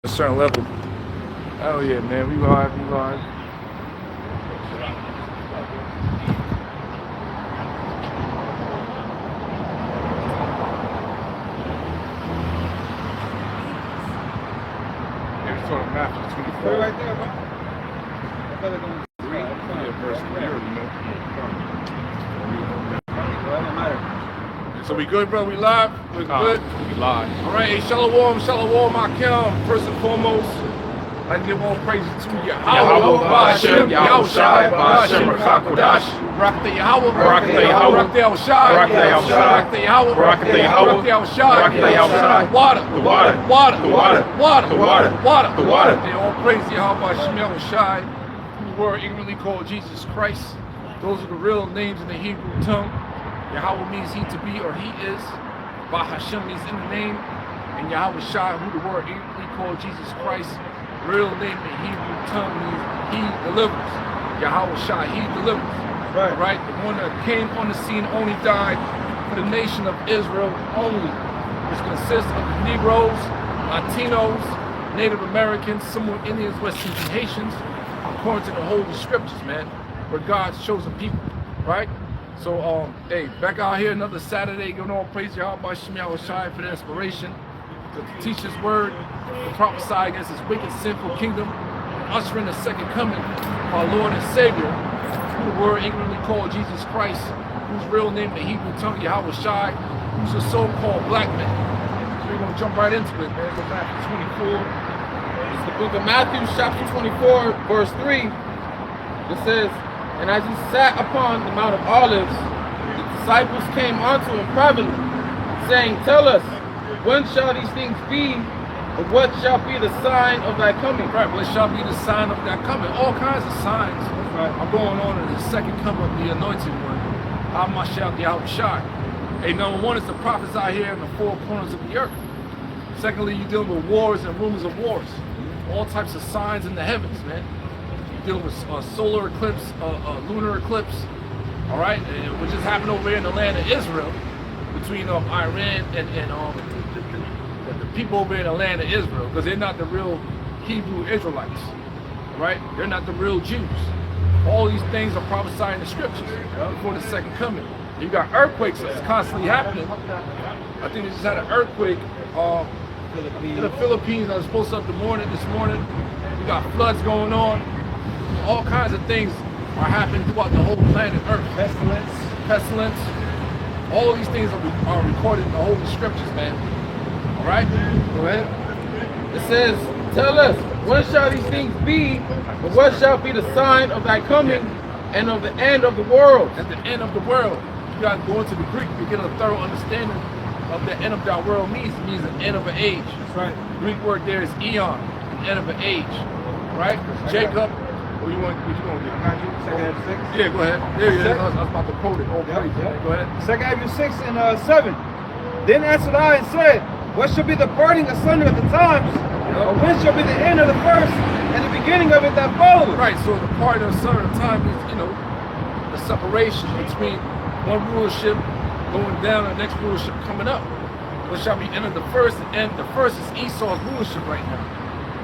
a certain level. Oh yeah, man, we live. It's sort of Matthew 24. Right there, bro. So we good, bro? We live? We good? We live. All right, hey, shalom, Akim. First and foremost, I give all praises to Yahweh, Ba'ashem, Yahushai, Ba'ashem, Rakakodash, Barakatah Yahweh, Barakatah Yahweh, Barakatah Yahushai, Barakatah Yahushai, Barakatah Yahweh, Barakatah Yahweh, Barakatah Yahushai, Barakatah Yahushai, water, the water, water, the water, water, the water, water, the water. They all praise Yahweh, Ba'ashem, Yahushai, who were ignorantly called Jesus Christ. Those are the real names in the Hebrew tongue. Yahweh means he to be or he is. Bahashem means in the name. And Yahweh Shai, who the word ignorantly called Jesus Christ, real name in Hebrew tongue means he delivers. Yahweh Shai, he delivers. Right. Right? The one that came on the scene only died for the nation of Israel only, which consists of the Negroes, Latinos, Native Americans, Samoan Indians, West Indian Haitians, according to the Holy Scriptures, man. We're God's chosen people, right? So, hey, back out here another Saturday, giving all praise to Yahweh Ba'ashem Yahushai for the inspiration to teach His word, to prophesy against this wicked, sinful kingdom, and ushering the second coming of our Lord and Savior, who the word ignorantly called Jesus Christ, whose real name in the Hebrew tongue, Yahweh Shai, who's a so-called black man. So we're gonna jump right into it, man. Go back to 24. It's the book of Matthew, chapter 24, verse 3. It says, "And as he sat upon the Mount of Olives, the disciples came unto him privately, saying, Tell us, when shall these things be, and what shall be the sign of thy coming?" Right, what shall be the sign of that coming? All kinds of signs are going on in the second coming of the anointed one, Hamashiach Yahweh Shai. Hey, number one is the prophets out here in the four corners of the earth. Secondly, you're dealing with wars and rumors of wars. All types of signs in the heavens, man. Dealing with solar eclipse, lunar eclipse, all right, which just happened over here in the land of Israel, between Iran and the people over in the land of Israel, because they're not the real Hebrew Israelites, right? They're not the real Jews. All these things are prophesied in the scriptures before the second coming. You got earthquakes that's constantly happening. I think they just had an earthquake in the Philippines. I was supposed to up this morning. We got floods going on. All kinds of things are happening throughout the whole planet Earth. Pestilence. All of these things are recorded in the Holy Scriptures, man. All right? Go ahead. It says, Tell us, when shall these things be, and what shall be the sign of thy coming, and of the end of the world? At the end of the world, you got to go into the Greek to get a thorough understanding of the end of that world means. It means the end of an age. That's right. The Greek word there is eon, the end of an age. Right? Jacob. What you want to do? Second Amos 6. Yeah, go ahead. There you go. I was about to quote it. Go ahead. Second Amos 6 and 7. Then answered I and said, What shall be the parting asunder of the times? Or when shall be the end of the first and the beginning of it that follows? Right, so the part of certain time is, the separation between one rulership going down and the next rulership coming up. What shall be end of the first? And the first is Esau's rulership right now.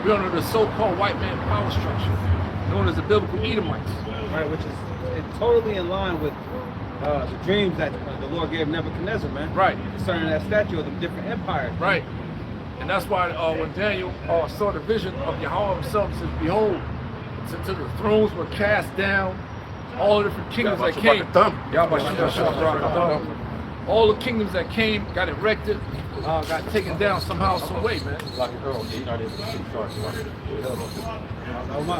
We're under the so-called white man power structure, known as the biblical Edomites. Right, which is totally in line with the dreams that the Lord gave Nebuchadnezzar, man. Right. Concerning that statue of the different empires. Right. And that's why when Daniel saw the vision of Yahweh himself, he says, Behold, to the thrones were cast down, all the different kingdoms that came. All the kingdoms that came got erected, got taken down somehow, some way, man.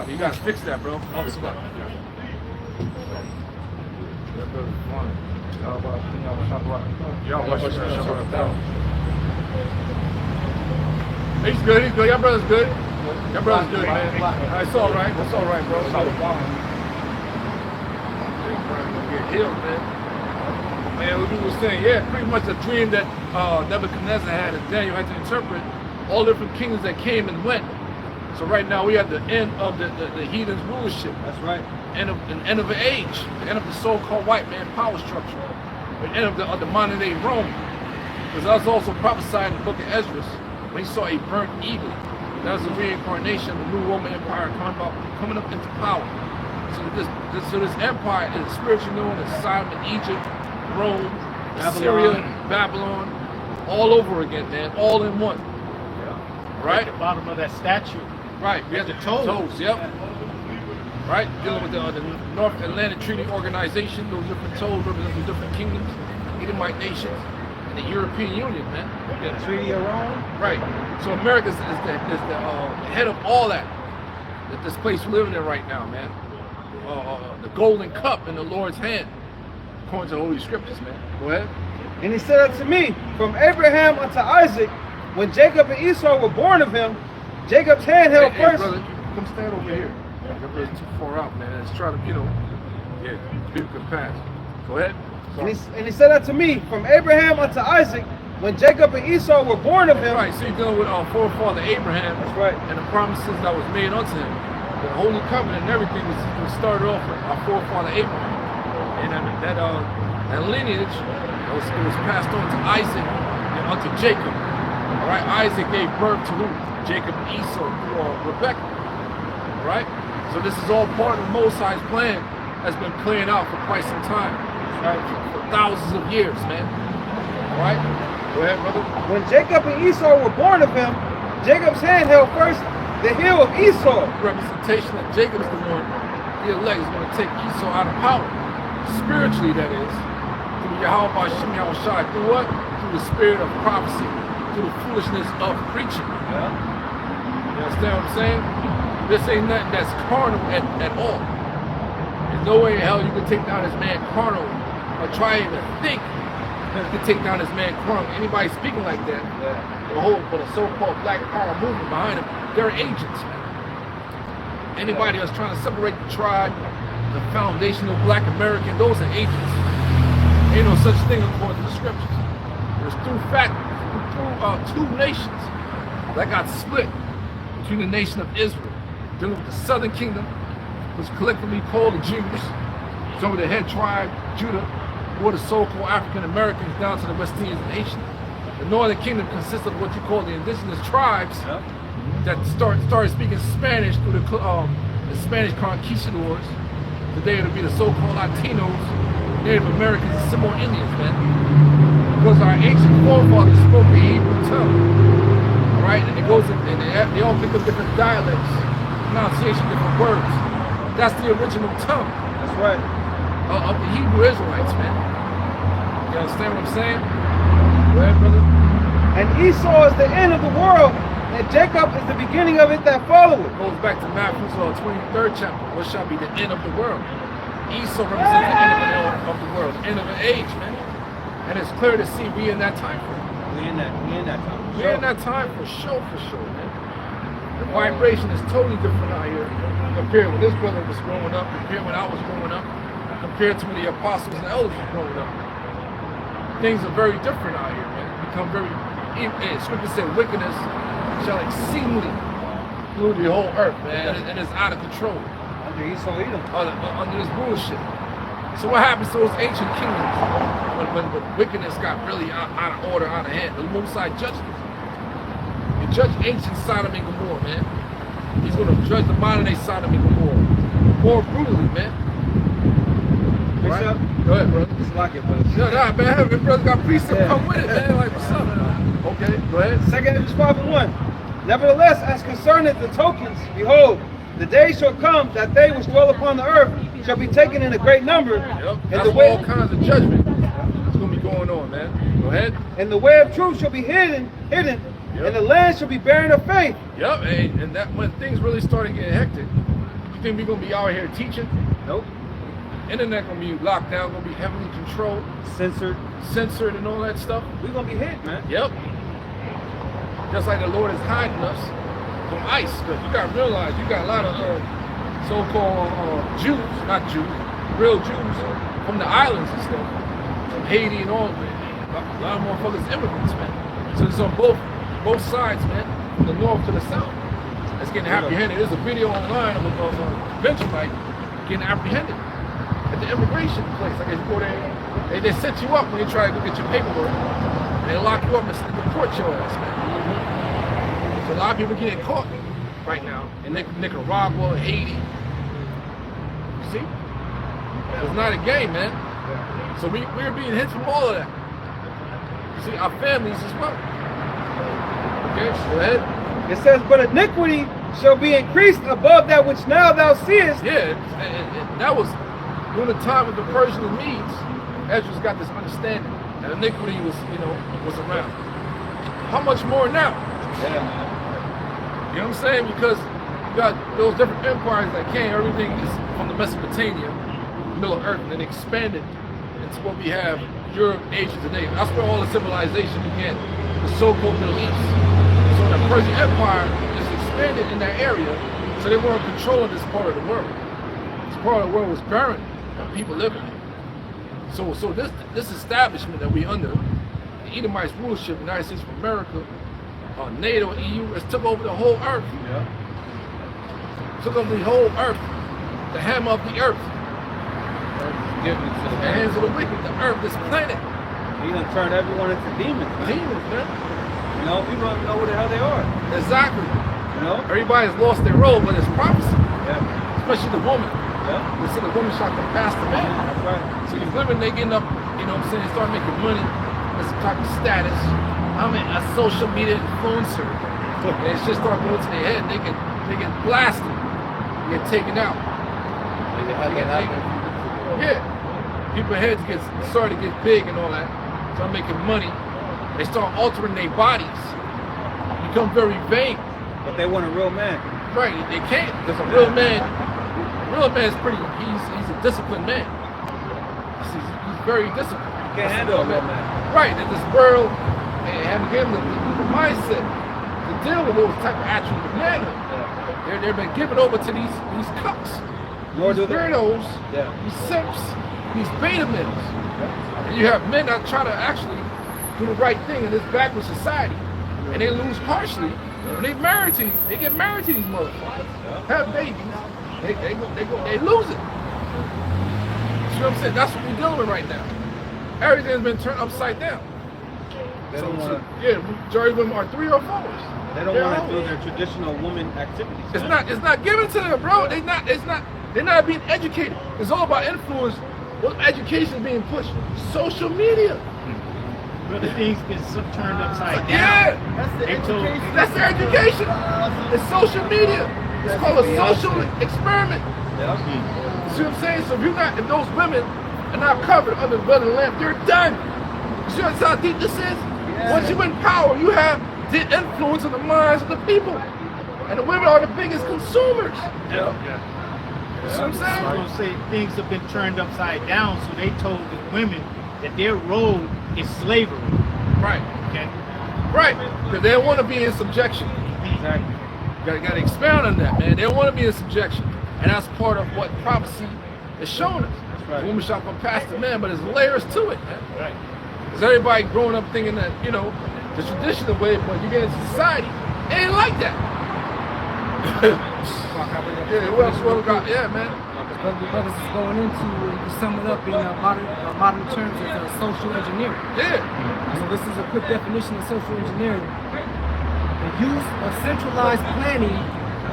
You gotta fix that, bro. He's good. Your brother's good. Your brother's good, man. It's all right. It's all right, bro. Get healed, man. Man, what we were saying, yeah, pretty much a dream that Nebuchadnezzar had and Daniel had to interpret all different kingdoms that came and went. So right now we at the end of the heathen's rulership. That's right. End of an age, the end of the so-called white man power structure, the end of the modern day Rome. Because that was also prophesied in the book of Ezra when he saw a burnt eagle That's the reincarnation of the new Roman Empire coming up into power. So this empire is spiritually known as Sodom and Egypt, Rome, Syria, Babylon, all over again, man, all in one. Yeah. Right? At the bottom of that statue. Right. We have the toes. Yep. Right? Dealing with the North Atlantic Treaty Organization, those different toes represent the different kingdoms, Edomite nations, and the European Union, man. The Treaty of Rome. Right. So America is the head of all that. This place we're living in right now, man. The golden cup in the Lord's hand, according to the Holy Scriptures, man. Go ahead. And he said unto me, from Abraham unto Isaac, when Jacob and Esau were born of him, Jacob's hand held Hey, first. brother, come stand over here. Your brother's too far out, man. Let's try to, yeah, people can pass. Go ahead. And he said unto me, from Abraham unto Isaac, when Jacob and Esau were born of him. Right, so you're dealing with our forefather Abraham. That's right. And the promises that was made unto him. The Holy Covenant and everything was started off with our forefather Abraham. And that lineage, it was passed on to Isaac and unto Jacob. All right, Isaac gave birth to who? Jacob and Esau through Rebecca. All right? So this is all part of the Most High's plan that's been playing out for quite some time. Right? For thousands of years, man. All right? Go ahead, brother. When Jacob and Esau were born of him, Jacob's hand held first the heel of Esau. Representation that Jacob's the one, the elect, is going to take Esau out of power. Spiritually, that is. Through Yahweh Shem Yahushai. Through what? Through the spirit of prophecy. Through the foolishness of preaching. Yeah. You understand what I'm saying? This ain't nothing that's carnal at all. There's no way in hell you can take down this man carnal or try to think you can take down this man carnal. Anybody speaking like that, with a so-called black power movement behind him, they're agents, man. Anybody that's trying to separate the tribe, the foundational black American, those are agents. Ain't no such thing according to the scriptures. There's two nations that got split between the nation of Israel, dealing with the southern kingdom, was collectively called the Jews, some of the head tribe, Judah, or the so-called African Americans down to the West Indian nation. The northern kingdom consists of what you call the indigenous tribes that started speaking Spanish through the Spanish conquistadors. Today it'll be the so-called Latinos, Native Americans, and Samoan Indians, man. Because our ancient forefathers spoke the Hebrew tongue, all right? And it goes in, and they all pick up different dialects, pronunciation, different words. That's the original tongue. That's right. Of the Hebrew Israelites, man. You understand what I'm saying? Go ahead, brother. And Esau is the end of the world, and Jacob is the beginning of it that followeth. Goes back to Matthew's 23rd chapter. What shall be the end of the world? Esau represents the end of the world, end of an age, man. And it's clear to see we in that time frame. We in that time. We're in that time for sure, man. The vibration is totally different out here compared when this brother was growing up, compared when I was growing up, compared to when the apostles and elders were growing up. Things are very different out here, man. Become very, scripture said wickedness shall exceedingly pollute the whole earth, man, and it's out of control. Under Esau Edom. Under this bullshit. So what happens to those ancient kingdoms when wickedness got really out of order, out of hand? The Most High judged it. He judged ancient Sodom and Gomorrah, man. He's going to judge the modern day Sodom and Gomorrah more brutally, man. Right? Go ahead, brother. Just like it, brother. Nah, man. Your brother got precept. Come with it, man. Like, what's up, man? Okay, go ahead. 2 Ezra 5:1. Nevertheless, as concerneth the tokens, behold, the day shall come that they which dwell upon the earth shall be taken in a great number. Yep. And That's the way, all kinds of judgment that's going to be going on, man. Go ahead. and the way of truth shall be hidden, Yep. and the land shall be barren of faith. Yep, and that when things really started getting hectic, you think we're going to be out here teaching? Nope. Internet going to be locked down, going to be heavily controlled, censored and all that stuff. We're going to be hit, man. Yep. Just like the Lord is hiding us from ICE. Because you got to realize, you got a lot of so-called Jews, not Jews, real Jews from the islands and stuff, from Haiti and all, a lot of motherfuckers immigrants, man. So it's on both sides, man, from the north to the south. That's getting apprehended. There's a video online of a Benjamite getting apprehended at the immigration place. Like, you go there, they set you up when you try to go get your paperwork. They lock you up and deport your ass, man. So So a lot of people getting caught right now in Nicaragua, Haiti. You see? It's not a game, man. So we're being hit from all of that. You see, our families as well. Okay, go ahead. It says, but iniquity shall be increased above that which now thou seest. Yeah, and that was during the time of the Persian and Medes. Ezra's got this understanding that iniquity was around. How much more now? Yeah. You know what I'm saying? Because you got those different empires that came. Everything is from the Mesopotamia, Middle Earth, and then expanded into what we have Europe, Asia today. That's where all the civilization began, the so-called Middle East. So the Persian Empire just expanded in that area, so they weren't controlling this part of the world. This part of the world was barren, and people living in it. So this establishment that we under, the Edomites rulership, the United States of America, NATO, EU, has took over the whole earth. Yeah. Took over the whole earth, the hammer of the earth. Given to The hands of the wicked, the earth, this planet. He done turned everyone into demons. Man. Demons, man. You know, people don't even know who the hell they are. Exactly. You know? Everybody's lost their role, but it's prophecy. Yeah. Especially the woman. Yeah. They said the woman shall compass the man. That's right. So these women, they getting up, you know what I'm saying, they start making money. That's some type of status. I'm a social media influencer. And it's just start going to their head. They get blasted. They get taken out. Yeah. People's heads start to get big and all that. Start making money. They start altering their bodies. Become very vain. But they want a real man. Right, they can't, because a real man's he's a disciplined man. He's very disciplined. Can't handle a real man. Right, and this world haven't given them the mindset to deal with those type of attributes of manhood. They've been given over to these cucks, Nor these do they. weirdos, Yeah. these simps, these beta males. And you have men that try to actually do the right thing in this backward society, and they lose partially. When they get married to these motherfuckers, have babies, they lose it. See what I'm saying? That's what we're dealing with right now. Everything's been turned upside down. They don't want to. Yeah, majority of them are 3 or 4s. They don't They're want to old. do their traditional woman activities. It's not given to them, bro. They're not being educated. It's all about influence. What education is being pushed? Social media. But the thing's been turned upside down. Yeah, That's that's their education. It's social media. It's called a social experiment. Yeah. See what I'm saying? So if those women are not covered under the blood of the Lamb, they're done. You see how deep this is? Once you're in power, you have the influence of the minds of the people. And the women are the biggest consumers. Yeah. You see what I'm I saying? was gonna say things have been turned upside down, so they told the women that their role is slavery. Right, Okay. right. Because they don't want to be in subjection. Exactly. You gotta expound on that, man. They don't want to be in subjection. And that's part of what prophecy is showing us. That's right. The woman shall come past the man, but there's layers to it, man. Right. Because everybody growing up thinking that, the traditional way, but you get into society, it ain't like that. Yeah, what else we got? Yeah, man. What the brothers is going into, you sum it up in modern terms as social engineering. Yeah. So this is a quick definition of social engineering. The use of centralized planning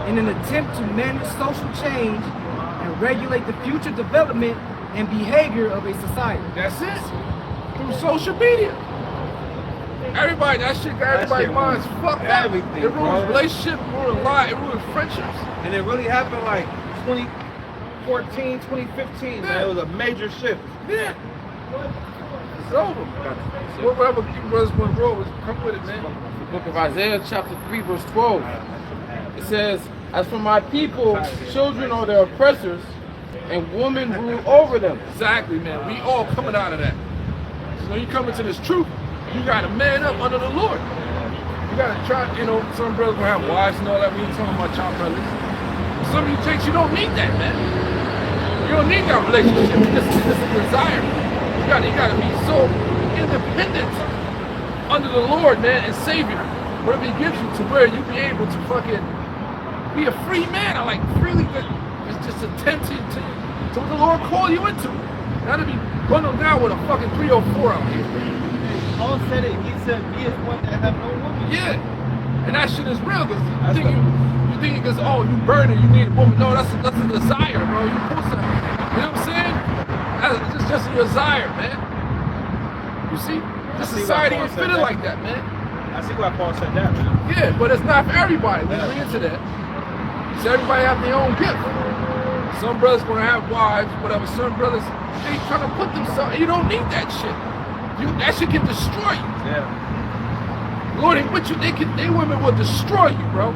in an attempt to manage social change and regulate the future development and behavior of a society. That's it. Through social media. Everybody, that shit got everybody's shit minds ruins fucked up. everything, It ruins bro. relationships, it ruins lives, it ruins friendships. And it really happened like 2014, 2015. Man. It was a major shift. Yeah. It's over. Whatever you brothers want to roll, come with it, man. The book of Isaiah chapter 3 verse 12. It says, as for my people, children are their oppressors, and women rule over them. Exactly, man. We all coming out of that. So when you come into this truth, you gotta man up under the Lord. You gotta try, some brothers will have wives and all that. We ain't talking about y'all brothers. Some of you chicks, you don't need that, man. You don't need that relationship. This is a desire. You gotta be so independent under the Lord, man, and Savior. Whatever He gives you to where you be able to fucking be a free man. I like freely just attend to what the Lord called you into. Not to be bundled down with a fucking 304 out here. Paul said it. He said, "He is one that have no woman." Yeah. And that shit is real, because you think because, oh, you burning, you need a woman. No, that's a desire, bro. You supposed to, you know what I'm saying? It's just a desire, man. You see? This society ain't fitted like that, man. I see why Paul said that, man. Yeah, but it's not for everybody. We agree into that. So everybody have their own gift. Some brothers gonna have wives, whatever. Some brothers, they trying to put themselves. You don't need that shit. That shit can destroy you. Yeah. Lord, with you, they women will destroy you, bro.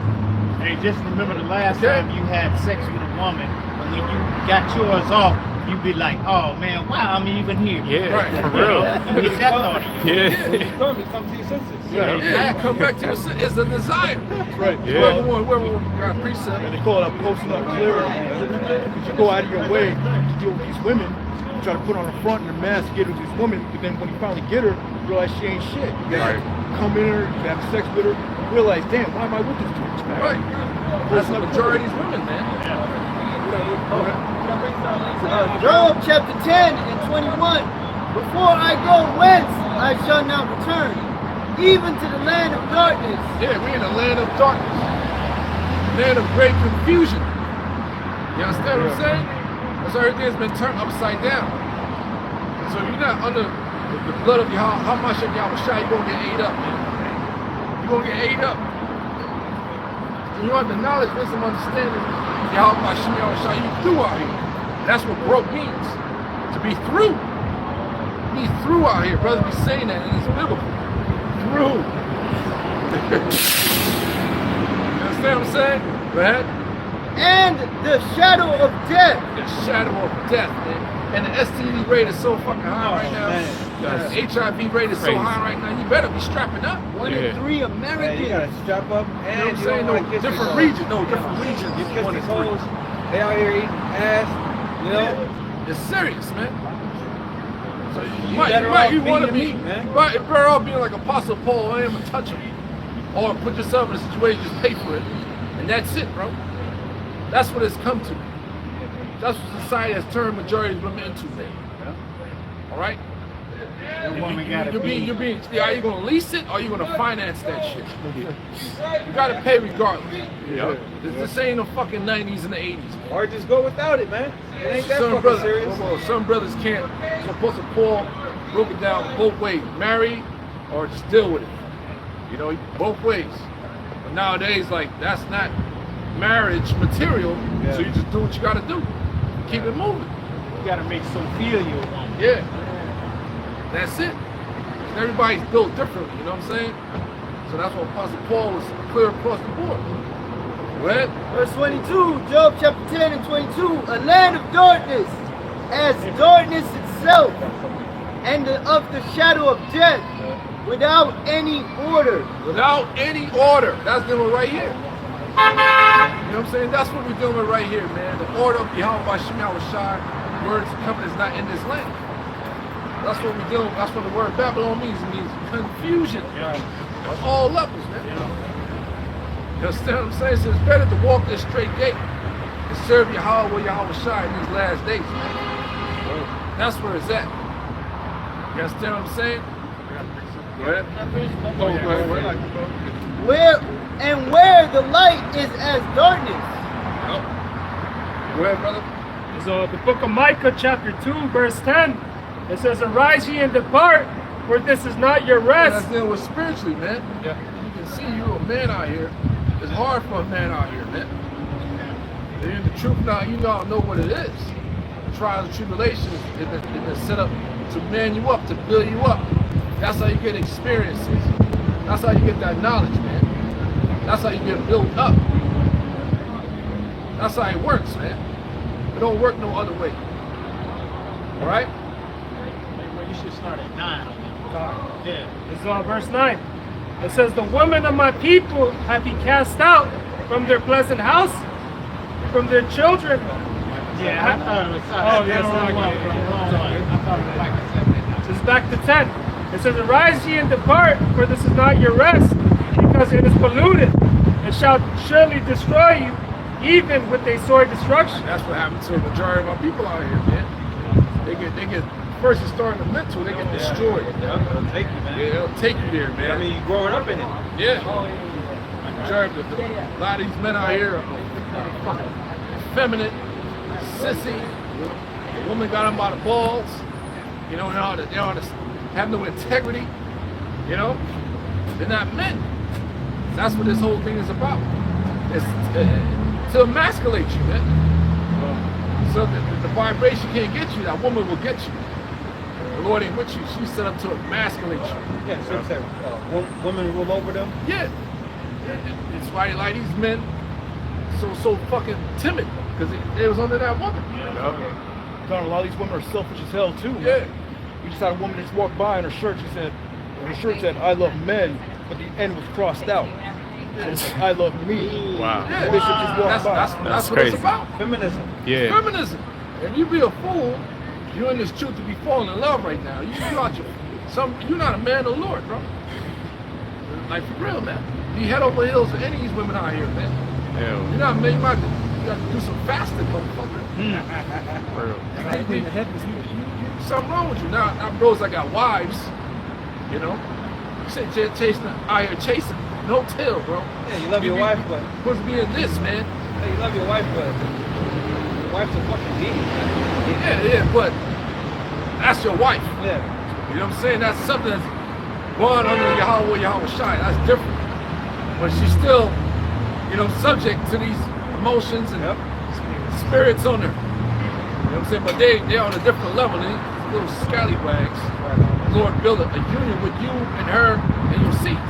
Hey, just remember the last Okay. time you had sex with a woman, and when you got yours off, you'd be like, oh man, why I'm even here? Yeah, Right. for real. Get that thought in you. Yeah. Come to your senses. Yeah, come back to your it's a desire. Right. Whoever got precept. And they call it posting up clear. Because you go out of your way to deal with these women, you try to put on a front and a mask to get with these women, but then when you finally get her, you realize she ain't shit. You gotta come in her, you have sex with her, you realize, damn, why am I with this bitch, man? Right. That's the majority of these women, man. Job chapter 10 and 21. Before I go whence I shall not return, even to the land of darkness. Yeah, we're in a land of darkness. Land of great confusion. You understand what I'm saying? That's everything's been turned upside down. So if you're not under the blood of Yahweh, how much of Yahweh Shai, you're gonna get ate up, man. You're gonna get ate up. You don't have the knowledge, wisdom, understanding. Yahweh Hashem, Yahweh Shai, you through out here. That's what broke means. To be through. Be through out here. Brothers be saying that, and it's biblical. Through. You understand what I'm saying? Go ahead. And the shadow of death. The shadow of death, man. And the STD rate is so fucking high right now. The HIV rate is so high right now. You better be strapping up. 1 in 3 Americans. You gotta strap up You know and what I'm saying? No, different regions. No, different regions. You kiss One these and three. hoes, they out here eating ass, you know? It's serious, man. So you better might off you want to being be, the meat, man. but you're better off being like Apostle Paul. I am a touch him, or put yourself in a situation, just pay for it, and that's it, bro. That's what it's come to. That's what society has turned majority of women into, man. All right. The woman gotta You're being, are you gonna lease it or are you gonna finance that shit? You gotta pay regardless. Yeah. This ain't no fucking 90s and the 80s. Or just go without it, man. It ain't that Some fucking brothers, serious. well, some brothers can't. So Apostle Paul broke it down both ways: marry or just deal with it. You know, both ways. But nowadays, like that's not marriage material. Yeah. So you just do what you gotta do. Keep it moving. You gotta make Sophia your woman. Yeah. That's it. And everybody's built differently, you know what I'm saying? So that's why Apostle Paul was clear across the board. Go ahead. Verse 22, Job chapter 10 and 22. A land of darkness, as darkness itself, and of the shadow of death, without any order. Without any order. That's dealing with right here. You know what I'm saying? That's what we're dealing with right here, man. The order of Yahweh by Shemal Rashad, words and covenants not in this land. That's what we're dealing with. That's what the word Babylon means. It means confusion on all levels, man. You understand what I'm saying? So it's better to walk this straight gate and serve Yahweh Shai in these last days, man. That's where it's at. You understand what I'm saying? Go ahead. Go ahead. Where the light is as darkness. Go ahead, brother. So the book of Micah chapter 2 verse 10, it says, arise ye and depart, for this is not your That's rest. dealing with spiritually, man. Yeah. You can see you're a man out here. It's hard for a man out here, man. And in the truth now, you don't know what it is. Trials and tribulations, they've been set up to man you up, to build you up. That's how you get experiences. That's how you get that knowledge, man. That's how you get built up. That's how it works, man. It don't work no other way. All right? Well, you should start at 9 on that. Yeah. This is on verse 9. It says, the women of my people have he cast out from their pleasant house, from their children. Yeah, I thought it was Oh, yes, I thought it was like a 7. This is back to 10. It says, arise ye and depart, for this is not your rest, because it is polluted. It shall surely destroy you, even with a sore destruction. That's what happens to the majority of our people out here, man. They get first it starts in the mental, they get destroyed. It'll take you, man. Yeah, it'll take you there, man. I mean, you growing up in it. Yeah. observed that a lot of these men out here are fucking effeminate, sissy. The woman got them by the balls. You know, they have no integrity. You know, they're not men. That's what this whole thing is about. It's to emasculate you, man. So the vibration can't get you. That woman will get you. The Lord ain't with you. She's set up to emasculate you. Yeah, so it's that women rule over them? Yeah. It's why like these men so fucking timid because they was under that woman. John, a lot of these women are selfish as hell too. Man. Yeah. We just had a woman just walk by and her shirt said, "I love men," but the N was crossed out. So it said, "I love me." Wow. Yeah. They should just walk by. That's what crazy. it's about. Feminism. Yeah. Feminism. If you be a fool, you're in this truth to be falling in love right now. You're not a man of the Lord, bro. Like for real, man. You head over heels for any of these women out here, man. Hell. You're not man. You got to do some fasting, motherfucker. For real. Something wrong with you. Now bros, I got wives. You know, you say chasing, out here chasing, no tail, bro. Yeah, you love your wife, but supposed to be in this, man. yeah, you love your wife, but your wife's a fucking demon. Yeah, but that's your wife. Yeah. You know what I'm saying? That's something that's going under Yahweh Shai. That's different. But she's still, you know, subject to these emotions and spirits on her. You know what I'm saying? But they're on a different level. These little scallywags. The Lord build a union with you and her and your seed.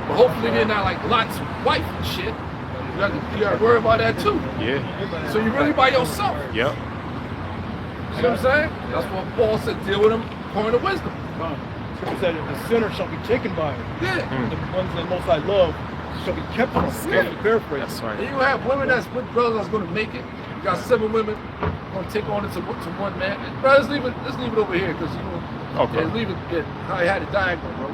But hopefully they're not like Lot's wife and shit. You got to worry about that too. Yeah. So you're really by yourself. Yep. You know what I'm saying? That's what Paul said, deal with them according to wisdom. Scripture said the sinner shall be taken by him. Yeah. The ones that most I love shall be kept from him. Yeah. To paraphrase. That's right. And you have women that's with brothers that's going to make it. You got 7 women going to take on it to one man. And brothers, let's leave it over here because you know. Okay. Yeah, leave it. Yeah, how you had it diagram, bro.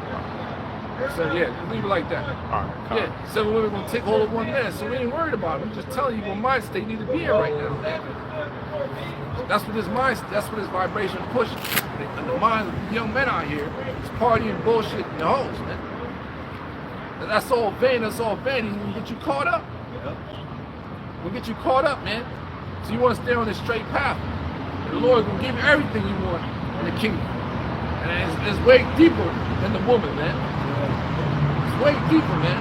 So yeah, leave it like that. All right. Come. Yeah, 7 women going to take hold of one man, so we ain't worried about it. I'm just telling you what mind state need to be in right now, man. That's what this vibration pushes. The minds of young men out here is partying, bullshit, and hoes, man. And that's all vain, that's all vanity. We'll get you caught up. We'll get you caught up, man. So you want to stay on this straight path. And the Lord will give you everything you want in the kingdom. And it's way deeper than the woman, man. It's way deeper, man.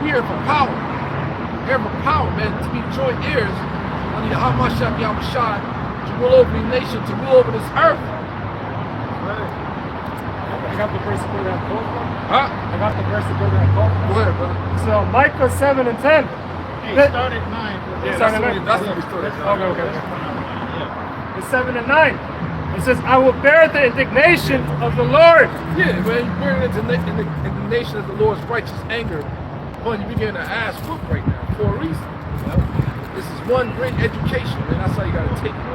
We here for power. We're here for power, man. To be joint heirs under the Hamashab Yahushua, to rule over the nation, to rule over this earth. I got the verse to go that quote from. Huh? I got the verse to go that quote from. Go ahead, brother. So Micah 7 and 10. Hey, That- start at 9. Yeah, Sorry, that's what we started. Okay. It's 7 and 9. It says, I will bear the indignation of the Lord. Yeah, man, you're bearing into the nation of the Lord's righteous anger. Well, you begin to ask whoop right now for a reason. This is one great education, man. That's how you gotta take it.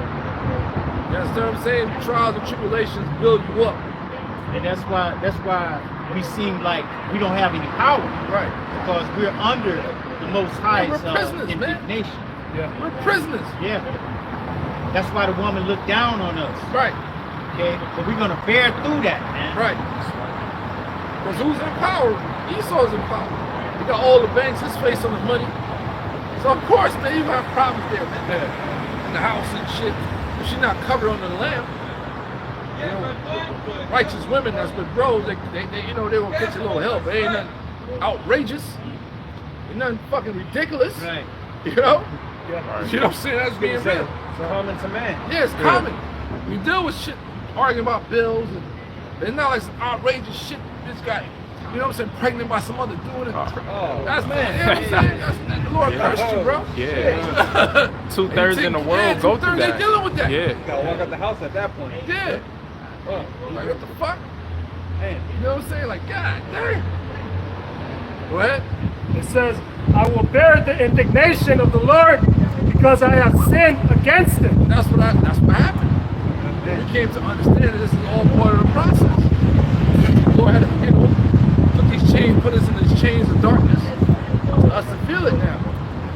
You understand what I'm saying? Trials and tribulations build you up. And that's why we seem like we don't have any power. Right. Because we're under the Most High's we're prisoners, man. indignation. We're prisoners. Yeah. That's why the woman looked down on us. Right. Okay? But we're gonna bear through that, man. Right. Because who's in power? Esau's in power. He got all the banks, his face on the money. So of course, man, you have problems there, man. In the house and shit. If she's not covered under the lamb. You know, righteous women that's with bros, they you know, they gonna get you a little help. It ain't nothing outrageous. Ain't nothing fucking ridiculous. Right. You know? Yeah. You know what I'm saying? That's being real. It's common to man. Yeah, it's common. We deal with shit, arguing about bills, and it's not like some outrageous shit. This guy, you know what I'm saying, pregnant by some other dude. That's man. You know what I'm saying? That's the Lord cursed you, bro. Yeah. 2/3 in the world go through that. They dealing with that. Yeah. You gotta walk out the house at that point. Yeah. Like what the fuck? Man. You know what I'm saying? Like, God damn. Go ahead. It says, I will bear the indignation of the Lord because I have sinned against him. That's what happened. We came to understand that this is all part of the process. The Lord had to, you know, took these chains, put us in these chains of darkness. For us to feel it now.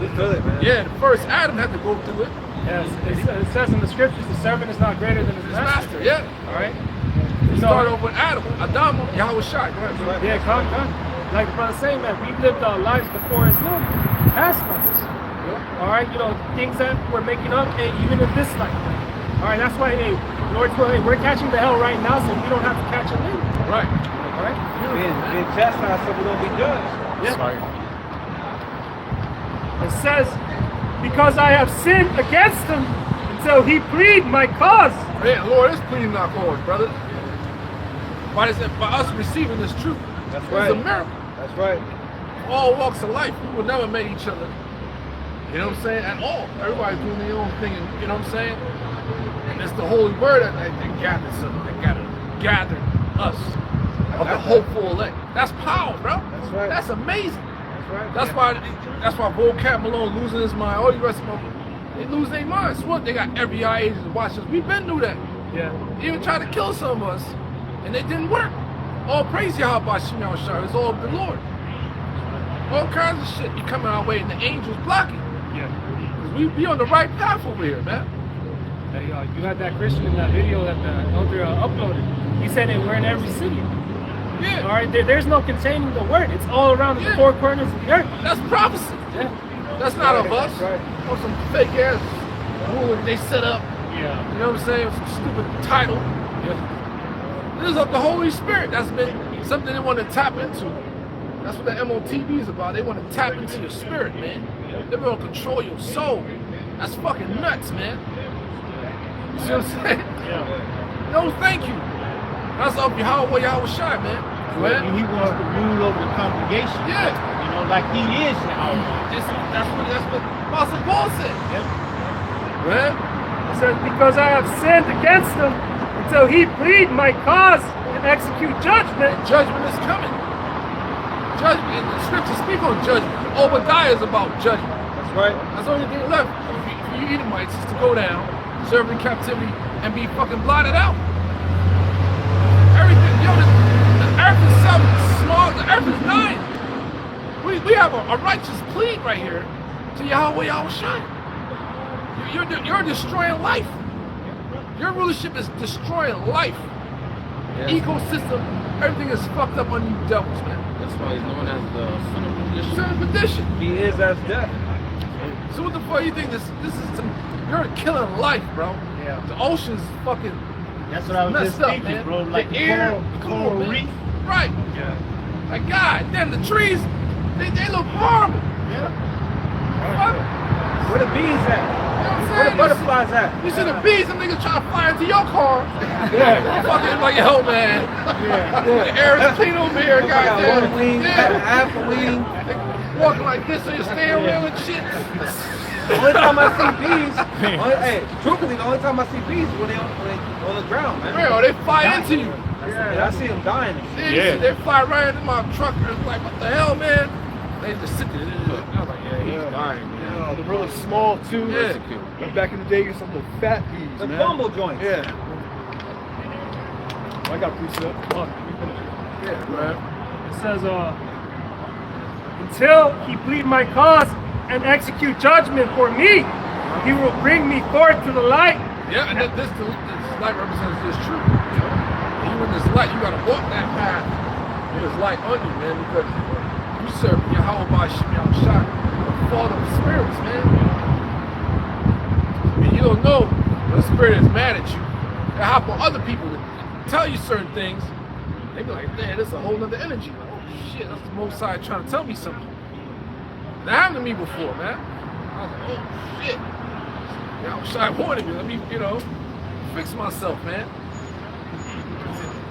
We feel it, man. Yeah, the first Adam had to go through it. Yes, it says in the scriptures, the servant is not greater than his His master. master, yeah. All right. We started off with Adam, Adam, Yahweh Shai. Go ahead, bro. Yeah, come. like the brother saying, man, we've lived our lives before as well, past lives. All right, you know, things that we're making up, hey, even in this life. All right, that's why, hey, Lord's willing, we're catching the hell right now, so we don't have to catch it later. Right. All right. Being chastised so we don't be judged. Yeah. Right. It says, because I have sinned against him, and so he plead my cause. Man, Lord is pleading our cause, brother. By us receiving this truth. That's It's right. a miracle. That's right. All walks of life, we will never meet each other. You know what I'm saying? At all. Everybody's doing their own thing, and you know what I'm saying? And it's the holy word that gathered us of the hopeful elect. That's power, bro. That's right. That's amazing. That's right. That's why Vocab Malone losing his mind. All the rest of them, they lose their minds. What? They got FBI agents watching us. We've been through that. Yeah. They even tried to kill some of us, and it didn't work. All praise Yahweh Shimon Shah. It's all of the Lord. All kinds of shit be coming our way, and the angels blocking. Yeah. Because we be on the right path over here, man. Hey, you had that Christian in that video that the elder uploaded. He said that we're in every city. Yeah. All right, there's no containing the word. It's all around the four corners of the earth. That's prophecy. Yeah. That's not of us. That's right. Or some fake ass rule they set up. Yeah. You know what I'm saying? With some stupid title. Yeah. This is of the Holy Spirit. That's been something they want to tap into. That's what the MOTB is about. They want to tap into your spirit, man. They want to control your soul. That's fucking nuts, man. You see what I'm saying? Yeah. No, thank you. That's up Yahweh Shai, man. And he wants to rule over the congregation. Yeah. You know, like he is now. That's what Apostle Paul said. Man. It says, because I have sinned against him, and so he plead my cause and execute judgment. Judgment is coming. Judgment, and the scriptures speak on judgment. Obadiah is about judgment. That's right. That's the only thing left for you Edomites is to go down, serve in captivity, and be fucking blotted out. Everything, yo, the earth is so small, the earth is dying. We have a righteous plea right here to Yahweh Yahushua. You're destroying life. Your rulership is destroying life. Ecosystem, everything is fucked up on you devils, man. That's why he's known as the son of perdition. Son of perdition. He is as death. So what the fuck you think this is you're killing life, bro. Yeah. The ocean's fucking That's what I was messed just up, thinking, man. bro. Like the air, coral man. reef. Right. Yeah. Like God damn, the trees, they look horrible. Yeah. Where the bees at? You know what I'm Where the saying? butterflies at? You see the bees, them niggas trying to fly into your car. Fucking like, yo, man. The air is clean over here, I got goddamn. one wing, half a wing. Walking like this, so you stay around and shit. The only time I see bees, truthfully, the only time I see bees is when they on the ground, man. Real, they fly into you. Yeah, I see them dying. And shit. Yeah. They fly right into my truck. And it's like, what the hell, man? They just sit there. I was like, yeah, he's dying, man. They're really small too. Yeah. Like back in the day, some of the fat bees, The man. bumble joints. Yeah. I got a precept. Yeah, man. It says, until he plead my cause and execute judgment for me, he will bring me forth to the light. Yeah, and this light represents this truth. You know? And you in this light, you gotta walk that path with this light on you, man, because you serve Yahweh by Shimon Shah, the Father of spirits, man. And you don't know when the spirit is mad at you. They hop on other people to tell you certain things. They be like, man, this is a whole nother energy. Like, oh shit, that's the Most High trying to tell me something. That happened to me before, man. I was like, oh shit. Shai wanted me. Let me, fix myself, man.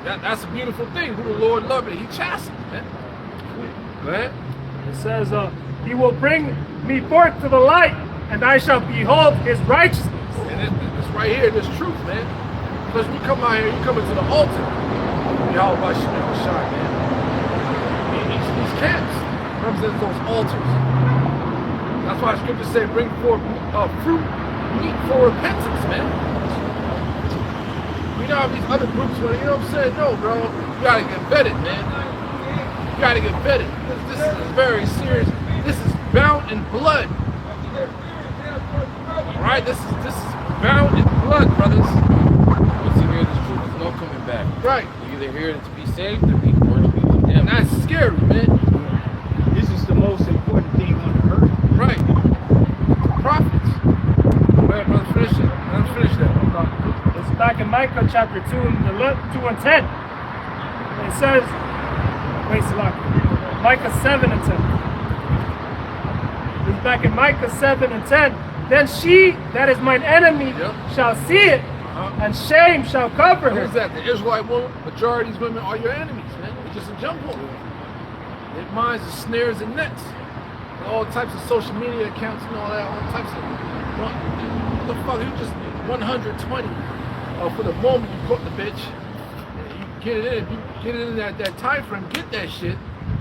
That's a beautiful thing. Who the Lord loved it, he chastened, man. Go ahead. It says, he will bring me forth to the light, and I shall behold his righteousness. And it's right here, this truth, man. Because when you come out here, you come into the altar. Yahweh by Shai, man. These camps represent those altars. That's why scripture say, bring forth fruit, meat for repentance, man. We know these other groups, you know what I'm saying? No, bro. You gotta get vetted, man. You gotta get vetted. This is very serious. This is bound in blood. Alright? This is bound in blood, brothers. Once you hear this truth, there's no coming back. Right. You either hear it to be saved or to be condemned. And that's scary, man. the most important thing on the earth. Right. Prophets. Wait, let's finish it. Let's finish that. It's back in Micah chapter 2 and 10. It says, wait, Salaki. Micah 7 and 10. It's back in Micah 7 and 10. Then she that is mine enemy shall see it, and shame shall cover her. Who's that? The Israelite woman? Majority of these women are your enemies, man. It's just a jump on. Their minds are snares and nets. All types of social media accounts and all that, all types of what the fuck, you just 120 for the moment you caught the bitch. You get it in, if you get it in that time frame, get that shit.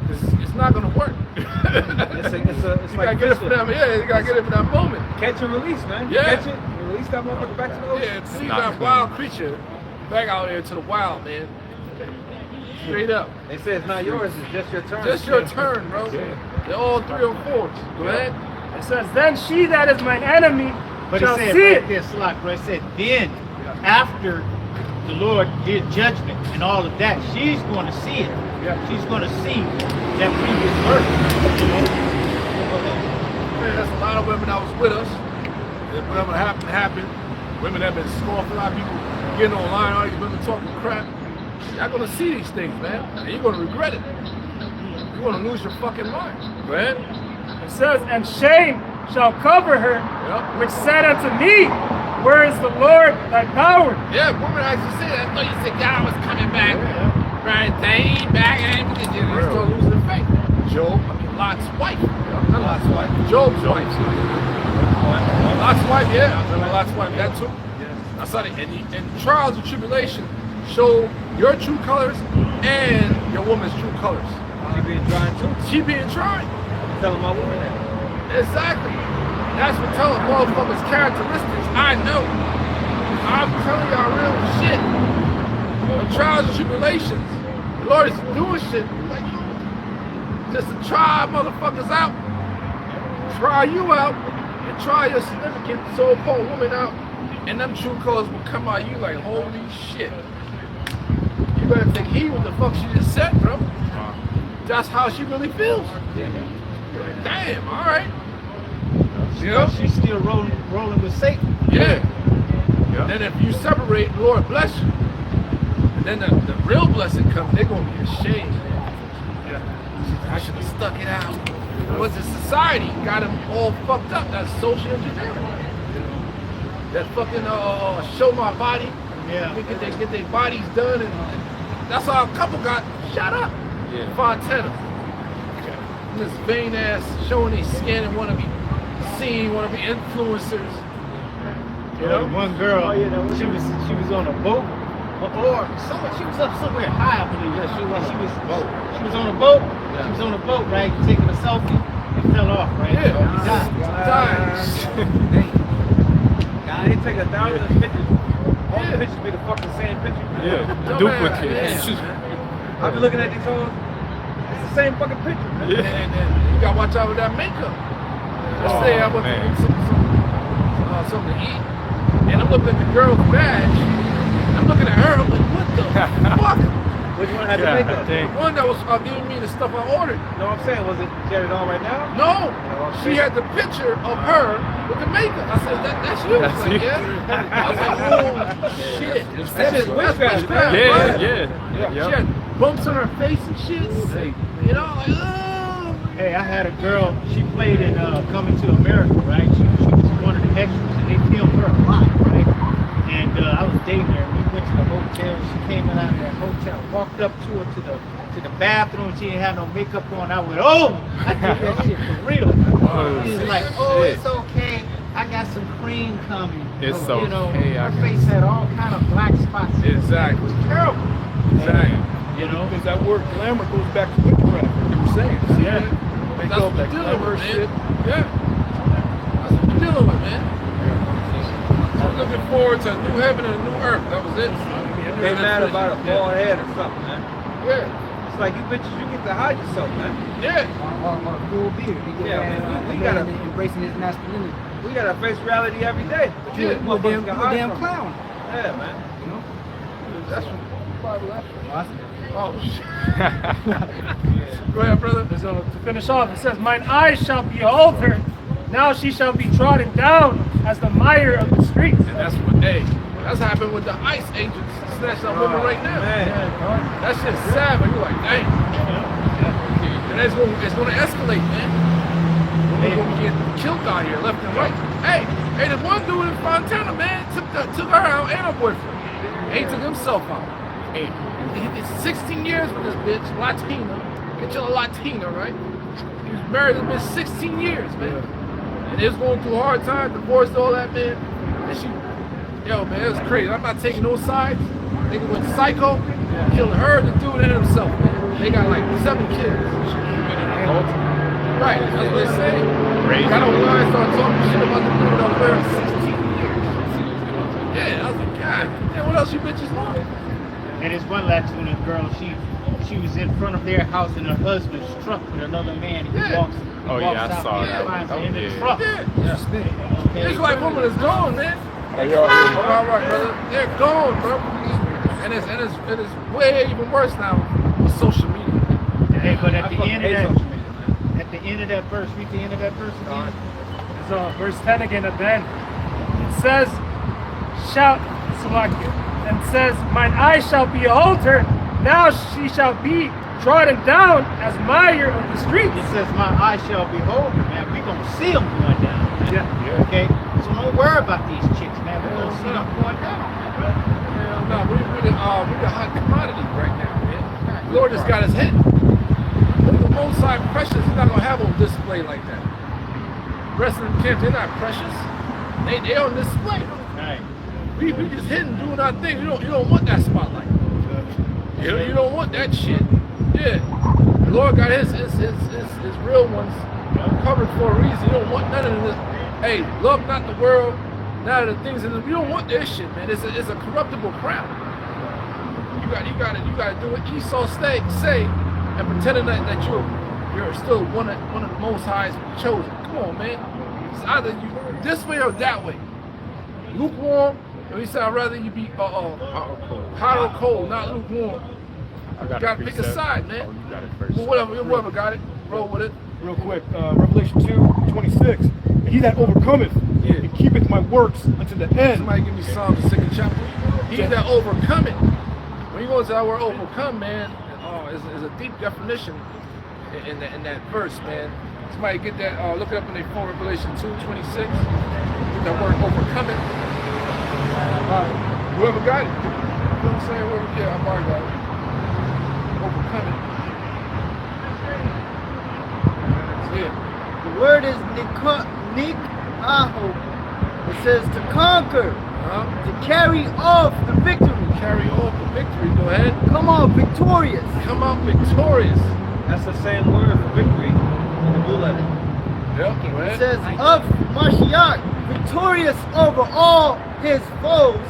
It's not gonna work. It's you like gotta get it for that. Yeah, you gotta get it for that moment. catch and release, man. Yeah. Catch it, and release that motherfucker back to the ocean. Yeah, see that wild creature back out there to the wild, man. Straight up. They say it's not yours, it's just your turn. Just your turn, bro. They're all 3 or 4s. Go ahead. It says, then she that is mine enemy But shall it said see right it. there, Slot, bro. It said then, after the Lord did judgment and all of that, she's going to see it. She's going to see that previous verse. Man, that's a lot of women that was with us. If whatever happened. Women that have been scoffing, a lot of people getting online, all these women talking crap. You're not gonna see these things, man. And you're gonna regret it. You're gonna lose your fucking mind. Go ahead. It says, and shame shall cover her, which said unto me, where is the Lord thy power? Yeah, woman actually said that. I thought you said God was coming back. Right, they ain't back. They start losing faith. Lot's wife. Not Lot's wife. Job's wife. Lot's wife, yeah. Lot's wife, that too. That's how and trials and tribulation show your true colors and your woman's true colors. She being tried too. She being tried. Telling my woman that. Exactly. That's what telling motherfuckers characteristics. I know. I'm telling y'all real shit. The trials and tribulations. The Lord is doing shit like just to try motherfuckers out. Try you out and try your significant so-called woman out. And them true colors will come out you like, holy shit. You better take heed what the fuck she just said, bro. That's how she really feels. Damn, alright. She's still rolling with Satan. Yeah. Then if you separate, Lord bless you. And then the real blessing comes, they're gonna be ashamed. I should have stuck it out. What's the society got them all fucked up? That's social engineering. That fucking show my body. Yeah. Get their bodies done, and that's how a couple got shot up. Fontana. This vain ass showing their skin and want to be seen, want to be influencers. You know, one girl, she was on a boat, or somewhere, she was up somewhere high, I believe. Yeah, she was on a boat. She was on a boat, right, taking a selfie and fell off, right? God, they take 1,000 pictures. All the pictures be the fucking same picture. Duplicate. I be looking at these hoes. It's the same fucking picture. And you gotta watch out with that makeup. Let's say I went to get something to eat, and I'm looking at the girl's badge. I'm looking at her. I'm like, what the fuck? Which one had the makeup? The one that was giving me the stuff I ordered. No, I'm saying, was it carried on right now? No, she had the picture of her with the makeup. I said, that's you. That's She's like, you. yeah. I was like, oh shit. That is witchcraft, Yeah. She had bumps on her face and shit. You know, like, oh. Hey, I had a girl, she played in Coming to America, right? She was one of the extras, and they filmed her a lot, right? And I was dating her, and we went to the hotel, and she came out of that hotel, walked up to her to the bathroom, she didn't have no makeup on. I went, oh! I did that shit for real. She was like, oh, it's okay, I got some cream coming. It's You know, okay, her face had all kind of black spots. Exactly. It was terrible. Exactly. You know? Because that word glamour goes back to witchcraft, like you were saying. See? Yeah. They That's go what that you're dealing glamour with, shit. man. Yeah. That's what you're dealing with, man. I'm looking forward to a new heaven and a new earth. That was it. They mad about a bald head or something, man. Yeah. It's like you bitches, you get to hide yourself, man. Yeah. On a full beard. We gotta embracing his masculinity. We gotta face reality every day. But You a motherfuckers damn can hide from it. clown. Yeah, man. That's Bible actually. Oh shit. Go ahead, brother. So to finish off, it says, "Mine eyes shall behold her. Now she shall be trodden down as the mire of the streets." And that's what that's happened with the ICE agents snatching that woman right now. That shit's sad, but you're like, dang. And it's gonna escalate, man. We're gonna get killed out here, left and right. Hey, the one dude in Fontana, man, took her out and her boyfriend. And he took himself out. Hey, it's 16 years with this bitch, Latina. Get you a Latina, right? He was married to this 16 years, man. And they was going through a hard time, divorced, all that, man. And she, yo, man, it was crazy. I'm not taking no sides. Nigga went psycho, killed her, the dude, and himself, man. They got like 7 kids. Right, that's what they say. Got online, started talking shit about the dude that was married 16 years. Yeah, I was like, God, man, what else you bitches want? And this one Latina girl, she was in front of their house and her husband struck with another man. He walks Oh, yeah, I out saw and that. finds her in the Yeah. truck. Yeah. This white woman is gone, man. All right, brother. They're gone, bro. And it's way even worse now with social media. Hey, but at the end of that verse, read the end of that verse again. So verse 10 again at the end. It says, and says, "Mine eyes shall behold her, now she shall be trodden down as mire of the streets." It says, "My eyes shall behold her," man. We gonna see them going down. Man. Yeah. Okay. So don't worry about these chicks, man. We're gonna see them going down. No, we're the hot commodity right now, man. The Lord just got his head. The Most High precious, he's not gonna have on display like that. The rest of the camps, they're not precious. They on display. Right. We just hitting, doing our thing. You don't want that spotlight. You don't want that shit. Yeah. The Lord got his real ones covered for a reason. You don't want none of this. Hey, love not the world, not the things in it. You don't want this shit, man. It's a corruptible crowd. You gotta do what Esau say and pretending that you're still one of the Most High's chosen. Come on, man. It's either you this way or that way. Lukewarm. And he said, I'd rather you be hot or cold, not lukewarm. You gotta pick a side, man. Oh, you got it first. Well, whoever got it, roll with it. Real quick, Revelation 2:26. And he that overcometh and keepeth my works unto the end. Somebody give me Psalm the 2nd chapter. He that overcometh. When you go into that word overcome, man, is a deep definition in that verse, man. Somebody get that, look it up in their phone, Revelation 2:26. Get that word overcometh. Whoever got it. You know what I'm saying? Yeah, I've already got it. Overcoming. Yeah. The word is nikaho. It says to conquer, to carry off the victory. Carry off the victory. Go ahead. Come on, victorious. Come out victorious. That's the same word for victory in the blue letter. Yep. Go It ahead. says of Mashiach, victorious over all his foes.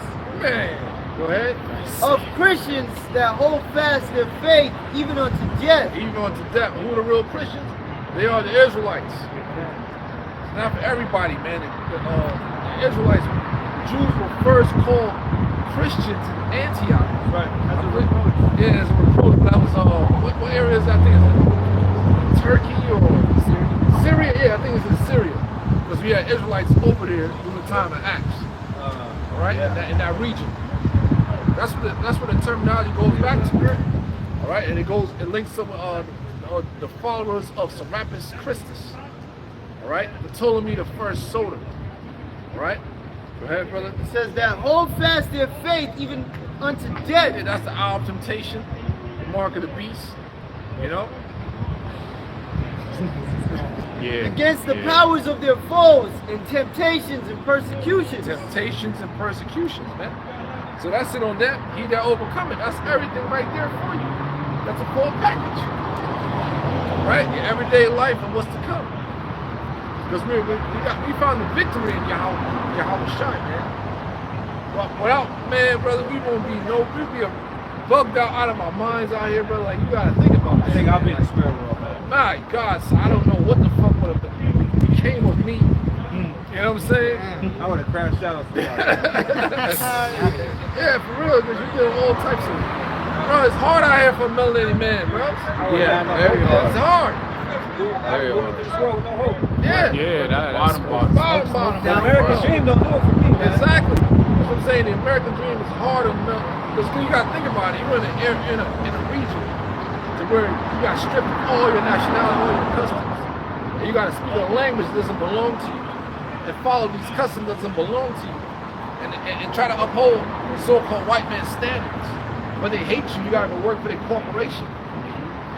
Man. Go ahead. Of Christians that hold fast their faith even unto death. Even unto death. Who are the real Christians? They are the Israelites. It's not for everybody, man. The Israelites, Jews were first called Christians in Antioch. Right. Yeah, as a reproach. But that was what area is that? I think it's Turkey or Syria. Yeah, I think it's in Syria. Because we had Israelites over there during the time of Acts. All right, in that region. That's what the terminology goes back to. All right, and it links up the followers of Serapis Christus. All right, the Ptolemy the first Soter. All right, go ahead, brother. It says that hold fast their faith even unto death. Yeah, that's the hour of temptation, the mark of the beast. You know. Yeah. Against the powers of their foes and temptations and persecutions. Temptations and persecutions, man. So that's it on that. He that overcometh. That's everything right there for you. That's a full package. Right? Your everyday life and what's to come. Because we found the victory in Yahweh Shai, man. But without, man, brother, we'd be bugged out of our minds out here, brother. Like, you gotta think about that. I think I'll be in the spirit world, man. My God, so I don't know what the fuck would have became of me. You know what I'm saying? I would have crashed out on somebody. Yeah, for real, because you're getting all types of Bro, it's hard out here for a melanated man, bro. Yeah, very hard. It's hard. Very hard. This world with no hope. Yeah. Yeah, that's Bottom. The American dream don't do it for me, man. Exactly. That's what I'm saying. The American dream is harder because you got to think about it. You're in a region to where you got stripped of all your nationality, all your customs. And you got to speak a language that doesn't belong to you and follow these customs that doesn't belong to you and try to uphold so-called white man standards. But they hate you. You got to go work for their corporation.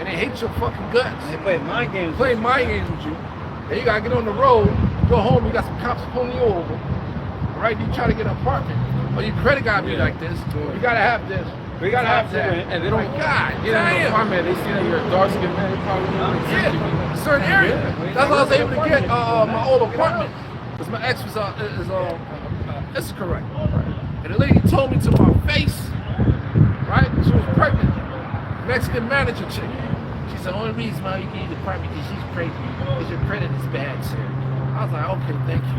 And they hate your fucking guts. They play mind games. Play mind games with you. And you gotta get on the road, go home, you got some cops pulling you over. Right? You try to get an apartment. Or your credit gotta be like this. You gotta have this. You gotta have that. And they don't God, get in an apartment. They see that you're a dark skinned man. They probably don't accept you. Yeah, certain area. That's why I was able to get my old apartment. Because my ex was this is correct. And the lady told me to my face, right? She was pregnant. Mexican manager chick. She said, the only reason why you get the apartment is she's pregnant because your credit is bad, sir. I was like, okay, thank you.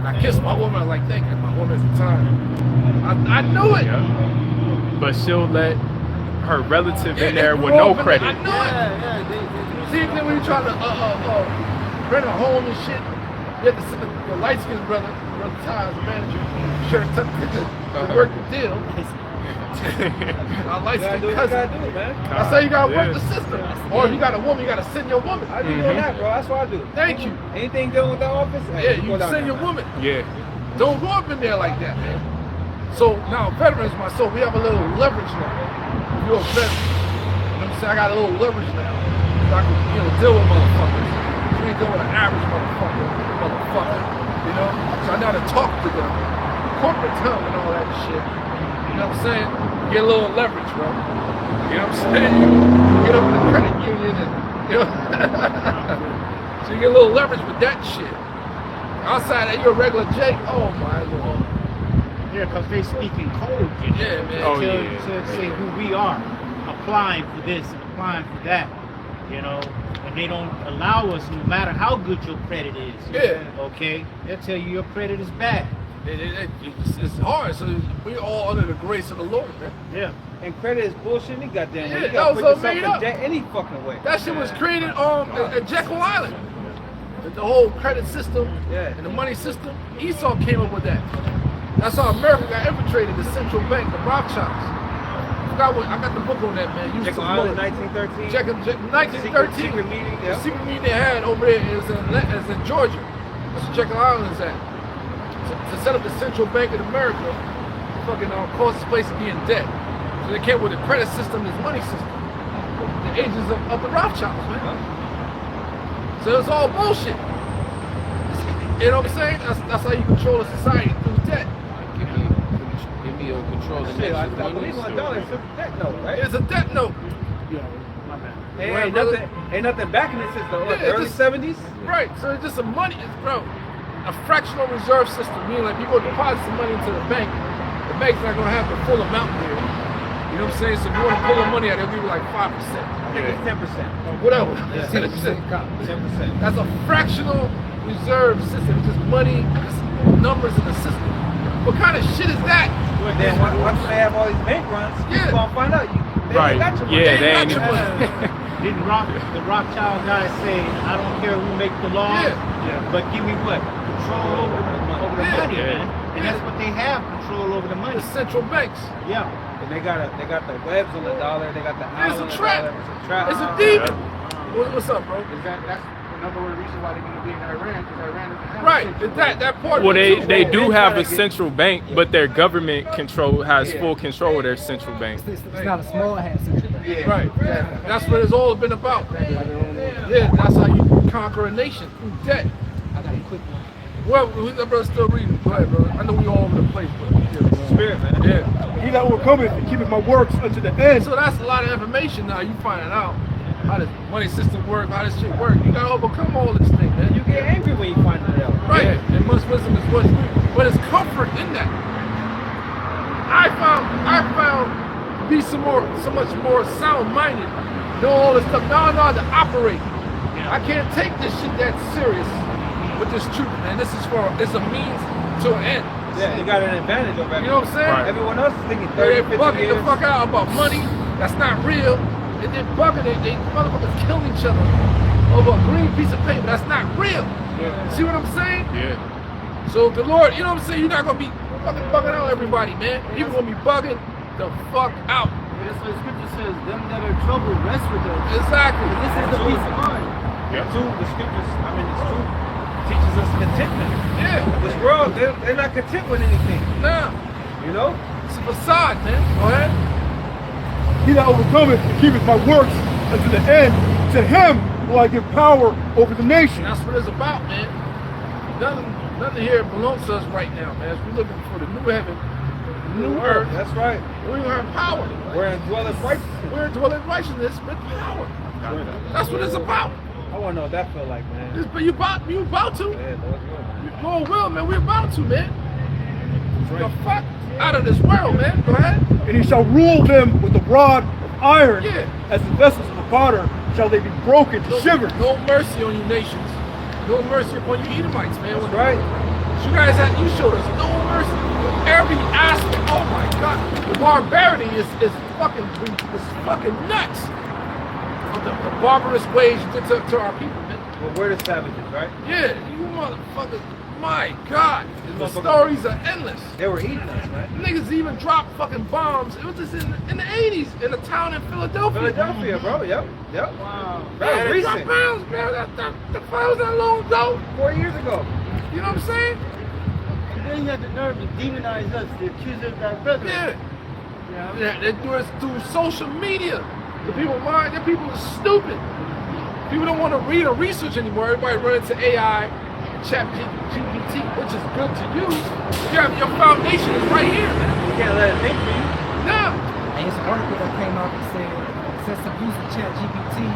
And I kissed my woman. I was like, thank you. My woman at the time. I knew it. Yeah. But she'll let her relative in there with no credit. I knew it. See, then when you try to rent a home and shit, you have to send the light-skinned brother Ty, the manager, sure to work the deal. My light-skinned cousin. That's how you gotta work the system. Or if you got a woman, you gotta send your woman. I do doing that, bro. That's what I do. Thank you. Anything dealing with the office? Yeah, you send your woman. Yeah. Don't go up in there like that, man. So now veterans, myself, we have a little leverage now. If you're a veteran, you know what I'm saying? I got a little leverage now. So I can, deal with motherfuckers. You ain't dealing with an average motherfucker. You know? So I know how to talk to them. Corporate tongue and all that shit. You know what I'm saying? Get a little leverage, bro. You know what I'm saying? You get up in the credit union and, so you get a little leverage with that shit. Outside that, you're a regular Jake. Oh my Lord. Yeah, because they speak in code, you know? Yeah, man. Oh, to say who we are, applying for this and applying for that, and they don't allow us, no matter how good your credit is. Yeah. Okay? They'll tell you your credit is bad. It's hard. So we're all under the grace of the Lord, man. Yeah. And credit is bullshit. You goddamn Yeah, way. You that gotta was put all yourself made in up. debt any fucking way. That shit was created at Jekyll Island. The whole credit system and the money system. Esau came up with that. That's how America got infiltrated, the central bank, the Rothschilds. I got the book on that, man. Jekyll Island, 1913. 1913. Secret meeting. The secret meeting they had over there is in Georgia. That's where Jekyll Island is at. To set up the central bank of America, fucking caused this place to be in debt. So they came with the credit system, this money system. The agents of the Rothschilds, man. So it's all bullshit. You know what I'm saying? That's how you control a society, through debt. Give me your control. I believe $1 is a debt note, right? It's a debt note. My bad. Hey, ain't nothing backing it since the early 70s. Right, so it's just a money, bro. A fractional reserve system, meaning like you go deposit some money into the bank's not gonna have the full amount there. You know what I'm saying? So if you want to pull the money out, they'll give you like 5%. I think it's 10%. Whatever. Yeah. 10%. 10%. That's a fractional reserve system. It's just money, just numbers in the system. What kind of shit is that? Then once they have all these bank runs, you're gonna find out they Right. ain't got your money. Yeah, they got ain't your even. money. Didn't the Rothschild guys say, I don't care who make the laws, but give me what? Control over the money, Yeah. man. And that's what they have, control over the money. The central banks. Yeah. And they got the webs on the dollar. They got the owl It's on a the trap. dollar. It's a trap. It's a demon. What's up, bro? That's the number one reason why they're going to be in Iran, because Iran doesn't have Right, that part. Well, of it too. they do have a central bank, but their government has full control of their central bank. It's not a small hat central bank. Right. That's what it's all been about. Yeah, that's how you conquer a nation, through debt. I got a quick one. Well, that brother's still reading. Go ahead, bro. I know we all over the place, but Spirit, man. yeah. He that overcometh and keepeth my works unto the end. So that's a lot of information now. You finding out how this money system work, how this shit work. You gotta overcome all this thing, man. You get angry when you find it out. Right. And much wisdom is much, but it's comfort in that. I found to be so much more sound-minded. Know all this stuff. Now I know how to operate. I can't take this shit that serious with this truth, man. It's a means to an end. Yeah, you got an advantage over You know what I'm saying? Right. Everyone else is thinking They 30, 50 bugging years. the fuck out about money, That's not real. They're bugging it. They motherfuckers killing each other over a green piece of paper. That's not real. See what I'm saying? Yeah. So the Lord, you know what I'm saying? You're not gonna be fucking bugging out everybody, man. People gonna be bugging the fuck out. That's what Scripture says. Them that are troubled, rest with us. Exactly. This is the peace of mind. Two, the scriptures, it's true, teaches us contentment. Yeah. This world, they're not content with anything. Nah. You know? It's a facade, man. Go ahead. He that overcometh and keepeth my works unto the end, to him will I give power over the nation. That's what it's about, man. Nothing here belongs to us right now, man. We're looking for the new heaven, the new earth. That's right. We have power. We're indwelling righteousness. We're indwelling righteousness with power. That's what it's about. I want to know what that feel like, man. But you about to. Yeah, Lord's will, man. Lord will, man. We're about to, man. The fuck out of this world, man. Go ahead. And he shall rule them with a rod of iron, Yeah. as the vessels of the potter shall they be broken to shivers. No mercy on you nations. No mercy upon you Edomites, man. That's right. You guys you showed us no mercy. Every aspect. Oh my God. The barbarity is fucking nuts. The barbarous ways you did to our people, man. Well, we're the savages, right? Yeah, you motherfuckers. My God. The stories are endless. They were eating us, man. Niggas even dropped fucking bombs. It was just in the 80s in a town in Philadelphia. Philadelphia, bro. Yep. Wow. Very They dropped recent. bombs, man. That was not long ago. 4 years ago. You know what I'm saying? And then you have the nerve to demonize us, the accuser of our brethren. Yeah, they do it through social media. The people are stupid. People don't want to read or research anymore. Everybody run into AI and chat GPT, which is good to use. Your foundation is right here, man. You can't let it think for you. Now, And it's an article that came out that said excessive use of chat GPT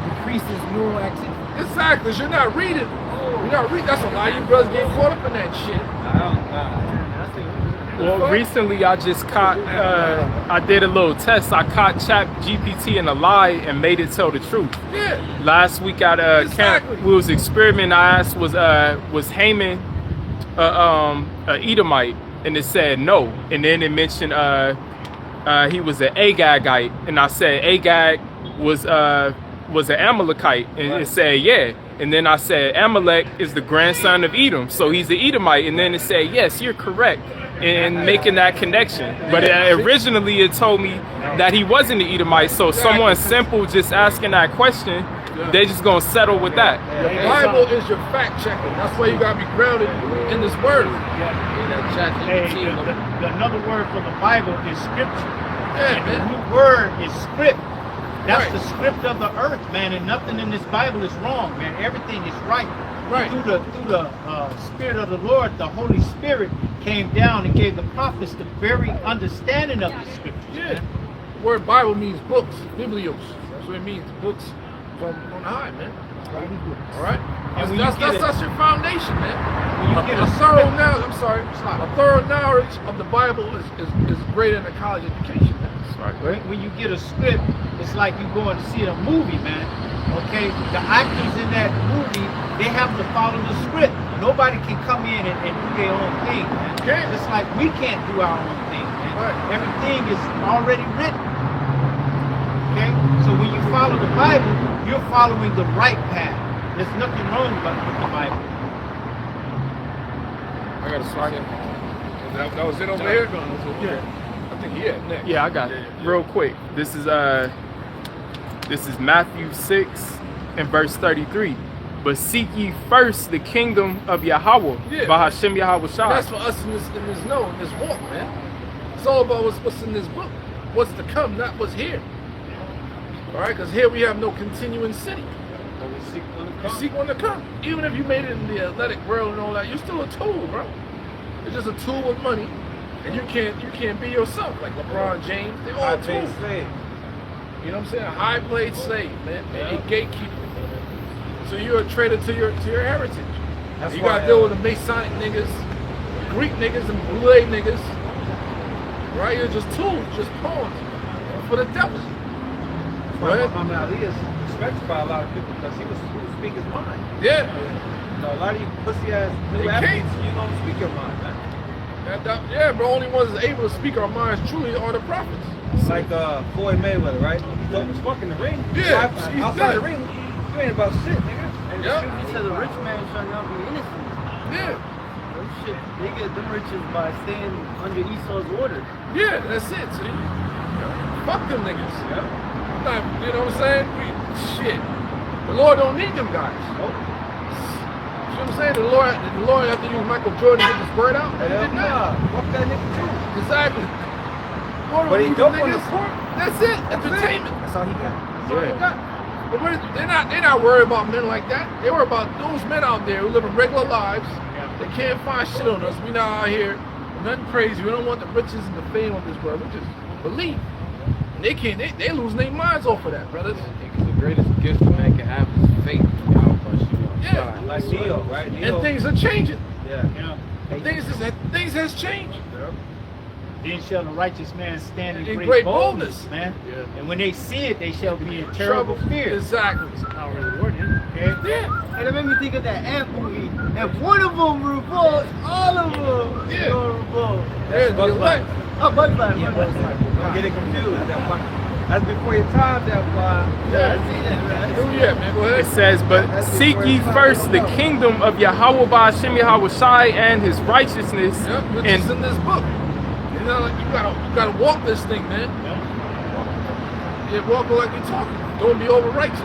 decreases neural activity. exactly, 'cause you're not reading. You're not reading. That's a lot of you brothers getting caught up in that shit. Well, recently I just caught, I did a little test. I caught Chat GPT in a lie and made it tell the truth. Yeah. Last week at Exactly. camp, we was experimenting. I asked, was Haman a Edomite? And it said no. And then it mentioned he was an Agagite. And I said Agag was an Amalekite. And it said yeah. And then I said Amalek is the grandson of Edom. So he's an Edomite. And then it said, yes, you're correct in making that connection. But originally it told me that he wasn't an Edomite. So someone simple just asking that question, they just gonna settle with that. The Bible is your fact checking. That's why you gotta be grounded in this word. Hey, another word for the Bible is scripture. Yeah, And the man. new word is script. That's Right. the script of the earth, man, and nothing in this Bible is wrong, man. Everything is right. Right. Through the Spirit of the Lord, the Holy Spirit came down and gave the prophets the very understanding of the scriptures. Yeah. The word Bible means books, biblios. That's what it means, books from on high, man. All right? And when That's you get your foundation, man. When you get A a thorough script- knowledge, I'm sorry, a thorough knowledge of the Bible is greater than a college education, man. When you get a script, it's like you going to see a movie, man. Okay, the actors in that movie, they have to follow the script. Nobody can come in and do their own thing, man. Okay. Just like we can't do our own thing, man. Right. Everything is already written. Okay, so when you follow the Bible, you're following the right path. There's nothing wrong with the Bible. I got a second. That was it over here? Yeah. I think next. Yeah, I got it. Real quick. This is Matthew 6 and verse 33. But seek ye first the kingdom of Yahweh, Yeah. Bahashem Yahweh That's Shai. for us in this walk, man. It's all about what's in this book. What's to come, not what's here. All right, because here we have no continuing city. You seek one to come. Even if you made it in the athletic world and all that, you're still a tool, bro. You're just a tool with money, and you can't be yourself like LeBron James. They all tools. You know what I'm saying? A high played slave, man, and a gatekeeper. So you're a traitor to your heritage. That's You why, gotta deal with the Masonic niggas, Greek niggas, and Boule niggas. Right? You're just tools, just pawns for the devil. Right? Muhammad Ali is respected by a lot of people because he was speak his mind. Yeah. You know, a lot of you pussy ass new They athletes, can't. you don't speak your mind, man. Yeah, bro. Only ones that's able to speak our minds truly are the prophets. Like Floyd Mayweather, right? He's dope as fuck in the ring. Yeah, outside the ring, you ain't about shit, nigga. Yeah. He said the rich man shall not be innocent. Yeah. Them shit, they get them riches by staying under Esau's orders. Yeah, that's it, see? Fuck them niggas. Nah, you know what I'm saying? Shit. The Lord don't need them guys. You know what I'm saying? The Lord have to use Michael Jordan to get his word out. He Hell did not. nah. Fuck that nigga too. Exactly. Lord But don't he need dope them on the niggas. court. That's it. Entertainment. That's all he got. That's all they got. But they're not worried about men like that. They worry about those men out there who live regular lives. They can't find shit on us. We not out here. Nothing crazy. We don't want the riches and the fame of this world. We just believe. And they can't. They losing their minds off of that, brothers. The greatest gift a man can have is faith. Yeah. Like Neo, right? Neo. And things are changing. Yeah. Things has changed. Then shall the righteous man stand in In great boldness, man. Yeah. And when they see it, they shall be in terrible fear. Exactly. Power of the word, yeah. Okay? Yeah. And it made me think of that ant movie. If one of them revolts, all of them Yeah. gonna revolt. There's the elect. Oh, Bug's Life. Bug's Life. Don't get it confused. That's before your time, that fly. Yeah, I see that, man. Oh yeah, man. Go ahead. It says, but seek ye first the kingdom of Yahweh Ba'ashem Yahweh Shai and his righteousness. Yep, which And is in this book. You know, like, you gotta walk this thing, man. Yeah, walk like you're talking. Don't be over righteous.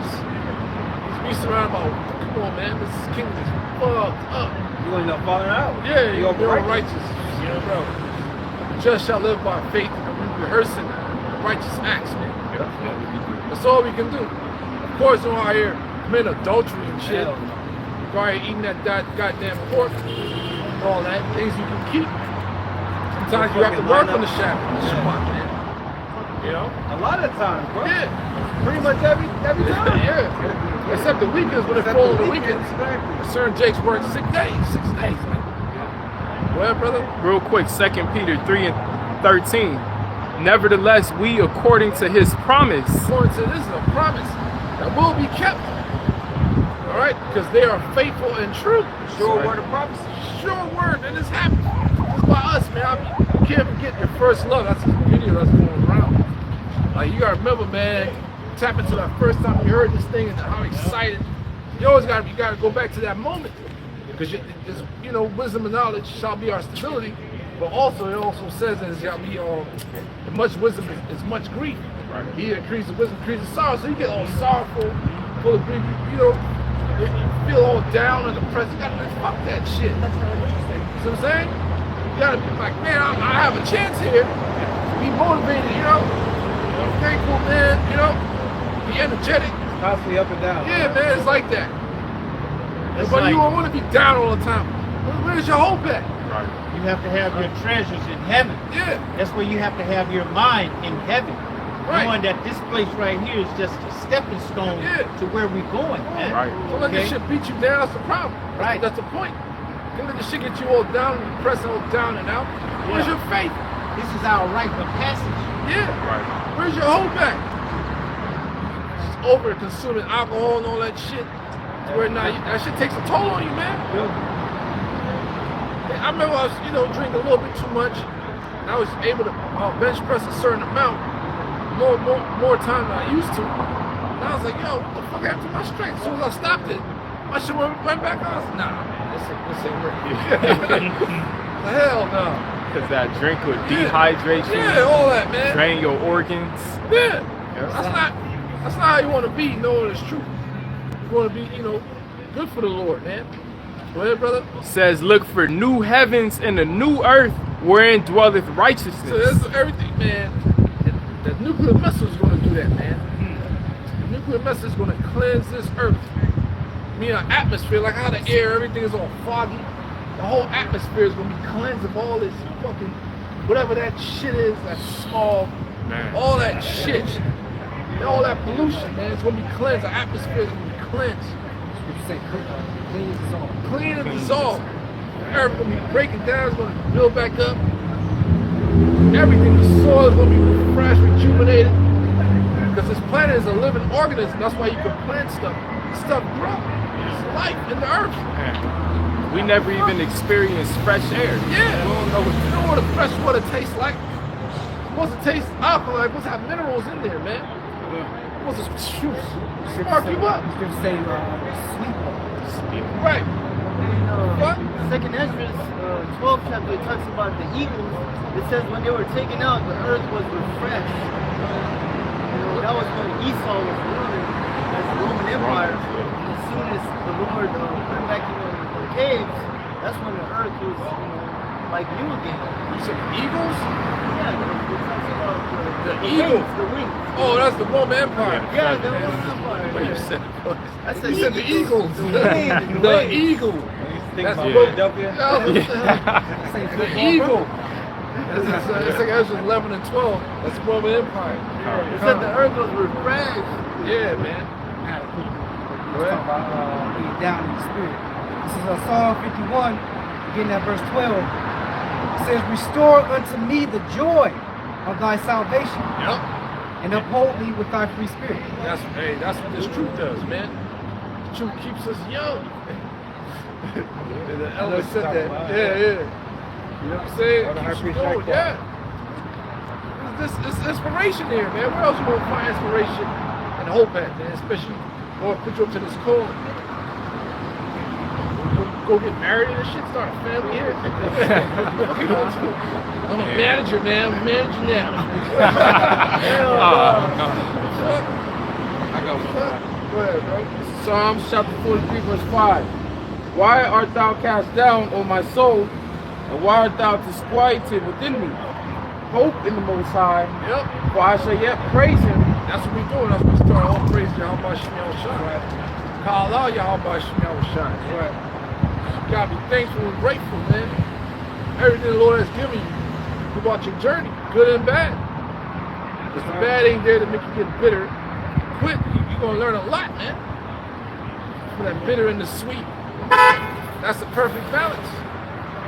Be surrounded by, come on, man. This kingdom is fucked up. You gonna end up falling out. Yeah, You you're over over righteous. righteous. You know, bro. The just shall live by faith, rehearsing righteous acts, man. That's all we can do. Of course, we're out here committing adultery and shit. Go out here eating that goddamn pork, and all that. Things you can keep. Sometimes you have to work on the Shabbat, man. You know? A lot of times, bro. Yeah. Pretty much every time. Yeah. Except the weekends, when it Except falls the on the weekends, weekends. exactly. Certain Jakes work 6 days. 6 days, man. Well, brother. real quick, 2 Peter 3:13. Nevertheless, we, according to his promise, According to this is a promise that will be kept. All right? Because they are faithful and true. Sure word of prophecy. Sure word, and it's happening. It's by us, man. You can't forget your first love. That's a video that's going around. Like, you gotta remember, man, tap into that first time you heard this thing and how excited. You always gotta go back to that moment. Because you know, wisdom and knowledge shall be our stability. But also, it also says that it shall be much wisdom is much grief. Right. He that increases wisdom increases sorrow. So you get all sorrowful, full of grief. You know, you feel all down and depressed. You gotta fuck that shit. See what I'm saying? You gotta be like, man, I have a chance here. Be motivated, you know. Thankful, man. You know, be energetic. Constantly up and down. Yeah, man, it's like that. It's But like you don't want to be down all the time. Where's your hope at? you have to have your treasures in heaven. Yeah. That's where you have to have your mind in heaven. Right. Knowing that this place right here is just a stepping stone Yeah. to where we're going, man. Right. Don't let this Okay. shit beat you down. That's the problem. Right. That's the point. Don't let this shit get you all down and depressed and all down and out. Where's Yeah. your faith? This is our rite of passage. Yeah. right, Where's your hope at? Just over consuming alcohol and all that shit. To where now that shit takes a toll on you, man. I remember I was, drinking a little bit too much, and I was able to bench press a certain amount, more time than I used to. And I was like, yo, what the fuck happened to my strength? As soon as I stopped it, my shit went back. I was like, nah, man, this ain't working. The hell no. because that drink would dehydrate you, Yeah, all that, man. drain your organs. Yeah. That's not how you want to be, knowing it's true. You want to be, good for the Lord, man. Go ahead, brother. Says, look for new heavens and a new earth wherein dwelleth So righteousness. that's everything, man. And the nuclear missile is going to do that, man. The nuclear missile is going to cleanse this earth. I mean, our atmosphere, like how the air, everything is all foggy. The whole atmosphere is going to be cleansed of all this fucking, whatever that shit is, that smog, Man. all that shit, all that pollution, man. It's going to be cleansed. The atmosphere is going to be cleansed. Clean and dissolve. The earth going to be breaking down. It's going to build back up. Everything, the soil is going to be refreshed, rejuvenated. Because this planet is a living organism. That's why you can plant stuff. Stuff grow. There's life in the earth. Man. We never even experienced fresh air. Yeah. You know what a fresh water tastes like? supposed to taste alcohol. Like, supposed to have minerals in there, man. Supposed to spark you up. He's going to say sweet. Right. What? Second Ezra's 12th chapter, it talks about the eagles. It says when they were taken out, the earth was refreshed. That was when Esau was ruling as the Roman Empire. As soon as the Lord went back in the caves, that's when the earth was, like new again. You said eagles? Yeah, it talks about The eagle. wings, the wings. Oh, that's the Roman Empire. Yeah, the Roman Empire. What you said? I said You said the eagles. The The wings. eagle. Think That's about the Philadelphia? The eagle. It's like Ezra 11 and 12. That's the Roman Empire. It said the earth was refreshed. Yeah, man. Talk about being down in the spirit. This is Psalm 51, beginning at verse 12. It says, restore unto me the joy of thy salvation, Yep. and uphold me with thy free spirit. That's what this truth does, man. The truth keeps us young. And the elder said that. Yeah. You know what I'm saying? Keeps you going, yeah. This inspiration here, man. Where else you gonna find inspiration and hope at, man? Especially Lord put you up to this calling. Go get married and shit, start a family here. What you gonna do? I'm a manager, man. I'm a manager now. Hell no. I got one. Go ahead, bro. Psalms chapter 43, verse 5. Why art thou cast down, O my soul, and why art thou disquieted within me? Hope in the Most High, Yep. for I shall yet praise him. That's what we're doing. That's what we start all praise Yahweh Shem Shai. Call out Yahweh Shem Shai. Right. You gotta be thankful and grateful, man. Everything the Lord has given you throughout your journey, good and bad. Because the bad ain't there to make you get bitter. Quit. You're gonna learn a lot, man. For that bitter and the sweet. That's the perfect balance.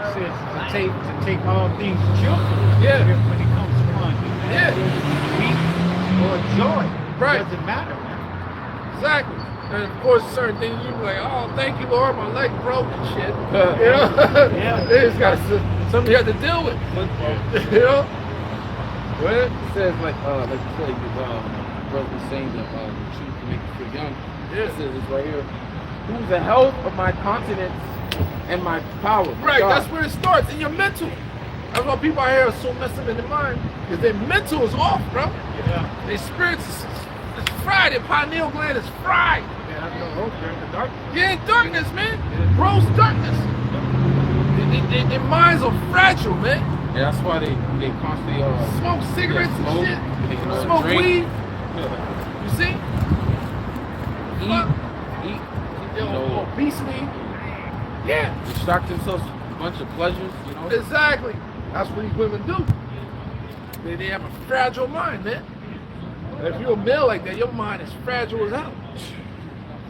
It says to take all things joyfully. Yeah. When it comes upon you. Yeah. Peace or joy. Right. It doesn't matter, man. Exactly. And of course, certain things you be like, oh, thank you, Lord, my leg broke and shit. You know? Yeah. It's got something you have to deal with. You know? What? It says like you said, brother was saying that the truth can make you feel young. Yeah. It says this right here. Who's the health of my continence and my power? Right, God. that's where it starts, in your mental. That's why people out here are so messed up in their mind, because their mental is off, bro. Yeah. Their spirits is fried, their pineal gland is fried. Yeah, I know hope you're in the dark. You're in darkness, man. Gross darkness. Their minds are fragile, man. Yeah, that's why they constantly Smoke cigarettes smoke, and shit. they, Smoke drink. weed. Yeah. You see? Eat, You know, obesity. Yeah. distract themselves with a bunch of pleasures, you know. Exactly. That's what these women do. They have a fragile mind, man. And if you're a male like that, your mind is fragile as hell.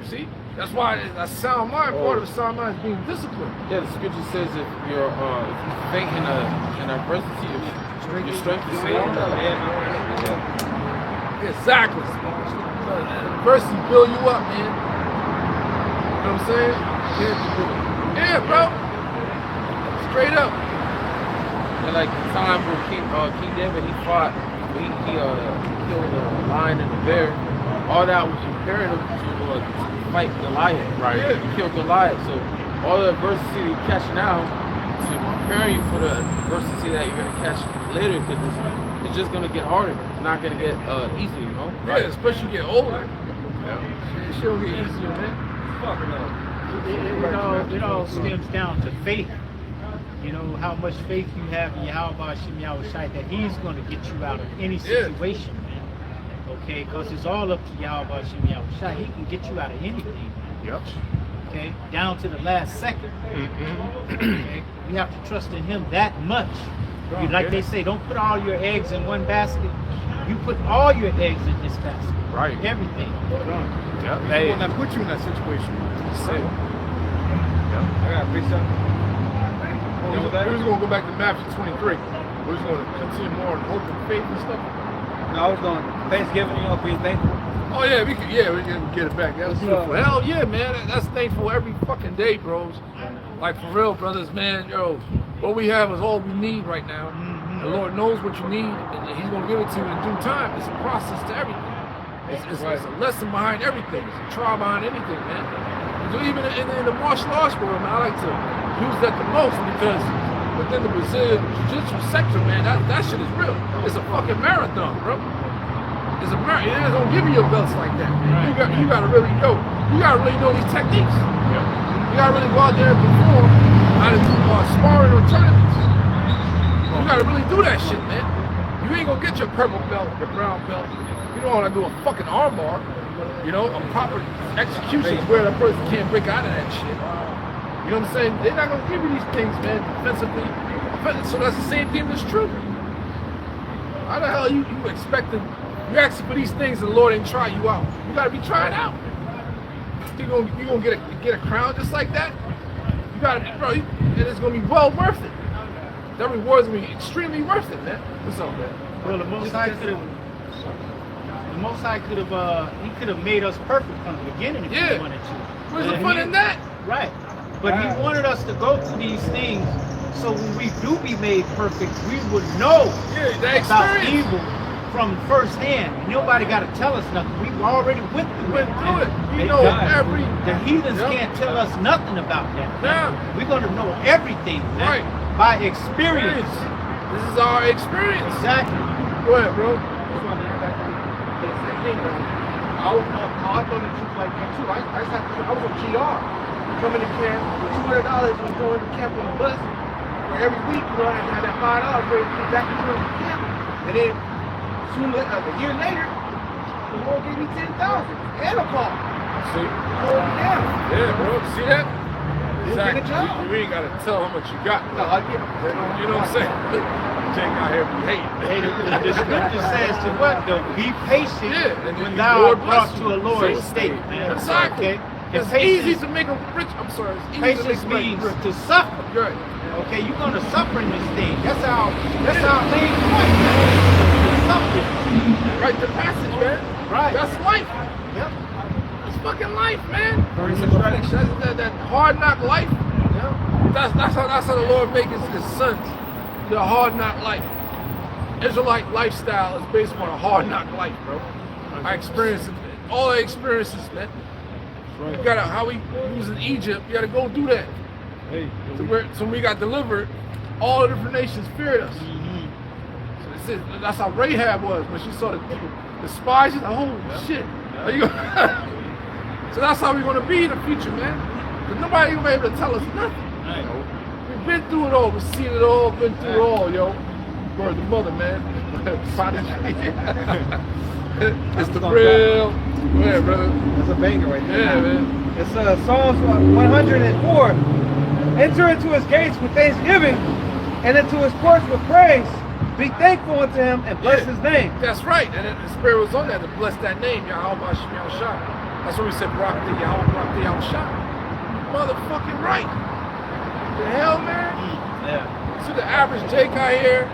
You see? That's why a sound mind, part of a sound mind is being disciplined. Yeah, the scripture says if you're if you faint in adversity, your strength is failing. Exactly. Adversity build you up, man. You know what I'm saying? Yeah, bro. Straight up. And like the time where King David, he fought, he killed the lion and the bear. All that was preparing him to fight Goliath. Right. Yeah. He killed Goliath. So all the adversity you're catching now to prepare you for the adversity that you're gonna catch later, because it's just gonna get harder. It's not gonna get easier, you know? Right. Especially you get older. Yeah. Shit will get easier, man. It all stems down to faith. You know, how much faith you have in Yahweh Shem Shai that he's going to get you out of any situation, man. Okay, because it's all up to Yahweh Shem Shai. He can get you out of anything. Yep. Okay, down to the last second. Mm-hmm. Okay, you have to trust in him that much. Like they say, don't put all your eggs in one basket. You put all your eggs in this basket. Right. Everything. Yep. He will not put you in that situation. I got a precept. We're just going to go back to Matthew 23. We're just going to continue more on hope and faith and stuff. No, I was going Thanksgiving, you know, being thankful. Oh yeah, we can get it back. That was beautiful. Hell yeah, man. That's thankful every fucking day, bros. Like for real, brothers, man. Yo, what we have is all we need right now. The Lord knows what you need, and He's going to give it to you in due time. It's a process to everything. It's a lesson behind everything. It's a trial behind anything, man. So even in the martial arts world, man, I like to use that the most because within the Brazilian Jiu-Jitsu sector, man, that shit is real. It's a fucking marathon, bro. It's a marathon. It don't give you your belts like that, man. You gotta really know. You gotta really know these techniques. You gotta really go out there and perform out of sparring or tournaments. You gotta really do that shit, man. You ain't gonna get your purple belt, your brown belt. You don't wanna do a fucking armbar. You know, a proper execution is where the person can't break out of that shit. You know what I'm saying? They're not gonna give you these things, man, defensively. So that's the same thing that's true. How the hell you expecting? You asking for these things and the Lord ain't try you out. You gotta be trying out. You gonna get a crown just like that? You gotta be, bro. And it's gonna be well worth it. That reward's gonna be extremely worth it, man. What's up, man? Well, the Most High could have, he could have made us perfect from the beginning if he wanted to. Where's the fun in that? Right. But he wanted us to go through these things so when we do be made perfect, we would know about evil from firsthand. Nobody got to tell us nothing. We already went through it. You know the heathens can't tell us nothing about that. Yeah. We're going to know everything by experience. This is our experience. Exactly. Go ahead, bro. I thought the truth like that too. I was a GR. Coming to camp with $200 and going to camp on a bus. Where every week, you know, I had that $5 for back to camp. And then a year later, the Lord gave me 10,000 and a car. See? Yeah, bro. See that? Exactly. You ain't gotta tell how much you got. No, I get it. You know what I'm saying? Jake out here be hating. The scripture says to what though? Be patient when thou art brought to a lower state. Exactly. Okay? It's easy to make them rich. I'm sorry. It's easy Patience to make means rich. to suffer. Right. Okay, you're gonna suffer in this thing. That's our main point. Suffer. Right, the passage, man. Right. That's life. Yep. It's fucking life, man. That hard knock life. That's how the Lord makes his sons. The hard knock life. Israelite lifestyle is based on a hard knock life, bro. I experienced it. All the experiences, man. You gotta, how we was in Egypt, you gotta go do that. So when we got delivered, all the different nations feared us. So that's how Rahab was when she saw the spies. She's like, oh shit. So that's how we're gonna be in the future, man. Because nobody gonna be able to tell us nothing. We've been through it all, we've seen it all, been through it all, yo. Word the mother, man. It's the real. Go ahead, brother. That's a banger right there. Yeah, man. It's Psalms 104. Enter into his gates with thanksgiving and into his courts with praise. Be thankful unto him and bless his name. That's right. And the Spirit was on that to bless that name, Yahweh Shem Yahushua. That's what we said, Barak the Yahweh, Barak the Yahushua. Motherfucking right. The hell, man? Yeah. See the average Jake out here.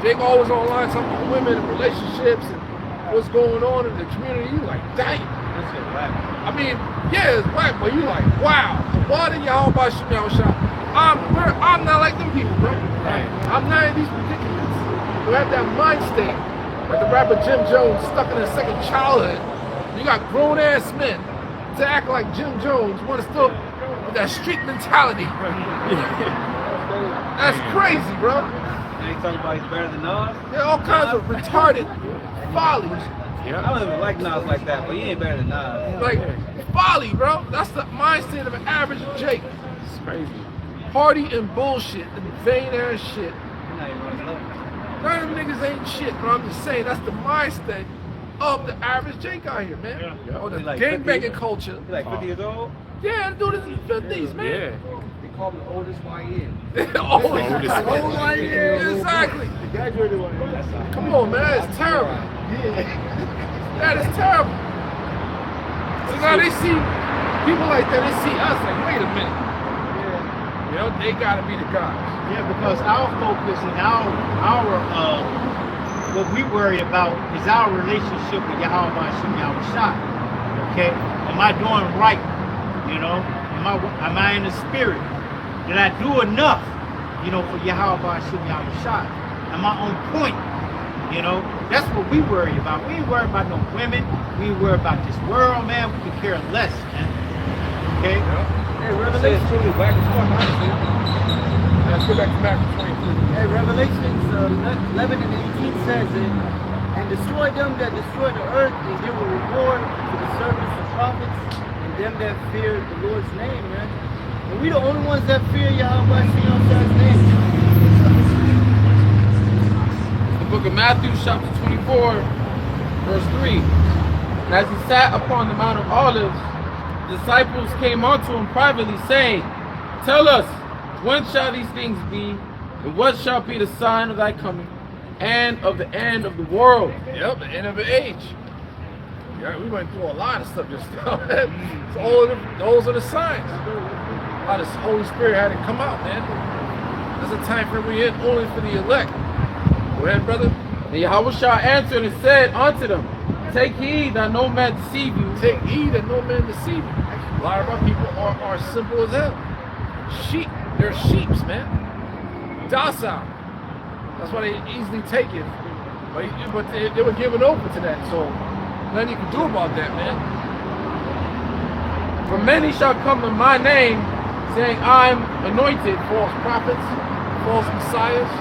Jake always online talking about women and relationships and what's going on in the community. You like, dang. That's it, right. I mean, yeah, it's black, but you like, wow. Why did Yahweh Shem Yahushua? I'm not like them people, bro. Right. I'm not in these predicaments. You have that mind state, like the rapper Jim Jones stuck in his second childhood. You got grown ass men to act like Jim Jones, want to still with that street mentality. That's crazy, bro. And he talking about he's better than Nas. There are all kinds of retarded follies. I don't even like Nas like that, but he ain't better than Nas. Like folly, bro. That's the mind state of an average Jake. It's crazy. Party and bullshit and vain ass shit. You're not even running up. None of them niggas ain't shit, but I'm just saying that's the mind state of the average Jake out here, man. Or the He like gangbanging 50 culture. He's like 50 years old? Yeah, the dude is in the 50s, man. They call him the oldest YN. Oldest YN. Exactly. The graduated one. Come on, man. That's terrible. That is terrible. So now they see people like that, they see us like, wait a minute. You know, they gotta be the guys. Yeah, because our focus and our what we worry about is our relationship with Yahweh Shem Yahushua. Okay? Am I doing right? You know? Am I in the spirit? Did I do enough, you know, for Yahweh Shem Yahushua? Am I on point? You know, that's what we worry about. We ain't worried about no women. We ain't worried about this world, man. We can care less, man. Okay? Hey, Revelation. Let's go back to Matthew 23. Hey, Revelations 11 and 18 says it, and destroy them that destroy the earth, and give a reward to the servants and prophets, and them that fear the Lord's name, man. And we the only ones that fear Yahweh Shem's name. The book of Matthew, chapter 24, verse 3. And as he sat upon the Mount of Olives, the disciples came unto him privately, saying, Tell us, when shall these things be, and what shall be the sign of thy coming, and of the end of the world? Yep, the end of the age. Yeah, we went through a lot of stuff just now. So all of those are the signs. How the Holy Spirit had to come out, man. There's a time frame we're in only for the elect. Go ahead, brother. And Yahushua answered and said unto them, Take heed that no man deceive you. Take heed that no man deceive you. A lot of our people are simple as hell. Sheep. They're sheeps, man. Docile. That's why they easily take it. But they were given over to that. So nothing you can do about that, man. For many shall come in my name, saying, I'm anointed, False prophets, false messiahs.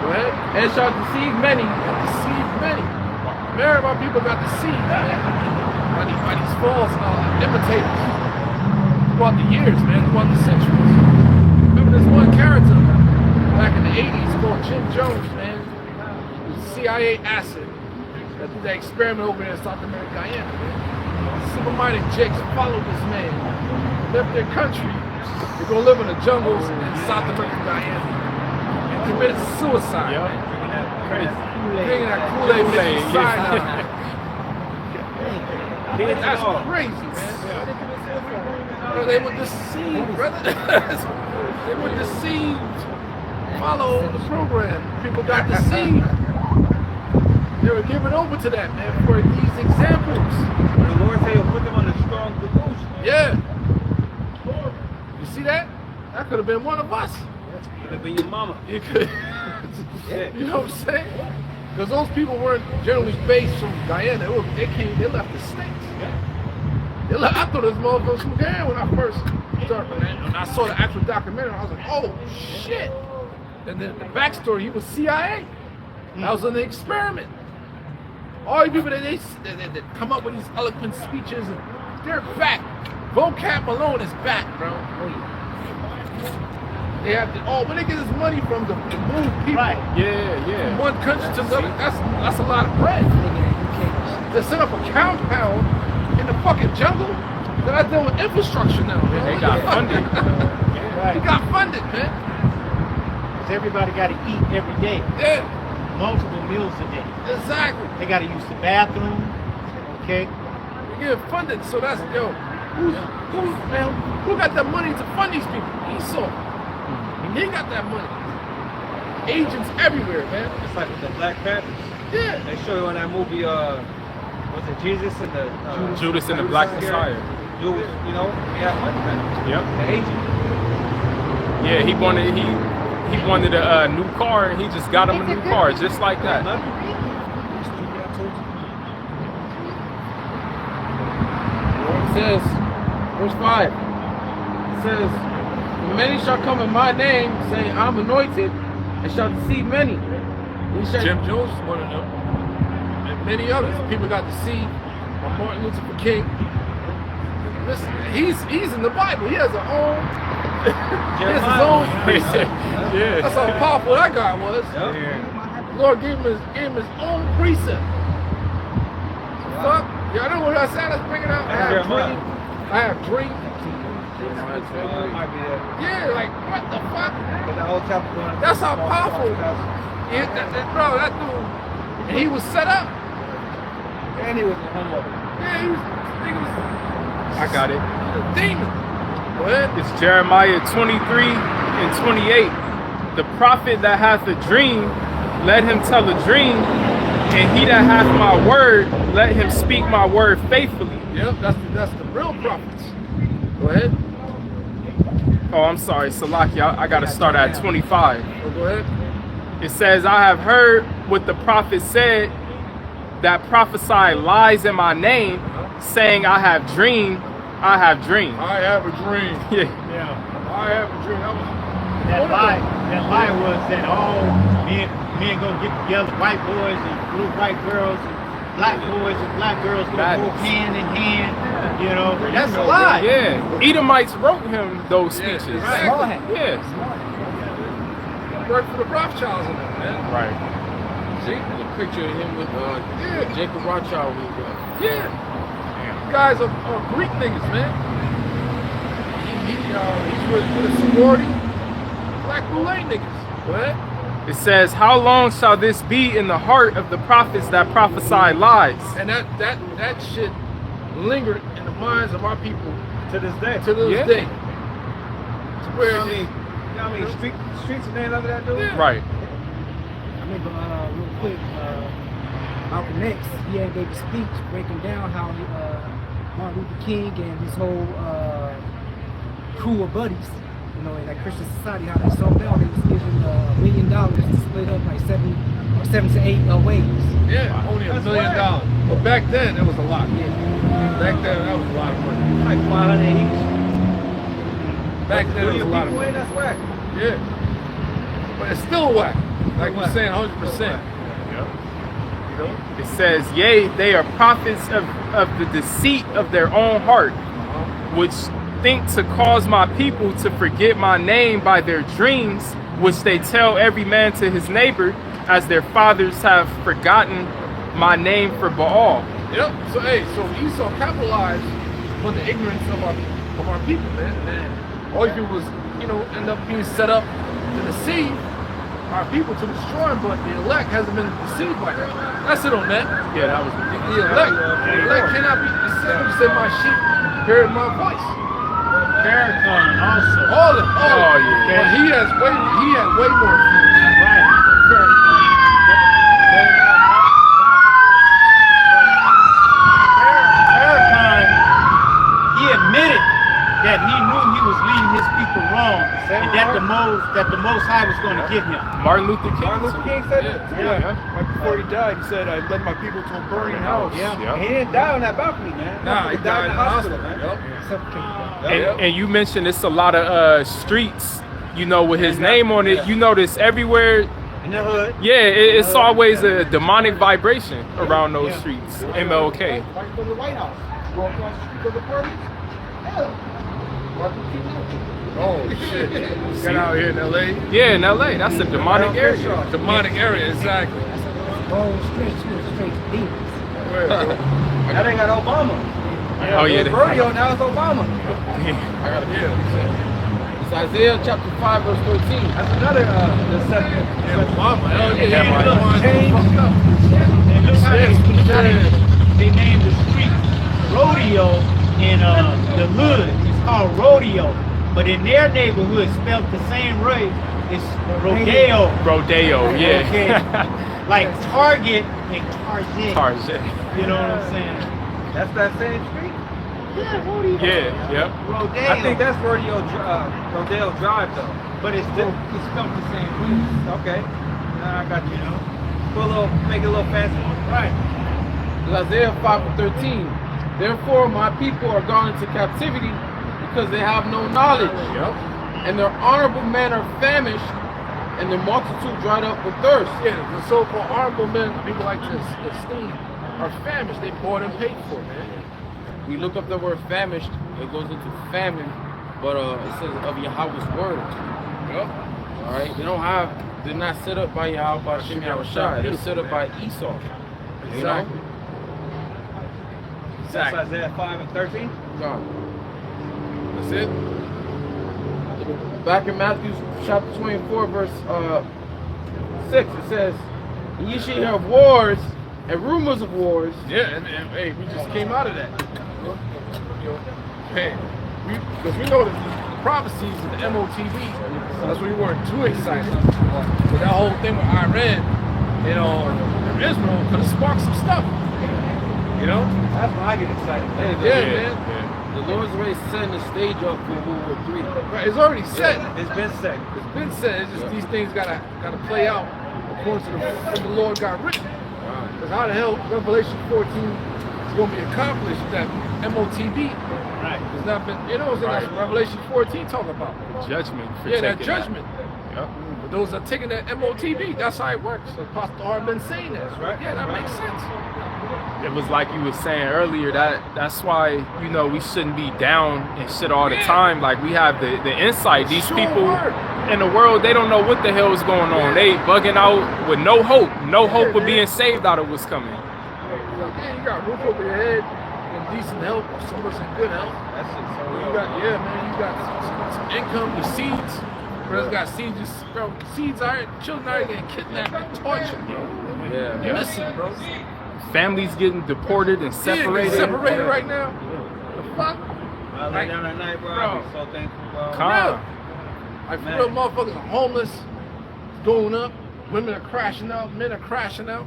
Go ahead. and shall deceive many. Deceive many. Many of our people got deceived, man. By these false imitators. Throughout the years, man. Throughout the centuries. Remember this one character back in the 80s called Jim Jones, man. It was CIA acid that did that experiment over there in South America, Guyana, man. Simple-minded jakes followed this man. Left their country to go live in the jungles in South America, Guyana. And committed suicide, man. Crazy. Drinking that Kool-Aid, man. That's crazy, man. They were deceived, brother. They were deceived. Follow the program. People got deceived. They were given over to that, man, for these examples. The Lord said he'll put them on a strong delusion. Yeah. You see that? That could have been one of us. Could have been your mama. You could. You know what I'm saying? Because those people weren't generally based from Guyana. They left the States. I thought it was motherfuckers from Guyana when I first started. When I saw the actual documentary, I was like, oh shit. And then the backstory, he was CIA. That was an experiment. All the people that they come up with these eloquent speeches, and they're back. Vocab alone is back, bro. They have where they get this money from to move people from one country to another. That's a lot of bread. To set up a compound in the fucking jungle, then I deal with infrastructure now. Man. They got funded. He got funded, man. Because everybody got to eat every day. Yeah, Multiple meals a day. exactly. They got to use the bathroom. Okay? We get funded, so that's who got that money to fund these people? Esau. He got that money. Agents everywhere, man. It's like with the Black Panthers. Yeah. They show you in that movie, was it Jesus and the Judas and the Black Messiah. Judas, you know, he had money back. Yep. The agent. Yeah, he wanted a new car, and he just got him a new car, just like that. It says, verse 5, it says, many shall come in my name, saying, I'm anointed, and shall deceive many. Jim Jones is one of them. And many others. People got deceived by Martin Luther King. Listen, he's in the Bible. He has his own. He has his own precept. Yeah. That's how powerful that guy was. Yeah. The Lord gave him his own precept. Fuck. Y'all know what I said? Let's bring it out. I have dreams. Might be it. Yeah, like what the fuck? But the whole chapter going. That's how powerful. Yeah, bro, that dude. And he was set up. And he was a homeowner. Yeah, he was I got it. a demon. Go ahead. It's Jeremiah 23 and 28. The prophet that hath a dream, let him tell a dream, and he that hath my word, let him speak my word faithfully. Yep, that's the real prophets. Go ahead. Oh, I'm sorry, Salaki, I gotta start at 25. Oh, go ahead. It says, I have heard what the prophet said that prophesy lies in my name, saying, I have dreamed, I have dreamed. I have a dream. Yeah. Yeah. I have a dream. That lie was that all men gonna get together, white boys and blue white girls, and black boys and black girls gonna go hand in hand. You know, that's a lie. Yeah. Edomites wrote him those speeches. Exactly. Small hat. Yeah. Work for the Rothschilds in that, man. Right. See, the picture of him with Jacob Rothschild. Yeah. You guys are Greek niggas, man. He's with a sorority. Black Boulay niggas. What? It says, how long shall this be in the heart of the prophets that prophesy lies? And that shit lingered in the minds of our people To this day. to this Yeah. day. To where You know what I mean? Streets are named after that dude? Yeah. Right. I remember real quick, Malcolm X, he had gave a speech breaking down how Martin Luther King and his whole crew of buddies, you know, in that Christian society, how they sold down, they was given $1 million to split up like 7 to 8 ways. Yeah, only $1 million. But back then, that was a lot. Back then, that was a lot of money. Like 500 each. Back then, it was a lot of People money. in, that's whack. Yeah. But it's still whack. Like you're saying, 100%. It says, yea, they are prophets of the deceit of their own heart, which think to cause my people to forget my name by their dreams, which they tell every man to his neighbor, as their fathers have forgotten my name for Baal. Yep. So Esau capitalized on the ignorance of our people, man. And all you did was, end up being set up to deceive our people, to destroy them. But the elect hasn't been deceived by that. That's it on that. Yeah, that was The elect cannot be deceived. He said, "My sheep hear my voice." Farrakhan also. All of them. Oh, yeah. But he had way more. Right. Farrakhan, he admitted that he knew he was leading his people wrong, and that the Most High was going to get him. Martin Luther King. Martin Luther King said it. Yeah. Right before he died, he said, I led my people to a burning house. Yeah. Yep. He didn't die on that balcony, man. Nah, he died in the hospital, man. Yep. And you mentioned it's a lot of streets, with his name on it. You notice everywhere. In the hood. Yeah, it's always a demonic vibration around those streets. MLK. Right from the White House. Go across the street from the parties. Hell. Martin Luther King. Oh shit! Got out here in LA. Yeah, in LA, that's a demonic area. Demonic area, exactly. Whole stretch to straight demons. Where, bro? That ain't got Obama. Oh yeah. It's rodeo, now it's Obama. It's Isaiah chapter 5, verse 13. That's another deception. Obama. Hell And yeah. look how they named the street rodeo in the hood. It's called rodeo. But in their neighborhood, spelled the same way, it's rodeo. Rodeo, yeah. Okay. Like Target and Target. Target. You know what I'm saying? That's that same street? Yeah, rodeo. Yeah, yep. Rodeo. I think that's Rodeo Drive, though. But it's spelled the same way. Okay. Now I got you. Make it a little fancy. Right. It's Isaiah 5 and 13. Therefore, my people are gone into captivity because they have no knowledge. Yep. And their honorable men are famished, and their multitude dried up with thirst. Yeah, the so-called honorable men, people like to esteem, are famished. They bought and paid for, man. We look up the word famished, it goes into famine, but it says of Yahweh's word. Yep. Alright? They're not set up by Yahweh, by Shem Yahushua. They're set up by Esau. You know? That's Isaiah 5 and 13. God. That's it. Back in Matthew chapter 24, verse 6, it says, and ye shall hear of wars and rumors of wars. Yeah, and hey, we just came out of that. Hey, because we know the prophecies of the MOTV. That's why we weren't too excited. But that whole thing with Iran and Israel could have sparked some stuff. That's when I get excited. Yeah, man. The Lord's already setting the stage up for World War III. Right, it's already set. It's been set. It's been set. It's just these things gotta play out according to what the Lord got written. Because how the hell Revelation 14 is going to be accomplished that MOTB has not been, you know, that's what Revelation 14 talking about. Judgment for Yeah, that taking judgment. Yep. But those are taking that MOTB. That's how it works. So Pastor R been saying that. Right? Yeah, that makes sense. It was like you were saying earlier, that's why, you know, we shouldn't be down and shit all the time. Like, we have the insight. These people in the world, they don't know what the hell is going on. They bugging out with no hope of being saved out of what's coming. Yeah, you got a roof over your head and decent help, or someone's in good health. That's it. So you got some income, the seeds. Brothers got seeds, bro. Seeds are children are getting kidnapped and tortured, bro. Yeah. Listen, bro. Families getting deported and separated. Yeah, separated right now. The fuck? I lay down at night, bro. I'm so thankful, bro. Like, for real, motherfuckers are homeless, going up. Women are crashing out. Men are crashing out.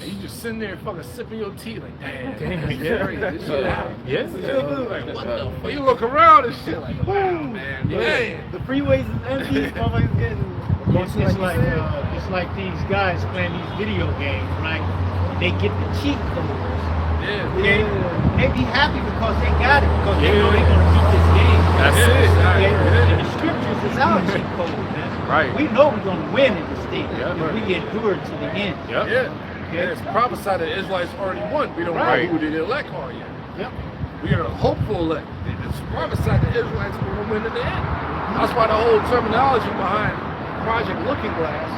And you just sitting there fucking sipping your tea like, damn, this shit happened. Like, what the fuck? You look around and shit like, wow, man. The freeways is empty. Motherfuckers getting. It's like these guys playing these video games, right? They get the cheat codes. Yeah. Okay? They be happy because they got it, because they know they're gonna beat this game. That's it. Okay? And the scriptures is our cheat code, man. Right. We know we're gonna win in this thing. Yeah, if we endure to the end. Yep. Yeah. And it's prophesied that Israelites already won. We don't know who the elect are yet. Yep. We are the hopeful elect. It's prophesied that Israelites are going to win in the end. That's why the whole terminology behind Project Looking Glass,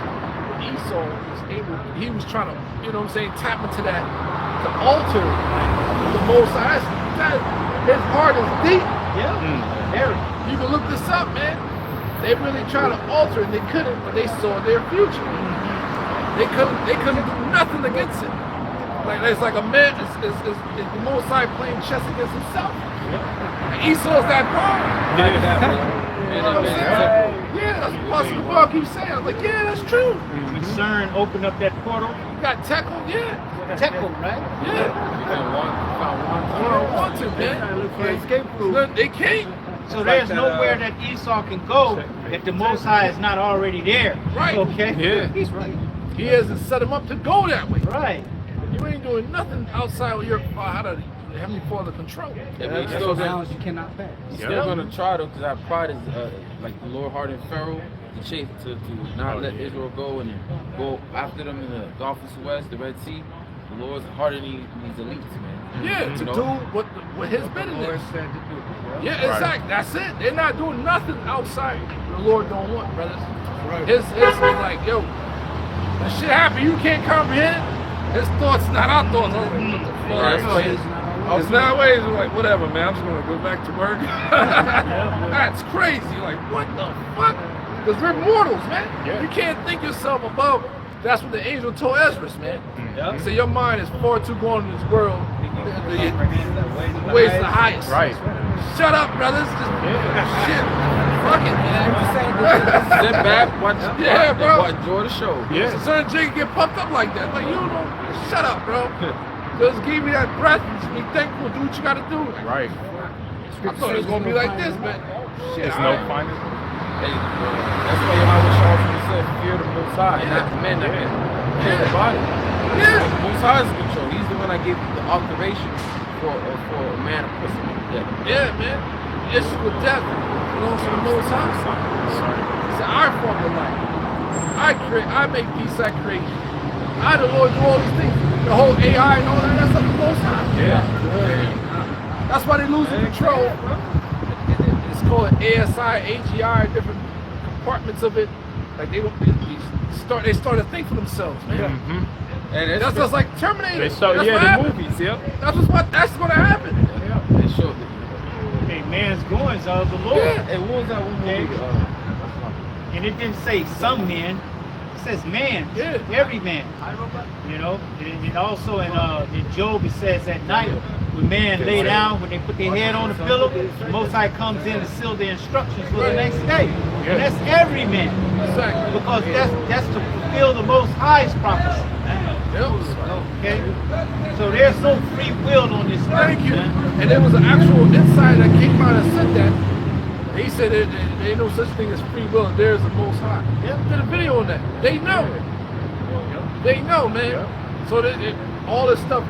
Esau was able, he was trying to, you know what I'm saying, tap into that, to alter the Most High. His heart is deep. Yeah. Very. You can look this up, man. They really tried to alter it, they couldn't, but they saw their future. They couldn't do nothing against it. Like it's like a man is the Most High playing chess against himself. And Esau's that power. You know what I'm saying? Yeah, that's what Pastor Paul keeps saying. I'm like, yeah, that's true. When CERN opened up that portal, You got Tekel, yeah. Tekel, right? Yeah. They don't want to, man. Look for escape route. Look, they can't. So there's nowhere that Esau can go that the Most High is not already there. Right. Okay? Yeah. He's right. He hasn't set him up to go that way. Right. You ain't doing nothing outside of your how to Heavenly Father control. Yeah, but That's a balance you cannot pass. He's still gonna try though, because our pride is like the Lord hardened Pharaoh to not let Israel go and go after them in the Gulf of Suez, the Red Sea. The Lord's hardening these elites, man. Yeah, to You know? do what his bidding is. Yeah, exactly. That's it. They're not doing nothing outside the Lord don't want, brothers. Right. His is like, yo, the shit happened, you can't comprehend. His thoughts not our thoughts. I was like, what the fuck? Right. It's not ways. I'm like, whatever, man. I'm just gonna go back to work. That's crazy. Like, what the fuck? Because we're mortals, man. You can't think yourself above. That's what the angel told Ezra, man. He said, your mind is far too gone in this world. The ways of the highest. Right. Shut up, brothers. Just shit. Fuck it, man. Sit back, watch, Yeah, bro. enjoy the show. Yeah. So certain chicks get pumped up like that. Like, you don't know. Shut up, bro. Just give me that breath and just be thankful. Do what you gotta do. Right. I thought it was gonna be like this, man. Shit. There's no final. Hey, that's why Yahweh Shah said, fear the Most High, not the men that can kill the body. Yeah. The Most High is in control. He's the one that gave the authorization for a man or person to death. Yeah, man. The issue with death belongs to the Most High. It's our form of life. I make peace, I create. I, the Lord, do all these things. The whole AI and all that, that's up to the Most High. Yeah. That's why they losing control. It's called ASI, AGI, different compartments of it. Like they start to think for themselves, man. Mm-hmm. And That's just like Terminator. They show, That's yeah, what the happened. movies, yep. That's gonna happen. They showed it. Okay, man's goings are of the Lord. Yeah. Hey, what was that one movie? And it didn't say some men. It says man. Yeah. Every man. You know? And also in Job it says at night when man lay down, when they put their head on the pillow, the Most High comes in and seals their instructions for the next day. And that's every man. Exactly. Because that's to fulfill the Most High's prophecy. Okay? So there's no free will on this earth. Thank you. man. And there was an actual insider that came out and said that. He said there ain't no such thing as free will. There's a Most High. Yeah. Did a video on that. They know. They know, man. So all this stuff,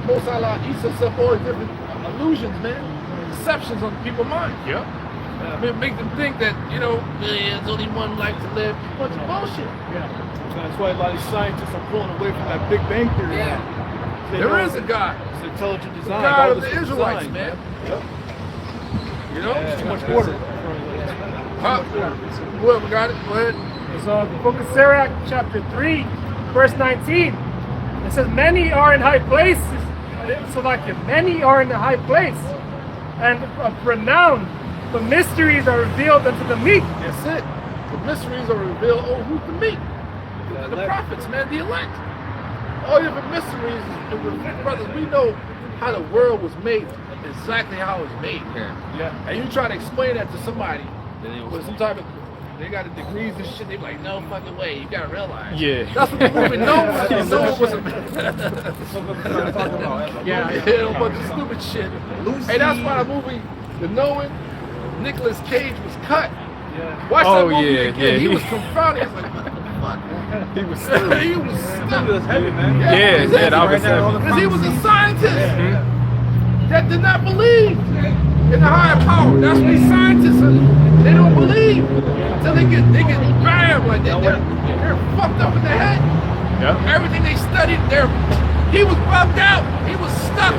most Allah Isa stuff, all these different illusions, man, deceptions on people's minds. Yep. I mean, make them think that, you know, there's only one life to live. Bunch of bullshit. Yeah. That's why a lot of these scientists are pulling away from that Big Bang Theory. Yeah. They There know is a God. It's intelligent The design. God all of this the is Israelites, design. man. Yep. You know? It's too much water. Huh? Whoever got it, go ahead. So the book of Sirach, chapter 3, verse 19. It says, many are in high places. So like many are in a high place. And of renown, the mysteries are revealed unto the meek. That's it. The mysteries are revealed. Oh, who's the meek? The prophets, man, the elect. All different mysteries. Brothers, we know how the world was made, exactly how it was made. Yeah. And you try to explain that to somebody with some type of, they got the degrees and shit, they be like, no fucking way, you gotta realize. Yeah. That's what the movie Noah was a Yeah. a bunch of stupid shit. Hey, that's why the movie, The Knowing, Nicolas Cage was cut. Watch that movie again. He was confounded. He was like, what the fuck? He was stupid. He was stuck. It was heavy, man. Yeah, that was heavy. Because he was a scientist that did not believe in the higher power. That's what these scientists are. They don't believe until they get bam, like they're fucked up in the head. Yep. Everything they studied, he was bugged out. He was stuck.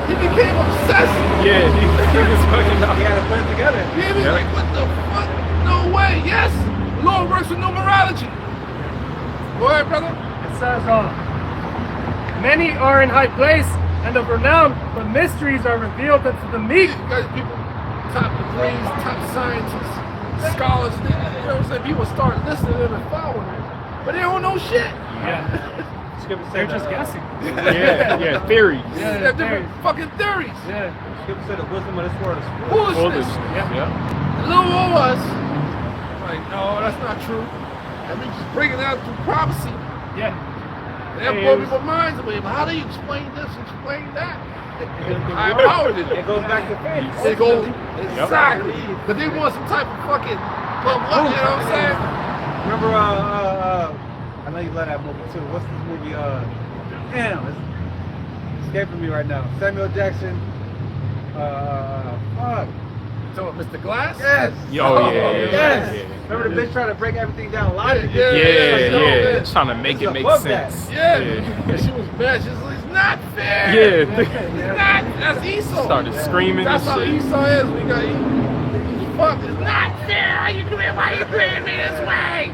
He became obsessed. Yeah, he was fucking up. He had to put it together. He was like, what the fuck? No way. Yes, the Lord works with numerology. Go ahead, brother. It says, many are in high place and of renown, but mysteries are revealed unto the meek. You guys, people, top degrees, top scientists, scholars, you know what I'm saying? People start listening to them and following them, but they don't know shit. Yeah. They're just guessing. Yeah, theories. They have different fucking theories. Yeah. Skip said the wisdom of this world is Foolishness. Yeah. Little old us, like, no, that's not true. And we just bring it out through prophecy. Yeah. They blow people's minds away. But how do you explain this, explain that? I empowered it. It goes back to faith. It goes, exactly. Because they want some type of fucking, you know what I'm saying? Remember, I know you love that movie too. What's this movie? Damn, it's escaping me right now. Samuel Jackson. Fuck. So, Mr. Glass? Yes. Oh, Yes. yeah. Remember the bitch trying to break everything down logically? Yeah. Trying to make it make above sense. Yeah. And she was mad. She was like, it's not fair. Yeah. It's not. That's Esau. Started screaming That's and how shit. Esau is. We got fuck. It's not fair. Why you doing me this way?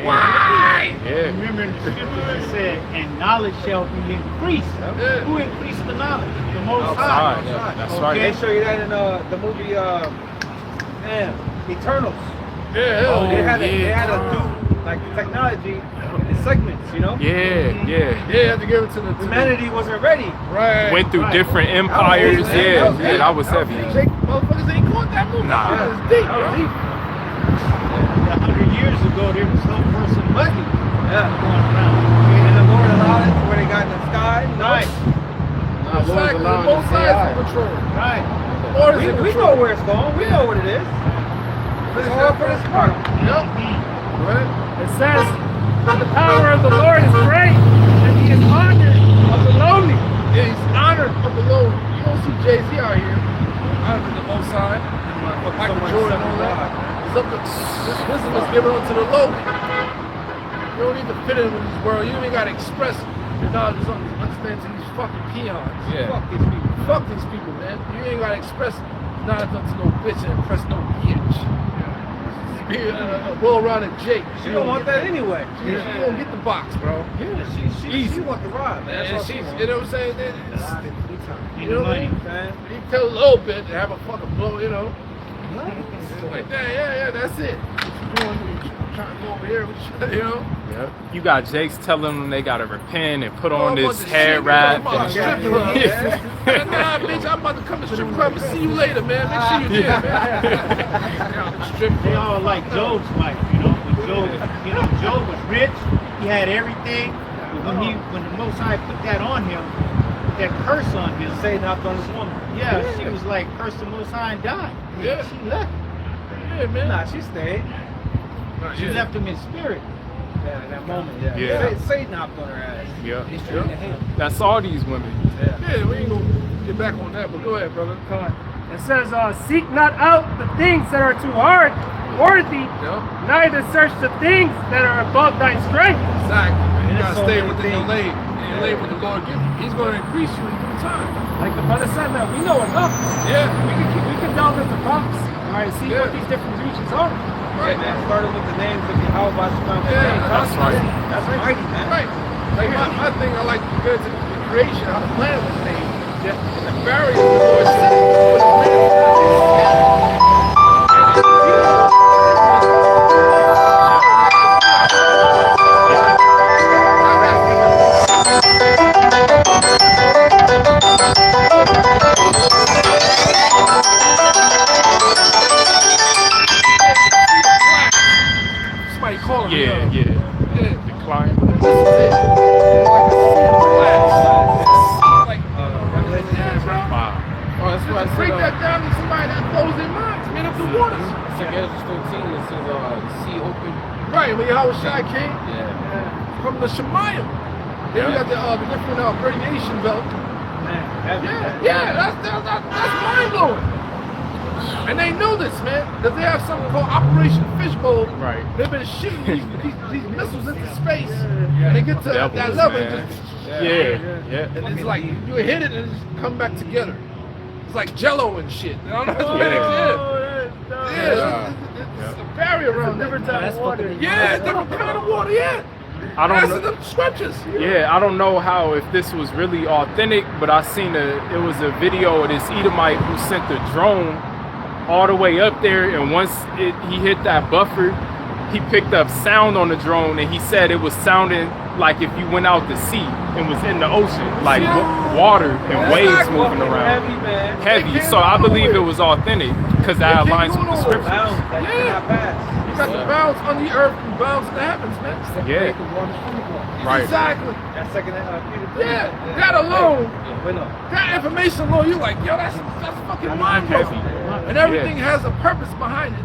Why? Yeah. Remember in the scripture it said, and knowledge shall be increased. Yeah. Who increased the knowledge? The Most Outside, High. yeah, that's They right. show you that in the movie Eternals. Yeah. They had to do like technology in the segments, you know? Yeah. Yeah, had to give it to the Humanity wasn't ready. Right. Went through different empires. Yeah, that was heavy. Jake, motherfuckers ain't caught that movie. Nah. That was deep, bro. 100 years ago, there was no person lucky Yeah. going around. And the Lord allowed it where they got in the sky. Right. Exactly. Both sides in control. Right. The Lord is in We control. know where it's going. We know what it is. It's all for the smart. Yep. Right. It says, that the power of the Lord is great, and he is honored of the lowly. Yeah, he's honored of the Lord. You don't see Jay-Z out here honored the Most High. Michael Jordan and all that. It's up to, this wisdom is given unto the lowly. You don't need to fit in with this world. You ain't got to express your knowledge and understanding to these fucking peons. Yeah. Fuck these people. Fuck these people, man. You ain't got to express knowledge to no bitch and impress no bitch. Be a well-rounded Jake. She don't want that anyway. She don't get the box, bro. Yeah, she want the ride, man. And That's she's, what you know what I'm saying? You know what I mean? man. You tell a little bit and have a fucking blow, you know. Like that, yeah, that's it. Trying to go over here, you know. Yep. You got Jakes telling them they gotta repent and put Oh, on I'm this about to hair shit, wrap. I'm about to strip and- club, man. Nah, bitch, I'm about to come to strip club and see you later, man. Make sure you there, man. Strip They club. all like Job's wife, you know. When Job was rich, he had everything. But when the Most High put that on him, that curse on him, Satan hopped on this woman. yeah, she was like, curse the Most High and died. Yeah. She left. Yeah, man. Nah, she stayed. She left him in spirit. Yeah, in that moment, yeah. Yeah. Satan hopped on her ass. Yeah. He's straight to him. That's all these women. Yeah, we ain't gonna get back on that, but go ahead, brother. Come on. It says, seek not out the things that are too hard for thee, Yeah. neither search the things that are above thy strength. Exactly, man. You There's gotta so stay many within your things. lane. Your lane with the Lord gives you. He's gonna increase you in due time. Like the brother said, man, we know enough. Yeah. We can delve into prophecy, all right, see Yeah. what these different regions are. Right. And that started with the names of Yahweh Shemam. Yeah, That's right. That's mighty, man. Right. Like my thing, I like to go to the creation, how the planet was made. And the barrier the Lord set for the planet. Somebody call him. Yeah, yeah. Yeah. Decline. This is it. Like, yeah, bro. Wow. Oh, that's what I Just said. break that down to somebody that blows their minds, man, up the waters. It's in Genesis 13, it says, the sea open. Right, when Yahweh Shai came Yeah. from the Shemayim. Then we got the different radiation belt. Yeah, that's mind blowing. And they know this, man, that they have something called Operation Fishbowl. Right. They've been shooting these missiles into space, and they get to that Devils, level, man. and just, Yeah. and it's like you hit it and it just come back together. It's like Jello and shit. I don't know how to explain it. Yeah, it's a barrier around there. Different type of water. Yeah, different kind of water. Yeah. I don't That's know. the scriptures. Yeah, I don't know how if this was really authentic, but I seen it was a video of this Edomite who sent the drone all the way up there, and once he hit that buffer, he picked up sound on the drone, and he said it was sounding like if you went out to sea and was in the ocean, like water and waves moving around. Heavy, man. Heavy. So I believe it was authentic because that aligns with the scriptures. Bounds that you cannot pass. You got the bounds on the earth and bounds in the heavens, man. Yeah. Right. Exactly. That second, Yeah. That alone, Wait, no. that information alone, you're like, yo, that's fucking mind blowing. And everything has a purpose behind it.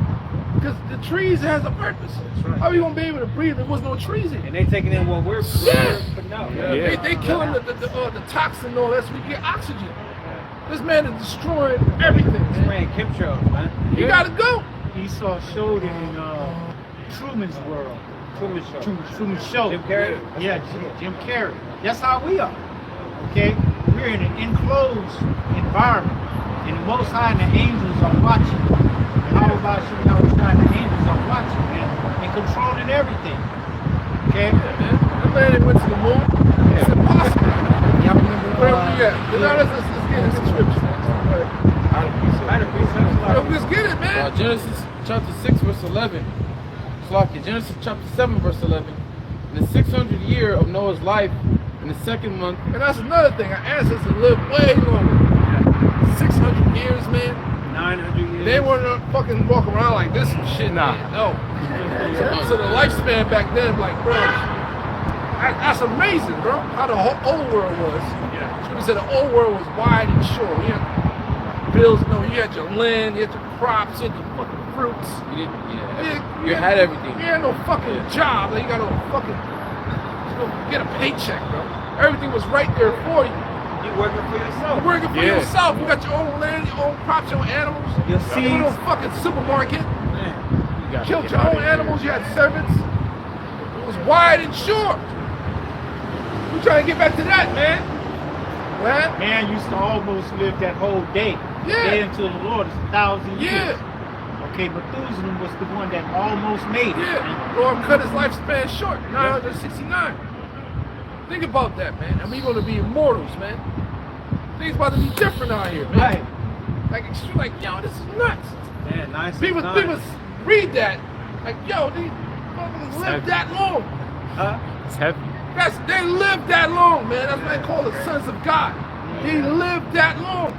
Because the trees has a purpose. How are you gonna be able to breathe if there was no trees in? And they taking in what we're putting out. Yeah. They killing the toxin and all that so we get oxygen. This man is destroying everything, man. Spraying chemtrails, man. You gotta go. Esau showed it in Truman's World. Truman Show. Truman Show. Jim Carrey? Yeah, Jim Carrey. That's how we are. Okay? We're in an enclosed environment. And the Most High and the angels are watching. And how about you know the angels are watching and controlling everything. Okay? The man that went to the moon, it's impossible. Y'all remember? Where we at? Let's get into scripture. Let's get it, man. Genesis chapter 6, verse 11. Genesis chapter 7, verse 11. In the 600th year of Noah's life, in the second month. And that's another thing. Our ancestors lived way longer. 600 years, man. 900 years. They weren't fucking walk around like this and shit. Nah. Man. No. So the lifespan back then, like, bro, that's amazing, bro. How the whole old world was. Yeah. We said the old world was wide and short. You had bills, you had your land, you had your crops, you had your fucking fruits. You had everything. You had no fucking job. You got no fucking, get a paycheck, bro. Everything was right there for you. You working for yourself. You're working for yourself. You got your own land, your own crops, your own animals. Your You seeds. no fucking supermarket. Man. You killed your own animals. You had servants. It was wide and short. We trying to get back to that, man. What? Man used to almost live that whole day. Yeah. Day until the Lord is 1,000 years. Yeah. Okay, Methuselah was the one that almost made it. Yeah. Lord cut his lifespan short. 969. Think about that, man. And we're going to be immortals, man. Things about to be different out here, man. Right. Like, yo, this is nuts. Man, 969. People read that, like, yo, these motherfuckers live that long. It's heavy. They lived that long, man. That's why they call it sons of God. They lived that long.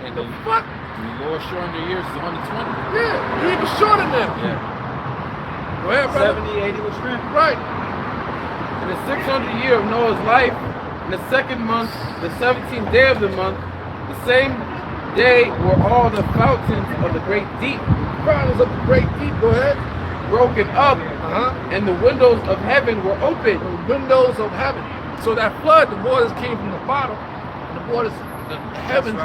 And The fuck? the Lord shortened their years to 120. Yeah, he even shorter than them. Yeah. Go ahead, brother. 70, 80 with shrimp. Right. In the 600th year of Noah's life, in the second month, the 17th day of the month, the same day were all the fountains of the great deep Fountains of the great deep. Go ahead. broken up and the windows of heaven were open. The windows of heaven. So that flood, the waters came from the bottom, and the waters, the heavens.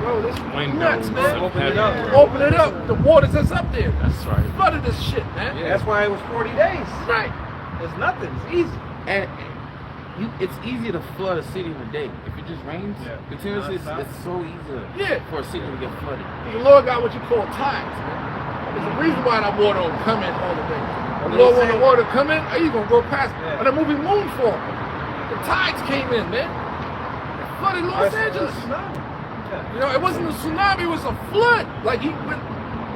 Bro, this is nuts, man. Open it up. Open it up. The waters that's up there. That's right. Flooded this shit, man. Yeah, that's why it was 40 days. Right. It's nothing. It's easy. And it's easy to flood a city in a day. If it just rains continuously, it's so easy for a city to get flooded. The Lord got what you call tides, man. There's a reason why that water don't come in all the way. The Lord want the water to come in, or you gonna go past it. And the movie Moonfall, the tides came in, man. It flooded Los Angeles. You know, it wasn't a tsunami, it was a flood. Like he went,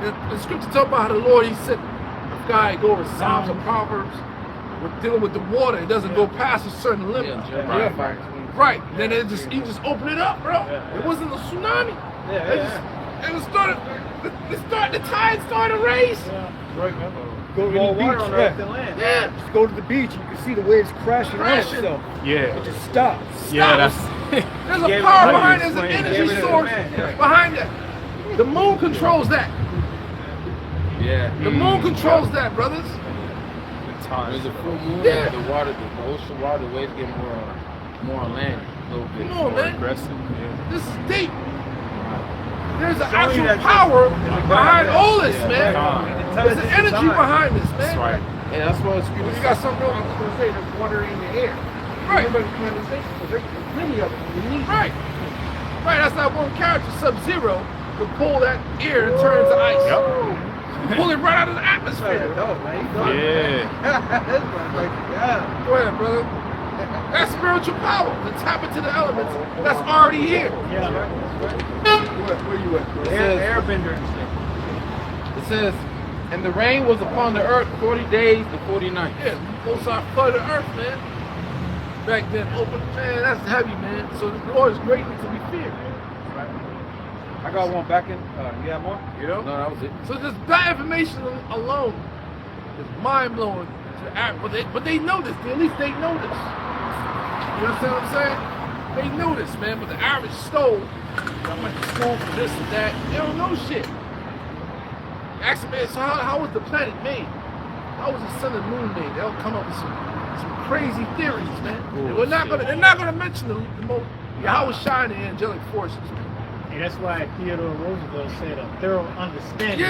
the scripture talk about how the Lord, he said, the guy go over Psalms and Proverbs, with dealing with the water, it doesn't go past a certain limit. Right. Then he just opened it up, bro. It wasn't a tsunami. The tide started to race. Go to the beach, Just go to the beach, you can see the waves crashing on itself. Yeah. It just stops. Yeah, that's. There's a power behind it. There's an energy source behind that. The moon controls that. Yeah. The moon controls that, brothers. There's a full moon. Yeah. The water, the ocean water, the waves get more on land a little bit. Come on, man. Aggressive. Yeah. This is deep. There's an actual power behind all this, man. There's an energy behind this, man. That's right. And that's why it's You got something else to say, there's water in the air. Right. There's many of them. Right. Right, that's that one character, Sub-Zero, can pull that air and turn it to ice. Pull it right out of the atmosphere. Yeah. Go ahead, brother. That's spiritual power. To tap into the elements that's already here. Where you at? Airbender. It says, and the rain was upon the earth 40 days and 40 nights. Yeah, both sides flooded the earth, man. Back then, open, man, that's heavy, man. So the Lord is greatly to be feared. I got one back in. You have more? You know? No, that was it. So just that information alone is mind blowing. But they know this. At least they know this. You understand what I'm saying? They know this, man. But the average stole, I went to school for this and that. They don't know shit. Ask them, man, so how was the planet made? How was the sun and moon made? They'll come up with some crazy theories, man. They're not gonna mention the Yahweh Shai and the angelic forces, man. And that's why Theodore Roosevelt said a thorough understanding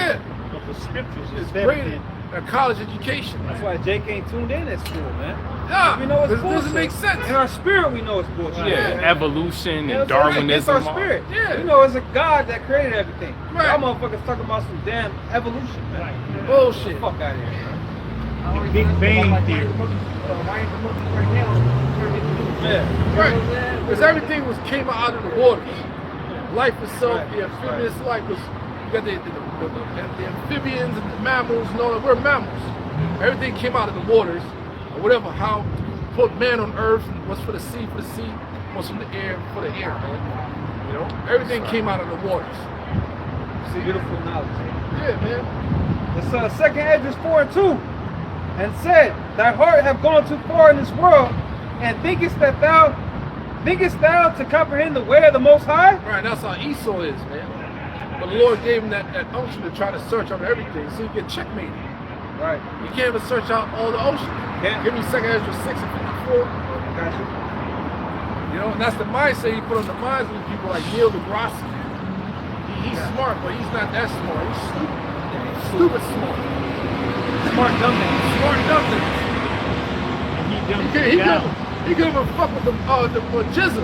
of the scriptures is better great than a college education. That's why Jake ain't tuned in at school, man. Yeah, We know it's it bullshit. doesn't make sense. In our spirit, we know it's bullshit. Yeah. Evolution You know and what I'm saying? It's Darwinism. our spirit. Yeah. We know it's a God that created everything. Right. Y'all motherfuckers talking about some damn evolution, man. Bullshit. Get the fuck out of here. the Big Bang Theory. Yeah. Right. Because everything came out of the waters. Life itself, the amphibious life was, you got the amphibians and the mammals and all that. We're mammals. Everything came out of the waters, or whatever, how put man on earth, and what's for the sea, what's from the air, for the air, man. You know? Everything came out of the waters. See, beautiful knowledge. Yeah, man. It's 2 Esdras 4:2, and said, thy heart have gone too far in this world, and thinkest thou to comprehend the way of the Most High? Right, that's how Esau is, man. But the Lord gave him that unction to try to search out everything, so you get checkmated. Right. You can't even search out all the ocean. Can't. Give me 2 Esdras 6 and 54. Got you. You know, and that's the mindset he put on the minds of people like Neil deGrasse. He's smart, but he's not that smart. He's stupid. Stupid smart. Smart dumb man. Smart nothing. And he dumbed down. He couldn't even fuck with the Jizza.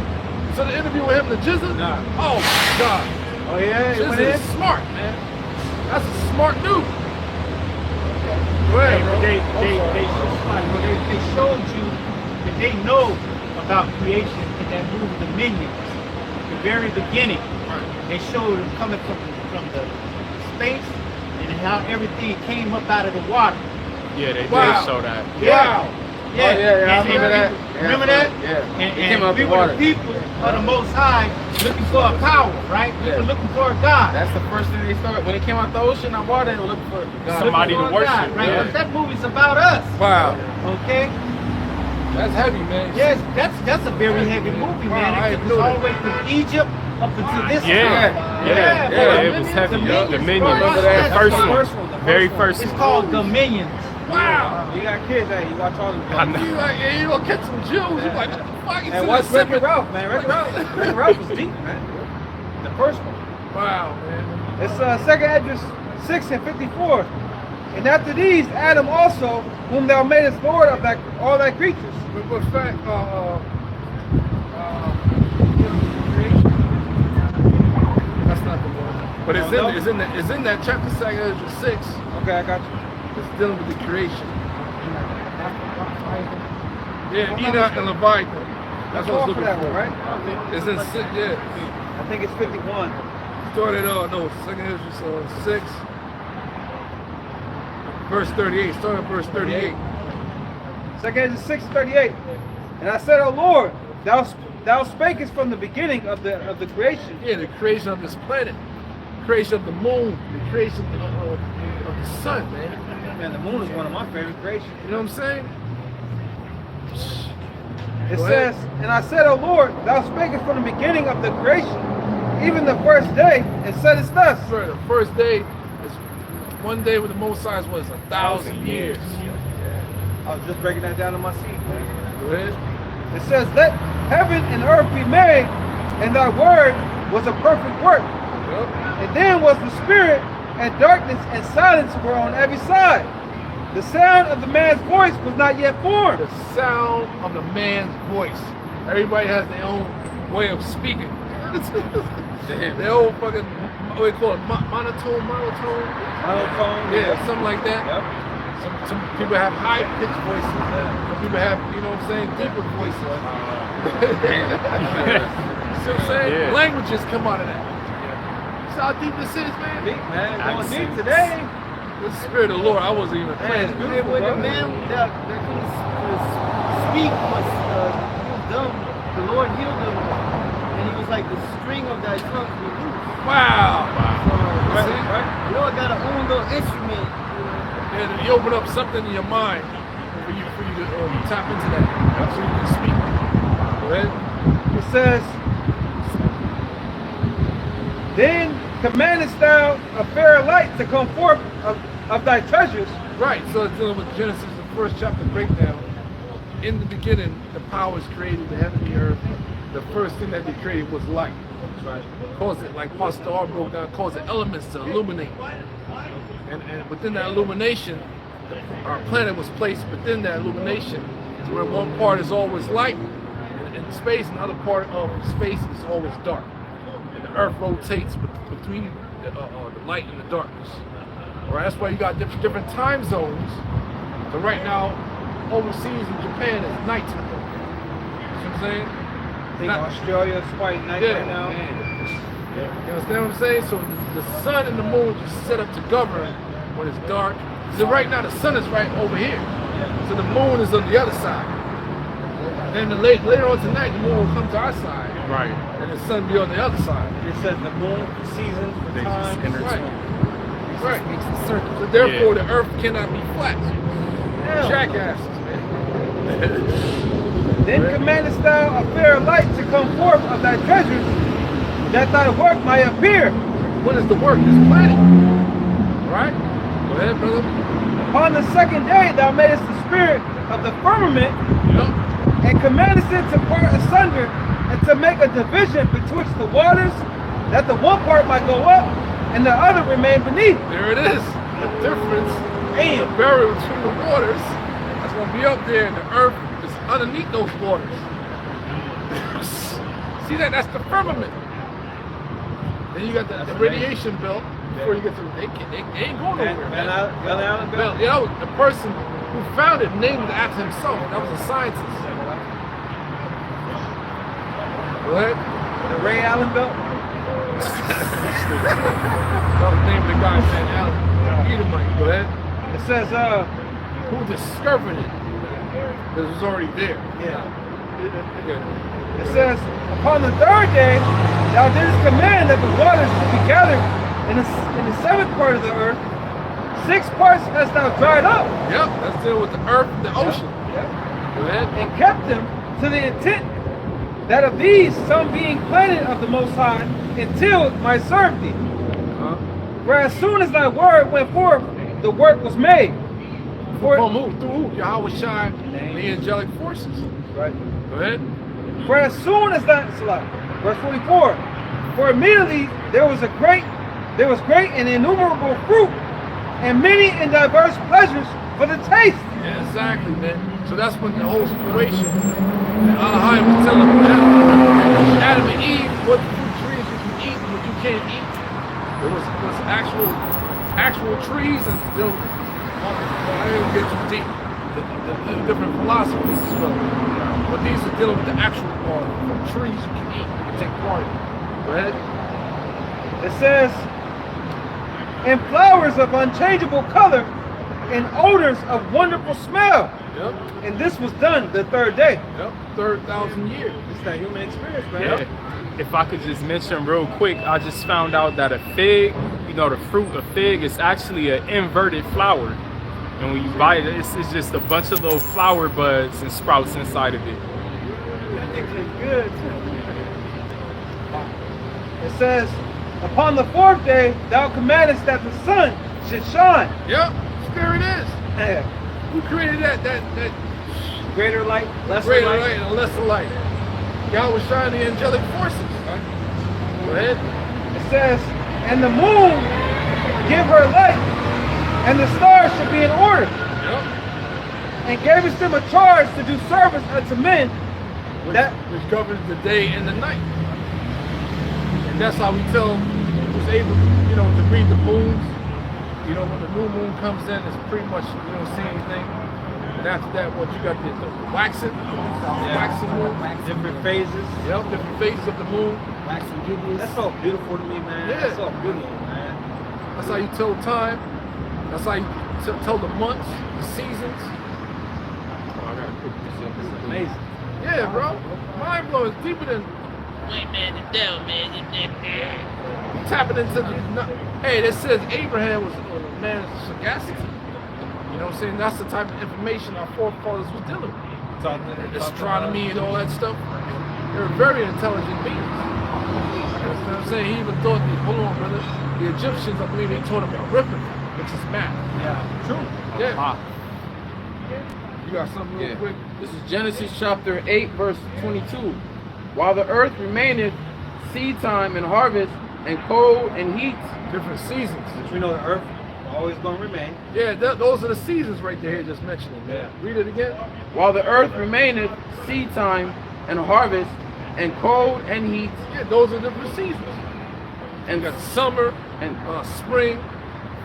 So the interview with him, the Jizza? Nah. Oh my God. Oh yeah, he went Jizza in? is smart, man. That's a smart dude. Go ahead, bro. They showed you that they know about creation in that movie Dominions, the very beginning. They showed them coming from the space and how everything came up out of the water. Yeah, they Wow. did show that. Wow. Yeah, I remember that. Remember that? Yeah. And It came out we the were water. the people of the Most High looking for a power, right? We were looking for a God. That's the first thing they started. When it came out the ocean, that water, they were looking for God. Somebody to Looking for a worship. God, right? Yeah. But that movie's about us. Wow. Okay? That's heavy, man. Yes, that's a very heavy movie, Wow, man. I It didn't goes know all the that. way from Egypt up into this Yeah, time. yeah, it was heavy. Dominions, Dominion. bro, The that's first the one. first one, the Very first first It's one. called Dominions. Wow. You got kids, hey, you watch all them. I know. You like, hey, you gonna catch some Jews? You like, what the fuck? You And sit watch there Wreck-It sipping. Ralph, man. Wreck-It Ralph was deep, man. The first one. Wow, man. It's 2nd Esdras 6 and 54. And after these, Adam also, whom thou madest Lord of that all thy creatures. But fact, that's not the one. But it's in that chapter 2 Esdras 6. Okay, I got you. It's dealing with the creation. Yeah, Enoch and Leviathan. That's what I was looking that for. one, right? It's in 6, yeah. I think it's 51. Started, no, 2nd Esdras 6. Verse 38. Start at verse 38. 2nd Esdras 6 38. And I said, O Lord, thou spakest from the beginning of the creation. Yeah, the creation of this planet, creation of the moon, the creation of the sun, man. Man, the moon is one of my favorite creations. You know what I'm saying? It Go says, ahead. and I said, O Lord, thou spakest from the beginning of the creation, even the first day, and saidest thus. Right, the first day is one day with the Most High was 1,000 years. I was just breaking that down in my seat, man. Go ahead. It says, let heaven and earth be made, and thy word was a perfect work. Yep. And then was the spirit, and darkness and silence were on every side. The sound of the man's voice was not yet formed. The sound of the man's voice. Everybody has their own way of speaking. Their own fucking, what do you call it, monotone? Monotone, Yeah, something like that. Yep. Some people have high pitched voices. Some people have, you know what I'm saying, deeper voices. See what I'm saying? Yeah. Languages come out of that. See how deep this is, man? Deep, man. I Going see. deep today. The spirit of the Lord, I wasn't even playing. And when the man that couldn't speak was dumb, the Lord healed him. And he was like, the string of thy tongue be loose. Wow. So, See? the Lord got a own little instrument. And you open up something in your mind for you to tap into that. So you can speak. Go ahead. It says, then commandest thou a fair light to come forth of thy treasures. Right, so it's dealing with Genesis, the first chapter breakdown. In the beginning, the powers created the heaven and the earth. The first thing that they created was light. Right. Caused it, like Pastor R broke down, caused the elements to illuminate. And within that illumination, our planet was placed within that illumination, to where one part is always light in space, and the other part of space is always dark. And the earth rotates between the light and the darkness. All right, that's why you got different time zones. So right now, overseas in Japan, it's nighttime. You know what I'm saying? I think Australia is quite nice right now. You understand what I'm saying? So the sun and the moon just set up to govern when it's dark. So right now the sun is right over here. So the moon is on the other side. Then later on tonight, the moon will come to our side. Right. And the sun be on the other side. It says the moon, the seasons, the They just times. intertwine. Right. Makes a circle. So therefore Yeah. the earth cannot be flat. Jackasses, man. Then commandest thou a fair light to come forth of thy treasures, that thy work might appear. What is the work? This planet. Right? Go ahead, brother. Upon the second day thou madest the spirit of the firmament, Yep. and commandest it to part asunder, and to make a division betwixt the waters, that the one part might go up, and the other remain beneath. There it is. The difference. The barrier between the waters. That's gonna be up there, and the earth is underneath those waters. See that? That's the firmament. Then you got the radiation belt. Before you get to they ain't going nowhere. Van Allen belt. You know, the person who found it named it after himself. That was a scientist. Go ahead. The Ray Allen belt. That was the name of the guy, Van Allen. Edomite. Go ahead. It says, Who discovered it? Because it was already there. yeah. Okay. It says, upon the third day, thou didst command that the waters should be gathered in the seventh part of the earth. 6 parts hast thou dried up. Yep, that's dealing with the earth and the ocean. Yep. Go ahead. And kept them to the intent that of these some being planted of the Most High until might serve thee. For as soon as thy word went forth, the work was made. From who? Through who? Yahweh Shai, the angelic forces. Right. Go ahead. For as soon as that, verse 44, for immediately there was great and innumerable fruit, and many and diverse pleasures for the taste. Yeah, exactly, man. So that's when the whole situation. Allah was telling Adam and Eve what fruit trees you can eat and what you can't eat. There was actual trees, and still, I didn't get too deep. The different philosophies as well. But these are dealing with the actual trees you can eat, you can take part in. Go ahead. It says, and flowers of unchangeable color, and odors of wonderful smell. Yep. And this was done the third day. Yep. 3,000 years. It's that human experience, man. Yeah. If I could just mention real quick, I just found out that a fig, you know, the fruit of fig is actually an inverted flower. And when you bite it, it's just a bunch of little flower buds and sprouts inside of it. Good. It says, upon the fourth day, thou commandest that the sun should shine. Yep. There it is. Yeah. Who created that Greater light, lesser greater light. light and lesser light? Yahweh Shai, the angelic forces. Go ahead. It says, and the moon give her light, and the stars should be in order. Yep. And gave us them a charge to do service unto men. Which governs the day and the night. And that's how we tell who's able, you know, to read the moons. You know, when the new moon comes in, it's pretty much, you don't see anything. And after that, what you got the waxing moon. Different phases. Yep, different phases of the moon. Waxing gibbous. That's so beautiful to me, man. Yeah. That's so beautiful, man. That's how you tell time. That's how you tell the months, the seasons. Oh, I gotta cook this up. It's amazing. Yeah, bro. Mind blowing. It's deeper than tapping into the. Hey, it says Abraham was a man of sagacity. You know what I'm saying? That's the type of information our forefathers was dealing with. Astronomy and all that stuff. They were very intelligent beings. You know what I'm saying? He even thought, hold on, brother, the Egyptians, I believe they taught him arithmetic, which is math. Yeah. True. Yeah. You got something real quick? This is Genesis chapter 8, verse 22. While the earth remaineth, seed time and harvest, and cold and heat. Different seasons. Since we know the earth always going to remain. Yeah, those are the seasons right there just mentioning. Yeah. Read it again. While the earth remaineth, seed time and harvest, and cold and heat. Yeah, those are different seasons. And You got summer, and spring,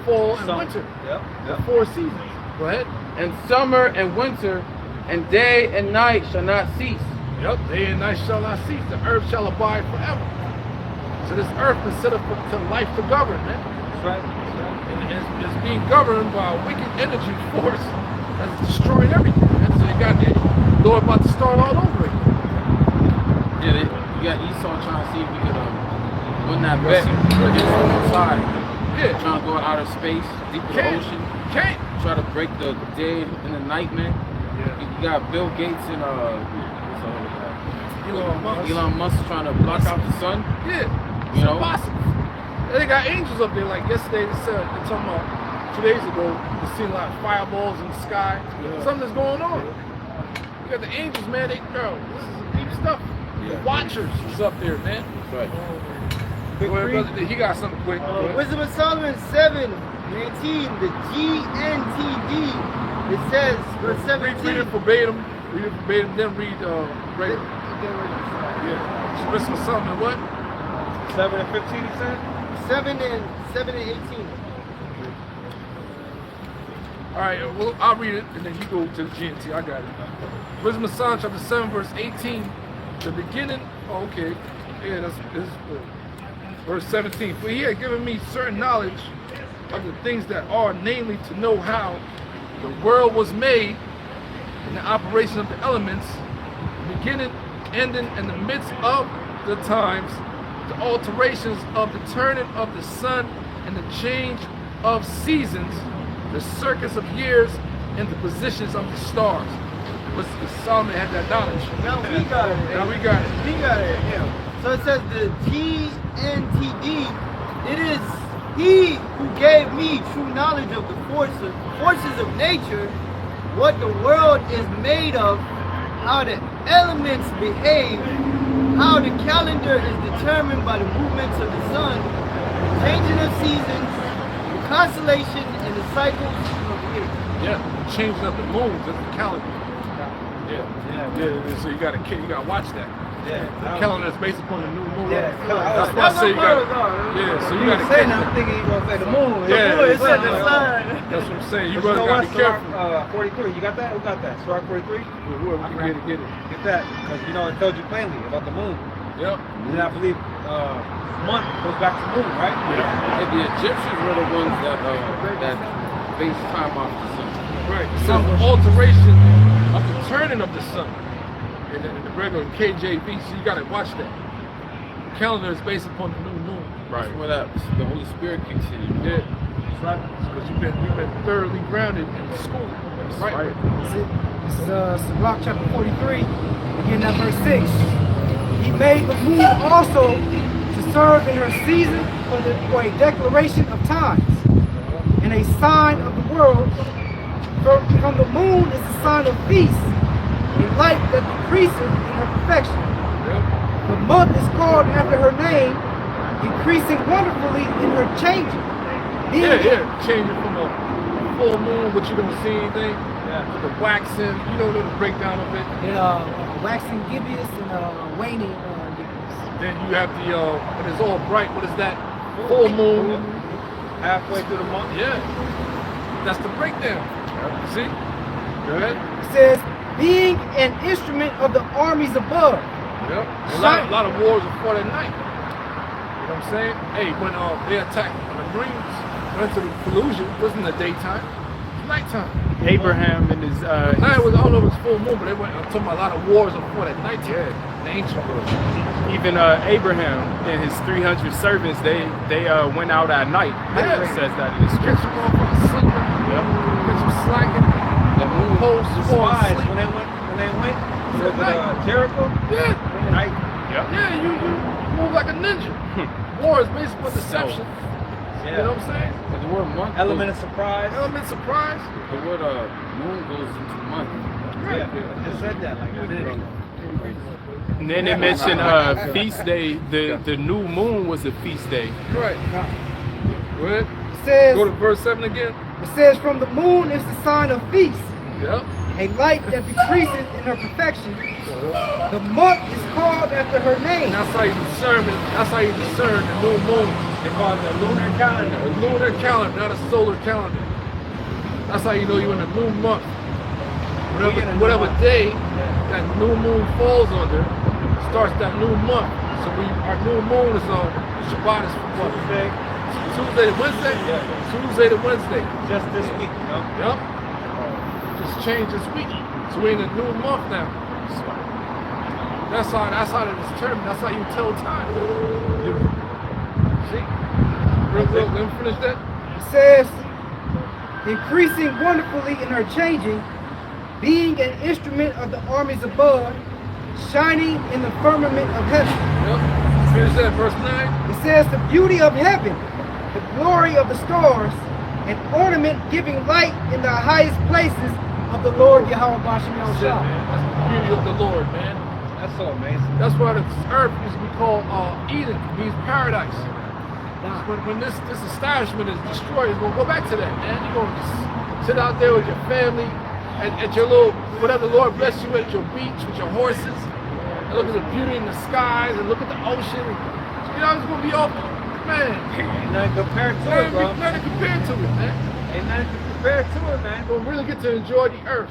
fall, and Summer. winter. Yep. The 4 seasons. Go ahead. and summer and winter, and day and night shall not cease. Yep, day and night shall not cease. The earth shall abide forever. So this earth is set up to life to govern, man. That's right. And it's being governed by a wicked energy force that's destroying everything. And so you got the Lord about to start all over again. Yeah, you got Esau trying to see if we could win that bet. Outside. Yeah. Trying to go out of space, deep in the Can't. ocean. Can't. Try to break the day and the night, man. Yeah. You got Bill Gates and Elon Musk. Elon Musk trying to block out the sun. Yeah. You It's know? impossible. And they got angels up there. Like yesterday, they're talking about 2 days ago, they seen a lot of fireballs in the sky. Yeah. Something's going on. You got the angels, man. This is deep stuff. The Watchers is up there, man. That's right. Go ahead, brother. He got something quick. Go ahead. Wisdom of Solomon 7:18, the GNTD. It says, verse Read 17. it verbatim. Read it verbatim. Then read right. Yeah. Wisdom of Solomon what? 7 and 15, he said? 7 and 18. All right, well, I'll read it, and then you go to the GNT. I got it. Wisdom of Solomon, chapter 7, verse 18. The beginning, okay. Yeah, this is good. Verse 17. For he had given me certain knowledge of the things that are, namely to know how the world was made, and the operation of the elements, beginning, ending, in the midst of the times, the alterations of the turning of the sun and the change of seasons, the circuits of years, and the positions of the stars. Solomon had that knowledge. Now we got it. Now we got it. We got it. Yeah. So it says the GNTD. It is He who gave me true knowledge of the forces of nature, what the world is made of, how the elements behave, how the calendar is determined by the movements of the sun, changing of seasons, the constellation, and the cycles of years. Yeah, changing up the moons, that's the calendar. Yeah. So you gotta watch that. Yeah. The calendar is based upon the new moon. Yeah. That's why I say you gotta. Yeah, so you gotta say catch now, I'm that. thinking you gonna say the moon. Yeah, It's in the sun. That's what I'm saying. You But brothers you know gotta what? be careful. Sirach, 43. You got that? Who got that? Sirach 43? Whoever can get it. Get that. Because, you know, it tells you plainly about the moon. Yep. And I believe month goes back to moon, right? And the Egyptians were the ones that based time off the sun. Right. So the alteration of the turning of the sun in the regular KJV, so you gotta watch that. The calendar is based upon the new moon. Right. Where that the Holy Spirit kicks in. You know? Yeah. That's right. Because you've been thoroughly grounded in school. That's right. This is Sirach chapter 43, again at verse 6. He made the moon also to serve in her season for a declaration of times and a sign of the world. From the moon is a sign of peace, a light that decreases in her perfection. The month is called after her name, increasing wonderfully in her changing. Changing from a full moon, which you don't see anything, to the waxing, you know the breakdown of it. And waxing gibbous and waning gibbous. Then you have the, when it's all bright, what is that? Full moon. Halfway through the month. Yeah. That's the breakdown. See? Go ahead. It says, being an instrument of the armies above. Yep. A lot of wars are fought at night. You know what I'm saying? Hey, when they attacked the Marines, went into the Fallujah, it wasn't the daytime, it was nighttime. Abraham and his Night was, I don't know if it was full moon, but I'm talking about a lot of wars are fought at nighttime. The ancient world. even Abraham and his 300 servants, they went out at night. It says that in the Catch scripture. them off on sleeping. Catch them slacking. The moon holes Spies, when they went to Jericho, night. Yeah, you move like a ninja. War is basically deception. You know what I'm saying? But the word month Element of surprise. Element surprise. the word moon goes into month. Yeah, I just said that like a minute ago. And then they mentioned feast day. The new moon was a feast day. Right. Go ahead. It says, Go to verse 7 again. it says, from the moon is the sign of peace, Yep. a light that decreases in her perfection. The month is called after her name. And that's how you discern it. That's how you discern the new moon. They call it the lunar calendar. A lunar calendar, not a solar calendar. That's how you know you're in a new month. Whatever day that new moon falls under starts that new month. So our new moon is on Shabbat is what? Tuesday to Wednesday? Tuesday to Wednesday. Just this week, you know? Yep. Just changed this week. So we're in a new month now. That's how it's determined. That's how you tell time. See? Real quick, let me finish that. It says, increasing wonderfully in her changing, being an instrument of the armies above, shining in the firmament of heaven. Yep. Finish that, verse 9. It says, the beauty of heaven, the glory of the stars, an ornament giving light in the highest places of the Lord Yahweh Bashem That's it, man. That's the beauty of the Lord, man. That's so amazing. That's why this earth used to be called Eden, means paradise. When this establishment is destroyed, it's gonna go back to that, man. You're gonna just sit out there with your family at your little, whatever the Lord bless you with, your beach, with your horses, and look at the beauty in the skies, and look at the ocean. You know, it's gonna be all, man. Ain't nothing compared to it, bro. Nothing compared to it, man. Ain't nothing compared to it, man. You're gonna really get to enjoy the earth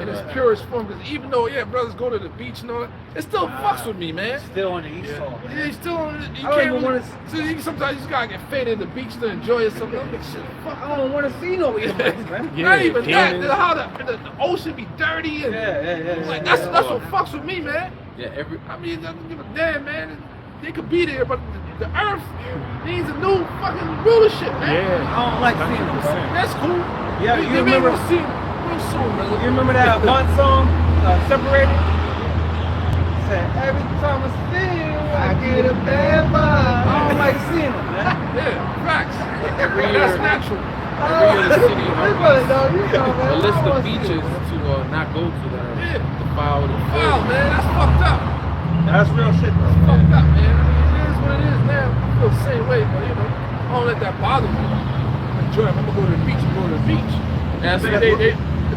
in its purest form. Because even though, brothers go to the beach and all that, it still fucks with me, man. Still on the east side. Yeah, you still on it. You I don't can't even really, wanna so sometimes you just gotta get faded at the beach to enjoy it. Something shit, fuck. I don't want to see no Edomites, man. Not even that. yeah. How the ocean be dirty and Yeah. like that's what fucks with me, man. Yeah, I mean, I don't give a damn, man. They could be there, but the earth needs a new fucking rulership, man. Yeah. I don't like seeing them, bro. That's cool. Yeah, you remember- We'll see real soon, brother. You remember that one song, Separated? It said, every time I see you, I get a bad vibe. like seeing them, man. Yeah, facts. Every year- That's natural. Every year the city Hey, brother, dog, you know, man. a list I of wanna see beaches it. to not go to that are Yeah. defiled and Wow, filthy. man, that's fucked up. That's real shit, bro. Fucked up, man. I mean, it is what it is now. I feel the same way, but you know, I don't let that bother me. I enjoy it. I'm gonna go to the beach. I'm going to the beach. That's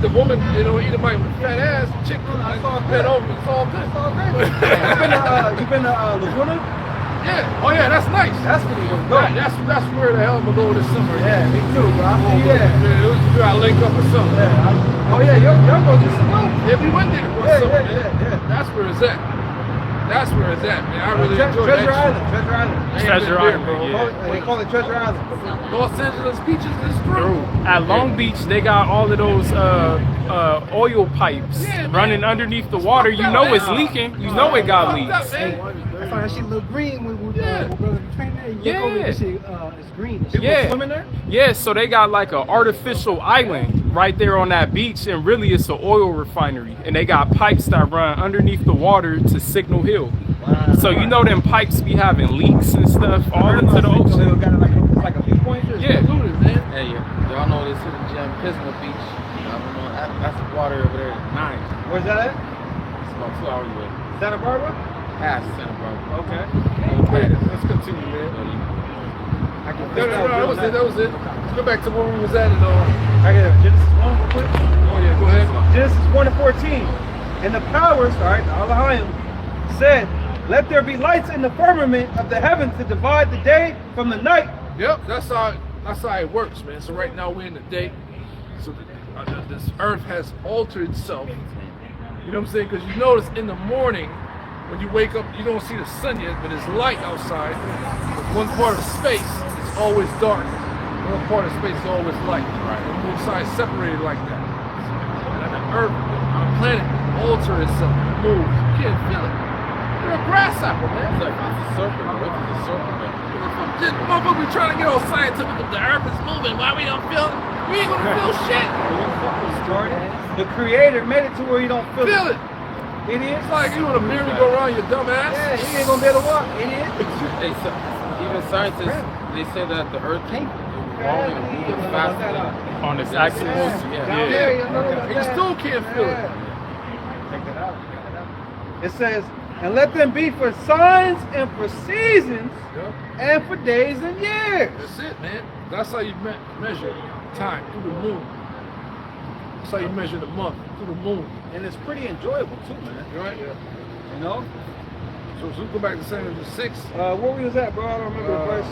The woman, you know, eat a bite with fat ass, chick, I saw bed over. It's all good. You been to Laguna? Yeah. Oh yeah, that's nice. That's where you gonna go. That's where the hell I'm gonna go this summer. Yeah, me too, bro. Yeah, we gotta link up or something. Oh yeah, y'all go just to go. Yeah, we went there for Yeah, summer, yeah, man. yeah. That's where it's at. That's where it's at, man. I really enjoy Treasure that. Island, Treasure Island. I ain't Treasure been there, Island, bro. yeah. They call it Treasure Island. Los Angeles beaches is through. At Long Beach, they got all of those oil pipes Yeah, man. running underneath the water. You know it's leaking. You know it got leaks. I found that shit look green when Yeah. brothers be training there. You look over Yeah. this shit, it's green. and shit. Yeah. Swimming there? Yeah, so they got like an artificial island right there on that beach, and really it's an oil refinery. And they got pipes that run underneath the water to Signal Hill. So you know them pipes be having leaks and stuff all into the ocean. Got like a viewpoint. Yeah. Polluted, man. Hey, y'all know this hidden gem, Pismo Beach. I don't know, that's the water over there at 9. Where's that at? It's about 2 hours away. Santa Barbara? Past Santa Barbara. Okay. Okay, let's continue, man. I can No, that was it. That was it. Let's go back to where we was at and all. I get it. Genesis 1 real quick. Oh yeah, go ahead. Genesis 1 and 14. And the powers, all right, the Elohim, said, let there be lights in the firmament of the heavens to divide the day from the night. Yep, that's how it works, man. So right now we're in the day. So this earth has altered itself. You know what I'm saying? Because you notice in the morning when you wake up, you don't see the sun yet, but it's light outside. But one part of space is always dark. One part of space is always light. Right. And both sides separated like that. And the earth, our planet, alter itself, moves. You can't feel it. You're a grasshopper, man. It's like it's a serpent. What is a serpent? This motherfucker be trying to get all scientific. If the earth is moving, why we don't feel it? We ain't gonna feel shit. The creator made it to where you don't feel Feel it. Idiot. It's like you want to merry-go-round, you dumb ass. Yeah, you ain't gonna be able to walk, idiot. Hey, so, even scientists, they say that the earth is revolving and moving faster than On this it's axis. supposed to. Yeah. And you still can't feel it. Check that out. Check that out. It says, and let them be for signs and for seasons Yep. and for days and years. That's it, man. That's how you measure time, through the moon. That's how you measure the month, through the moon. And it's pretty enjoyable too, man. Right? You know? So we go back to 7 to 6. Where we was at, bro? I don't remember the verse.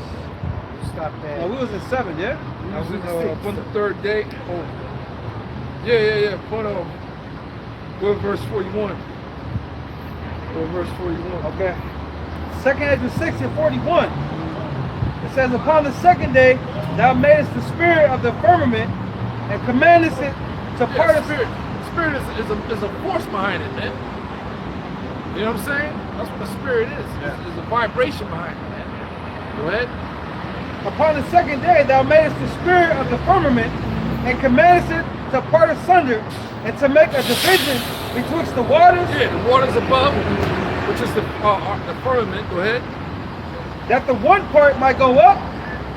Stop that. We was in 7, yeah? I was on the third day. Oh. Yeah. Put go to verse 41. Go to verse 41. Okay. 2nd Ezra 6 and 41. It says, upon the second day, thou madest the spirit of the firmament and commandest it to part of spirit. Spirit is a force behind it, man. You know what I'm saying? That's what the spirit is. There's a vibration behind it, man. Go ahead. Upon the second day, thou madest the spirit of the firmament and commandest it to part asunder and to make a division betwixt the waters. Yeah, the waters above, which is the firmament. Go ahead. That the one part might go up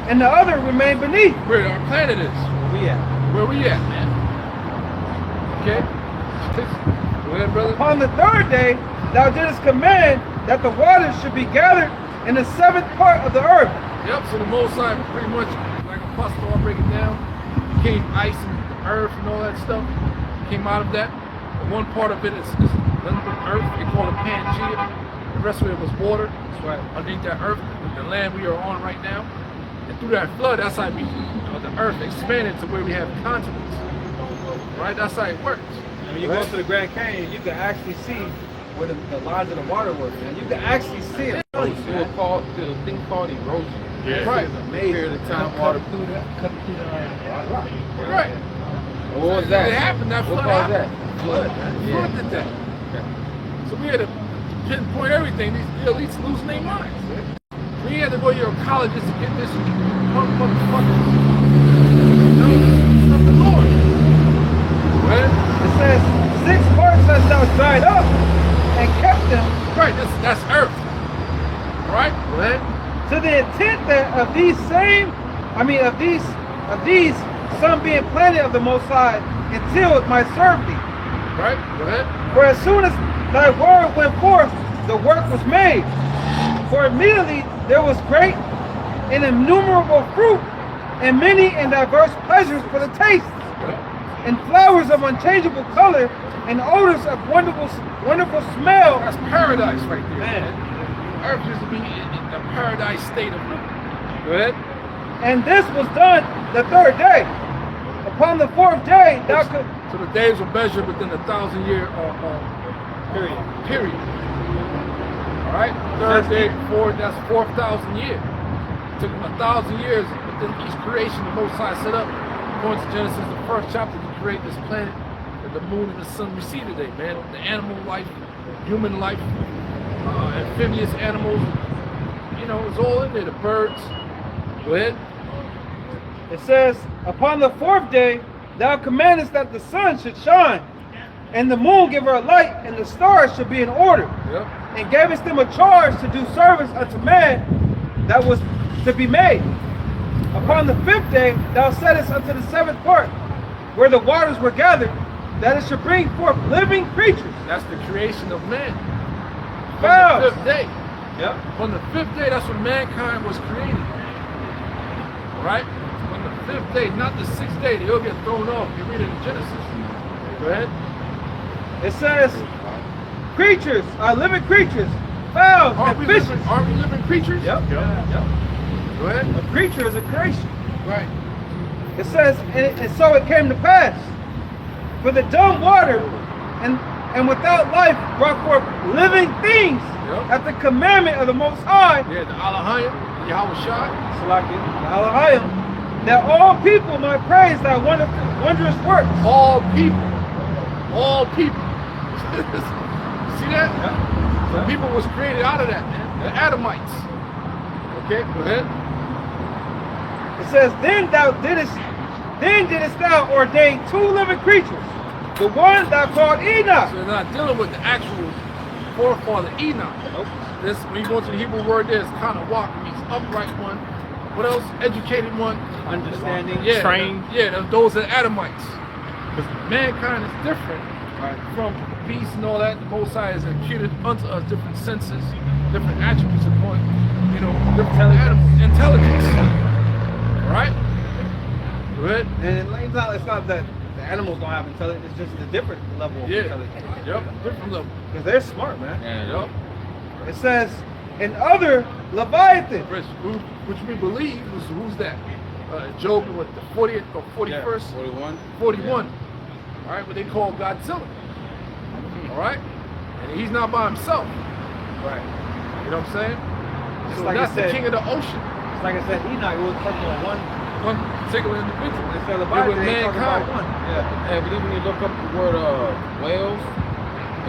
and the other remain beneath. Where our planet is. Where we at, man? Okay. Go ahead, brother. Upon the third day, thou didst command that the waters should be gathered in the seventh part of the earth. Yep, so the Most High pretty much, like Apostle, I'll break it down, became ice and the earth and all that stuff, came out of that. And one part of it is nothing but earth, they call it Pangea. The rest of it was water. That's right. Underneath that earth, the land we are on right now. And through that flood, that's how the earth expanded to where we have continents. Right? That's how it works. When you go to the Grand Canyon, you can actually see where the lines of the water were, man. You can actually see it. Do a thing called erosion. Yeah. Right. It's amazing. Period of time, water through that. Right. What was that? It happened, that What flood caused happened. that? Flood. Flood did that. Okay. So we had to pinpoint everything. These elites losing their minds. We had to go to your colleges to get this motherfucker. No, it's not the Lord. Right? It says, 6 parts hast thou dried up and kept them. Right, that's earth. Right? Go ahead. to the intent that of these some being planted of the Most High until it might serve thee. Right? Go ahead. For as soon as thy word went forth, the work was made. For immediately there was great and innumerable fruit, and many and diverse pleasures for the taste, and flowers of unchangeable color, and odors of wonderful smell. That's paradise right there. Man. Earth used to be in the paradise state of living. Go ahead. And this was done the third day. Upon the fourth day, thou could. So the days were measured within a 1,000-year period. All right. Third day, that's 4,000 years. It took 1,000 years within each creation the Most High set up. According to Genesis, the first chapter, to create this planet, and the moon and the sun we see today, man. The animal life, human life, amphibious animals, you know, it's all in there. The birds. Go ahead. It says, upon the fourth day, thou commandest that the sun should shine, and the moon give her light, and the stars should be in order. Yep. And gavest them a charge to do service unto man that was to be made. Upon the fifth day, thou saidest unto the seventh part, where the waters were gathered, that it should bring forth living creatures. That's the creation of man. Wow. On the fifth day. Yep. On the fifth day, that's when mankind was created. Right? On the fifth day, not the sixth day, they'll get thrown off. You read it in Genesis. Go ahead. It says, creatures are living creatures, fowls and fishes. Aren't we living creatures? Yep. Go ahead. A creature is a creation. Right. It says, and so it came to pass, for the dumb water and without life brought forth living things at the commandment of the Most High. Yeah, the Alahayim, Yahweh Shai. That all people might praise thy wondrous works. All people. All people. See that? The people was created out of that, man. The Adamites. Okay, go ahead. It says, then didst thou ordain two living creatures. The one thou called Enoch. So they're not dealing with the actual forefather Enoch. Nope. This, when you go to the Hebrew word there, it's kind of walk, means upright one. What else? Educated one. Understanding. Yeah. Trained. Yeah, those are Adamites. Because mankind is different from beasts and all that. The Most High has imputed unto us different senses, different attributes upon, you know, different intelligence. Right? Go ahead. And it's not that the animals don't have intelligence, it's just a different level of intelligence. Yep, different level. Because they're smart, man. Yep. It says, and other Leviathan. Which we believe was, who's that? Job, what, the 40th or 41st? 41. All right, what they call Godzilla. All right? And he's not by himself. Right. You know what I'm saying? So like that's I said, the king of the ocean. It's like I said, Enoch was talking about One particular individual. It's the It was Leviathan, they talking about mankind. one. Yeah. I believe when you look up the word whales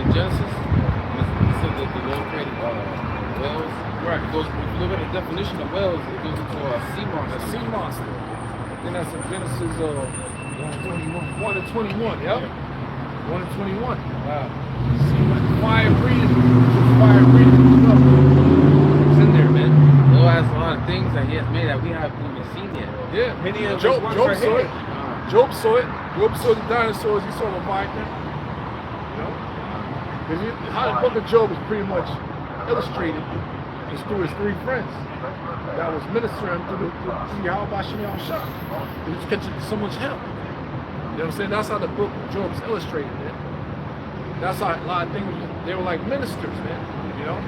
in Genesis, it says that the Lord created whales. Right. It goes, if you look at the definition of whales, it goes into a sea monster. A sea monster. Then that's in Genesis 1 to 21. Yep. 1 to 21. Wow. See what fire breathing. Fire breathing. It's in there, man. The Lord has a lot of things that He has made that we haven't even seen yet. Yeah. Many of Job those saw ones it. are Job saw it. Job saw the dinosaurs. He saw Leviathan. You know? Because how the book of Job is pretty much illustrated is through his three friends that was ministering through Yahweh Bashem Yahushua. He was catching so much help. You know what I'm saying? That's how the book of Job is illustrated, man. That's how a lot of things, they were like ministers, man. You know?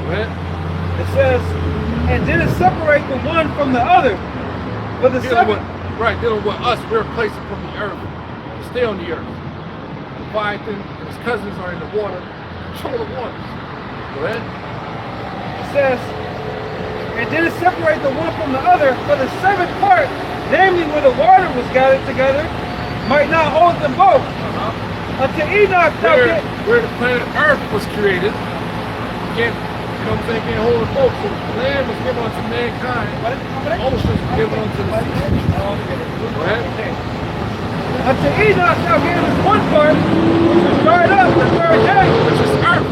Go ahead. It says, and didn't separate the one from the other. But the seven. Dealing with us, we're placed from the earth to stay on the earth. Leviathan and his cousins are in the water, control the waters. Go ahead. It says, and didn't separate the one from the other, for the seventh part, namely where the water was gathered together, might not hold them both. Unto Enoch where the planet Earth was created, can't, you know what I'm saying, can't hold it both. So the land was given unto mankind, the oceans were given unto the sea. Go ahead. Unto Enoch thou gavest one part, which was dried up the third day. Which is Earth.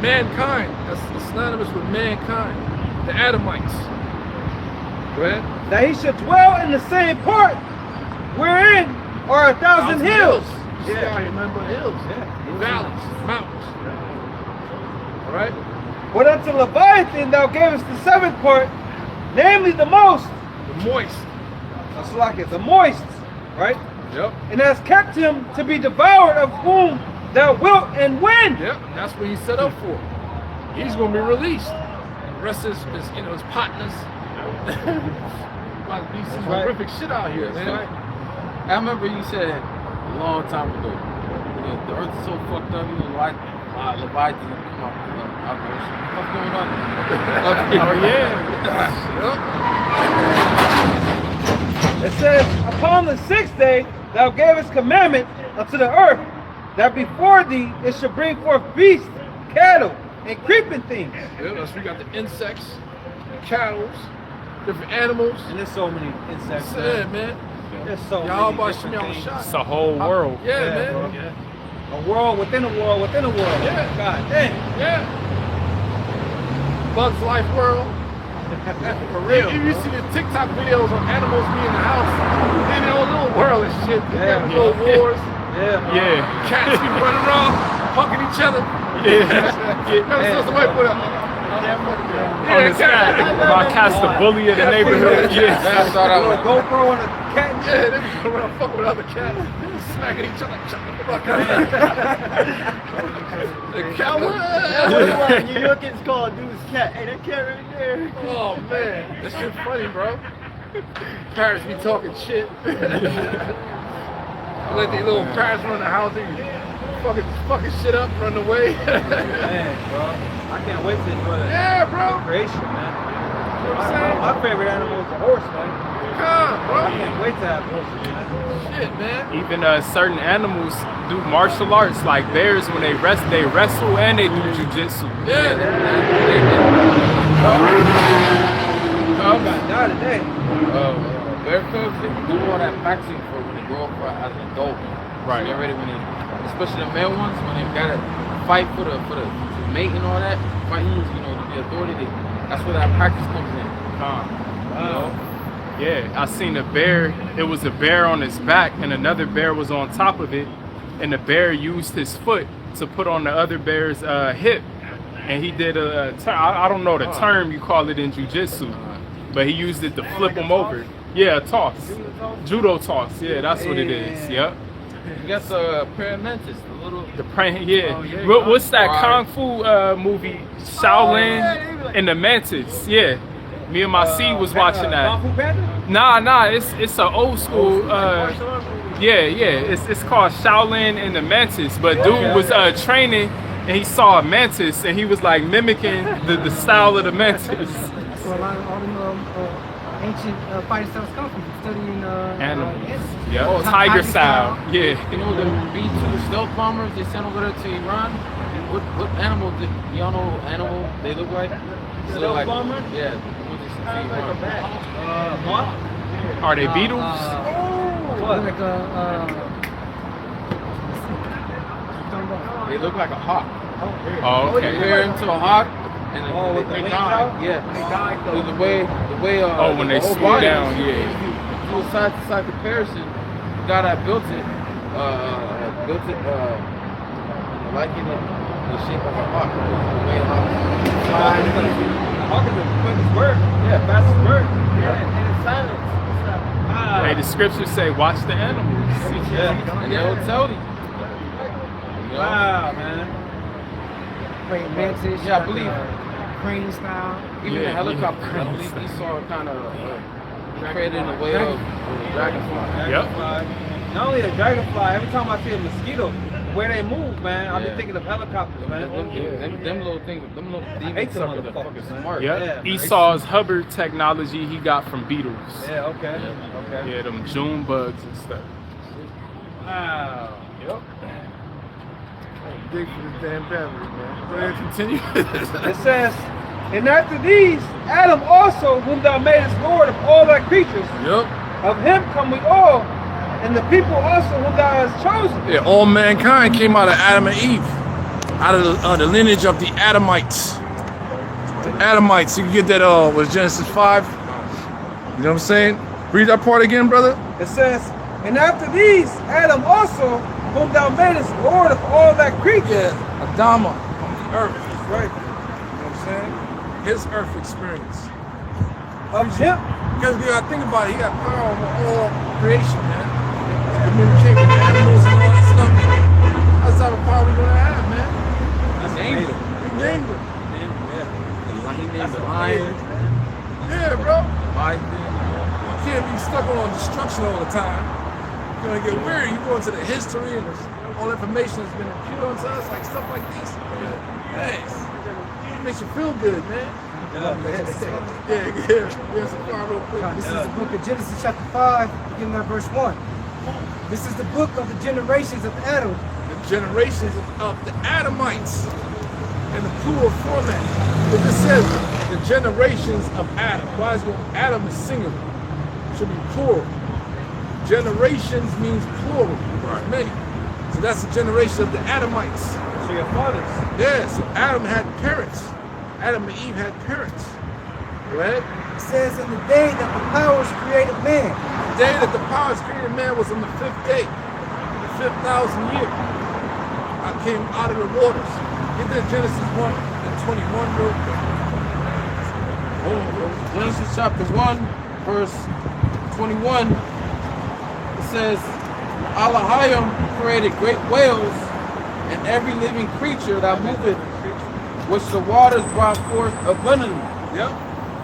Mankind. That's the son of commandments with mankind, the Adamites. Go ahead. That he should dwell in the same part wherein are 1,000 hills. Yeah, I remember hills. Valleys, mountains. All right. But unto Leviathan thou gavest the seventh part, namely the most. The moist. That's like it, the moist, right? Yep. And hast kept him to be devoured, of whom thou wilt and when. Yep. That's what he's set up for. He's going to be released. The rest is his partners. About to be some horrific shit out here, man. Right. I remember you said a long time ago, the earth is so fucked up, you know, like Leviathan come up with the operation. What's going on? Oh yeah. It says, upon the sixth day thou gavest commandment unto the earth, that before thee it should bring forth beasts, cattle, and creeping things. Yeah, we got the insects, cattle, different animals. And there's so many insects. Yeah, man. There's so Y'all many about different Shimon things. shot. It's a whole world. Yeah, man. bro. A world within a world within a world. Yeah. God damn. Yeah. Bugs Life World. For real. If you see the TikTok videos on animals being in the house, then in a little world and shit. They Yeah, have little wars. Yeah. Yeah. Cats be running around, fucking each other. Yeah. Somebody put up. On the sky. My cat's the bully of the neighborhood. Yeah. That's what I was. GoPro on a cat. Yeah, they be going around fucking with other cats, smacking each other. Shut the fuck up. The cat In New York, it's called dude's cat. Hey, that cat right there. Oh man, that shit funny, bro. Parents be talking shit. Let these little parents run the house and fucking shit up, run away. Man, bro. I can't wait to enjoy that. Yeah, bro. Creation, man. You know what I'm saying? My favorite animal is a horse, man. Come, bro. I can't wait to have horses, man. Shit, man. Even certain animals do martial arts, like bears. When they wrestle and they do jujitsu. Yeah. Oh, God, die today. Bear cubs, they do all that practicing for when they grow up as an adult. Right. So get ready when they, especially the male ones, when they gotta fight for the mate and all that, fighting, you know, the authority. That's where that practice comes in. You know? Yeah, I seen a bear. It was a bear on his back, and another bear was on top of it. And the bear used his foot to put on the other bear's hip, and he did a I don't know the term you call it in jiu-jitsu, but he used it to flip him over. Yeah, a toss. Judo toss. Yeah, that's what it is. Yep. You got the Paramantis, the little. The prank. Yeah. What's that kung fu movie? Shaolin and the Mantis. Yeah. Me and my C was watching that. Kung Fu Panda? Nah. It's an old school. It's called Shaolin and the Mantis. But dude was training and he saw a mantis and he was like mimicking the style of the mantis. So a lot of all them ancient fighting styles come from studying Animals. ants. Yeah. Oh, Tiger style. Yeah. You know the B-2 stealth bombers they sent over there to Iran? What animal did y'all know what animal they look like? Stealth like, bomber? Yeah. The ones they sent to Iran. What? Are they beetles? What? Like They look like a hawk. Oh, okay. Compare them to a hawk, and with the they wings die. out? Yeah. The way. Oh, when they the whole swoop body, down, yeah. Do a side to side comparison. The guy that built it, liking it in the shape of a hawk. The way a hawk. Hawk is the quickest bird. Yeah, fastest bird. And it's silence. Hey, the scriptures say, watch the animals. Yeah. And they'll tell you. You know? Wow, man. Wait, mantis. Yeah, I believe. Crane style. Even Yeah, the helicopter, yeah. I believe Esau kind of created in a way of dragonfly. Dragonfly. Not only a dragonfly, every time I see a mosquito, the way they move, man, I've been Yeah. thinking of helicopters, man. Them little things, them little demon hate them suckers are motherfuckers, fucking man. smart. Yep. Yeah. Esau's Hubbard technology he got from beetles. Yeah, okay. Okay. Yeah, them June bugs and stuff. Wow. Yep. Dig for this damn battery, man. Go ahead, continue. It says, and after these, Adam also, whom thou madest Lord of all thy creatures, Yep. of him come we all, and the people also whom thou hast chosen. Yeah, all mankind came out of Adam and Eve, out of the lineage of the Adamites. Adamites. You can get that, was Genesis 5. You know what I'm saying? Read that part again, brother. It says, and after these, Adam also, whom thou madest Lord of all that creature. Adama on the earth. Right. You know what I'm saying? His earth experience. Of him. Because you gotta think about it, he got power over all creation, man. Communicate with animals and all that stuff. That's the type of power we're gonna have, man. He named him. He named him. He named the lion. Yeah, bro. Lion. You can't be stuck on destruction all the time. You're gonna get weary. You go into the history and all information has been imputed onto us, like stuff like this. Hey, it makes you feel good, man. Yeah. Some far real quick. This is the book of Genesis chapter 5, beginning at verse 1. This is the book of the generations of Adam. The generations of the Adamites in the plural format. But this says the generations of Adam. Why is going Adam is singular? It should be plural. Generations means plural. Right. Many. So that's the generation of the Adamites. So your fathers. Yeah, so Adam had parents. Adam and Eve had parents. Go ahead. It says, in the day that the powers created man. The day that the powers created man was on the 5th day, the 5,000 year. I came out of the waters. Get that Genesis 1 and 21 real quick. Genesis chapter 1, verse 21. It says, Elohim created great whales and every living creature that moveth, which the waters brought forth abundantly. Yep.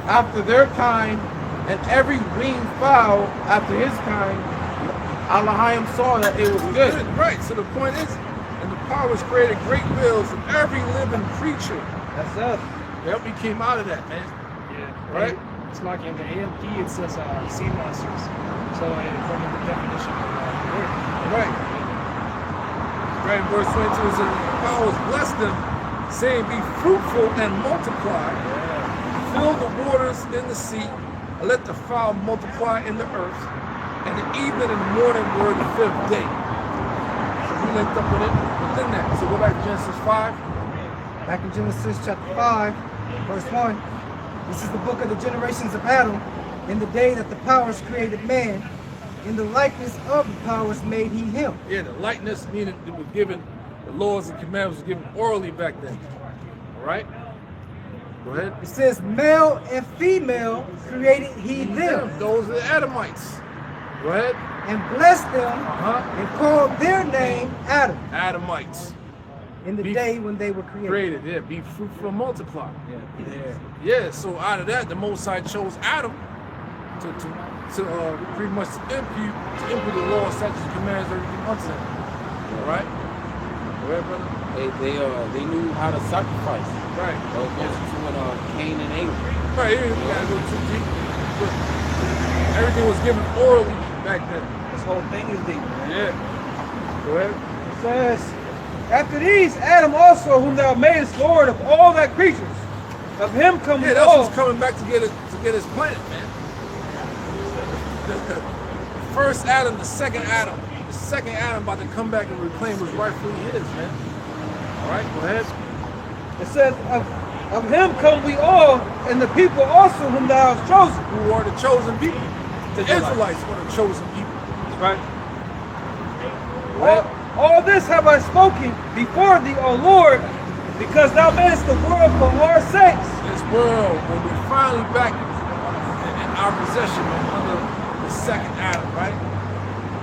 After their kind, and every winged fowl after his kind. Elohim saw that it was good. Right. So the point is, and the powers created great whales and every living creature. That's us. Yep, we came out of that, man. Yeah. Right? It's like in the AMP it says sea monsters. So according to the definition of the word. Right. Right, verse 22 says, the powers blessed them, saying, be fruitful and multiply. Fill the waters in the sea, and let the fowl multiply in the earth. And the evening and the morning were the 5th day. So we linked up with it within that. So go back to Genesis 5. Back in Genesis chapter 5, verse 1. This is the book of the generations of Adam. In the day that the powers created man, in the likeness of the powers made he him. Yeah, the likeness meaning it was given, the laws and commandments were given orally back then. All right? Go ahead. It says, male and female created he them. Those are the Adamites. Go ahead. And blessed them and called their name Adam. Adamites. In the day when they were created. Yeah, be fruitful and multiply. Yeah, so out of that, the Most High chose Adam to pretty much impute the law, statutes, commands, everything unto them. All right? Go ahead, brother. They knew how to sacrifice. Right. Those to when Cain and Abel. Right, here we gotta go too deep. But everything was given orally back then. This whole thing is deep. Yeah. Go ahead. It says, after these, Adam also, whom thou madest Lord of all thy creatures, of him come we that's all. what's coming back to get his planet, man. The first Adam, the second Adam. The second Adam about to come back and reclaim was rightfully his, man. All right, go ahead. It says, of him come we all, and the people also whom thou hast chosen. Who are the chosen people. The Israelites were the chosen people. Right. All this have I spoken before thee, O Lord, because thou madest the world for our sakes. This world will be finally back in our possession under the second Adam, right?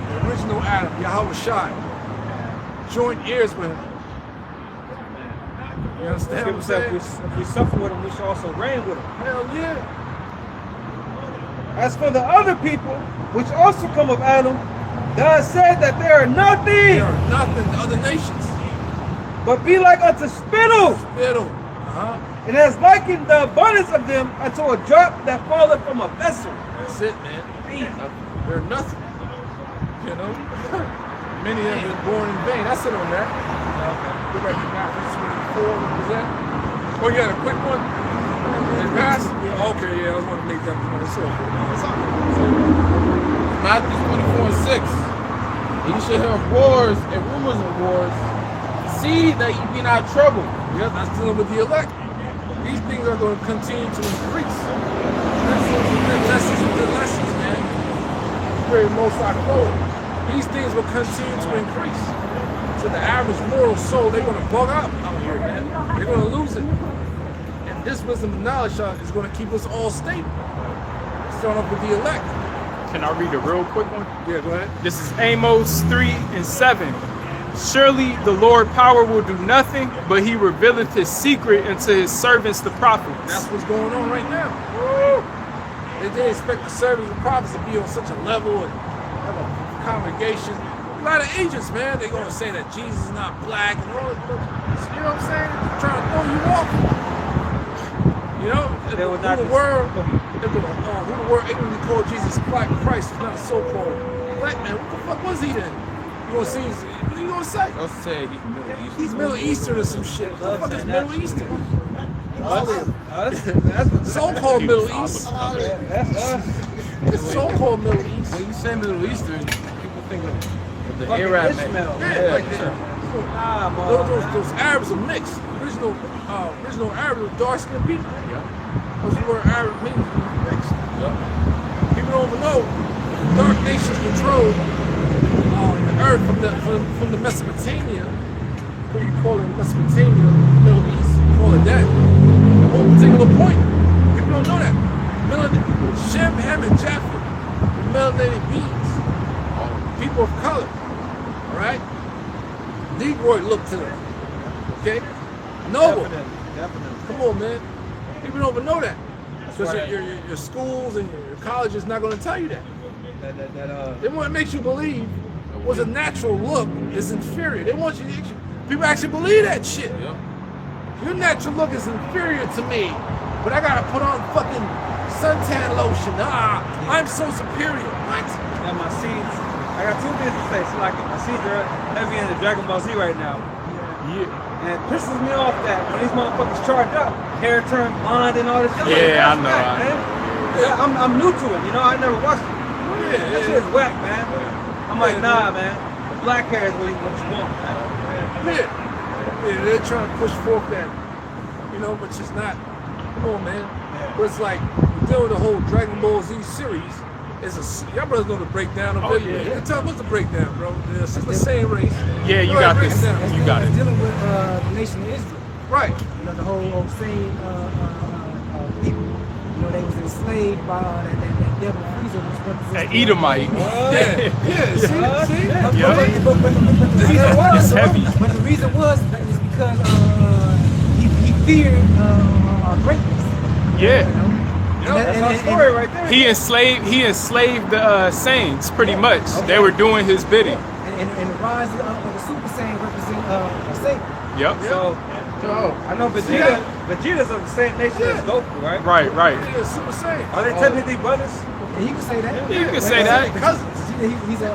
The original Adam, Yahweh Shai. Joint ears with him. You understand what I'm saying? If we suffer with him, we shall also reign with him. Hell yeah. As for the other people, which also come of Adam, thou hast said that they are nothing. They are nothing to other nations. But be like unto spittle. Spittle. It has likened the abundance of them unto a drop that falleth from a vessel. That's it, man. They're nothing. You know? Many of them been born in vain. That's it on that. Go back to Matthew 24. What was that? Oh, you got a quick one? It passed? Okay, yeah, I was going to make that point. It's okay. Matthew 24 and 6. And you shall hear of wars and rumors of wars. See that ye be not troubled. Yeah, that's dealing with the elect. These things are going to continue to increase. Lessons, man. Very most I quote. These things will continue to increase. So the average mortal soul, they're going to bug out here, man. They're going to lose it. And this wisdom and knowledge is going to keep us all stable. Starting off with the elect. Can I read a real quick one? Yeah, go ahead. This is Amos 3:7. Surely the Lord power will do nothing, but he revealeth his secret unto his servants the prophets. That's what's going on right now. Woo! They didn't expect the servants and prophets to be on such a level and have a congregation. A lot of agents, man, they're going to say that Jesus is not black and all that. You know what I'm saying? They're trying to throw you off. You know, who the world ignorantly called Jesus black Christ is not a so-called black man. What the fuck was he then? You gonna see? What are you gonna say? I'll say he's Middle Eastern. He's Middle Eastern or some shit. What the fuck is Middle Eastern? So-called Middle East. It's so-called Middle East. When you say Middle Eastern, people think of the Fucking Arab Ishmael. man. Yeah, like that. Those Arabs are mixed. Original Arabs were dark-skinned people. Those were Arab means mixed. People don't even know dark nations control the earth from the Mesopotamia. What do you call it? Mesopotamia, Middle East. You call it that. At one particular point, people don't know that. Shem, Ham, and Japheth, the melanated beings, people of color. All right. Negroid look to them. Okay. Noble. Definitely. Come on, man. People don't even know that. Because your schools and your colleges not going to tell you that. They want to make you believe what's a natural look is inferior. They want you to people actually believe that shit. Your natural look is inferior to me, but I gotta put on fucking suntan lotion. I'm so superior. What? And my seeds, I got two things to say. So like my seeds are heavy into Dragon Ball Z right now. Yeah. And it pisses me off that when these motherfuckers charged up, hair turn blonde and all this shit. Yeah, I know. Whack, man. Yeah, I'm new to it, you know, I never watched it. That shit is whack, man. I'm like, nah, man. The black hair is what you want, man. Yeah, they're trying to push forth that, you know, but it's not. Come on, man. But it's like, dealing with the whole Dragon Ball Z series. Y'all brothers know the breakdown of it. Yeah. Tell them what's the breakdown, bro. It's the same race. Yeah, you got this. You got it. Dealing with the nation of Israel. Right. You know, the whole same people. You know, they was enslaved by that devil Freezer was representing. An Edomite. See? But the reason was is because he feared greatness. Yeah. That's our story right there. He enslaved the Saints pretty much. They were doing his bidding. And the rise of the Super Saiyan represent Satan. Yep. So I know Vegeta's of the same nation as Goku, right? Right. Yeah, Super Saiyan. Are they technically brothers? And he can say that. You can say that. He's a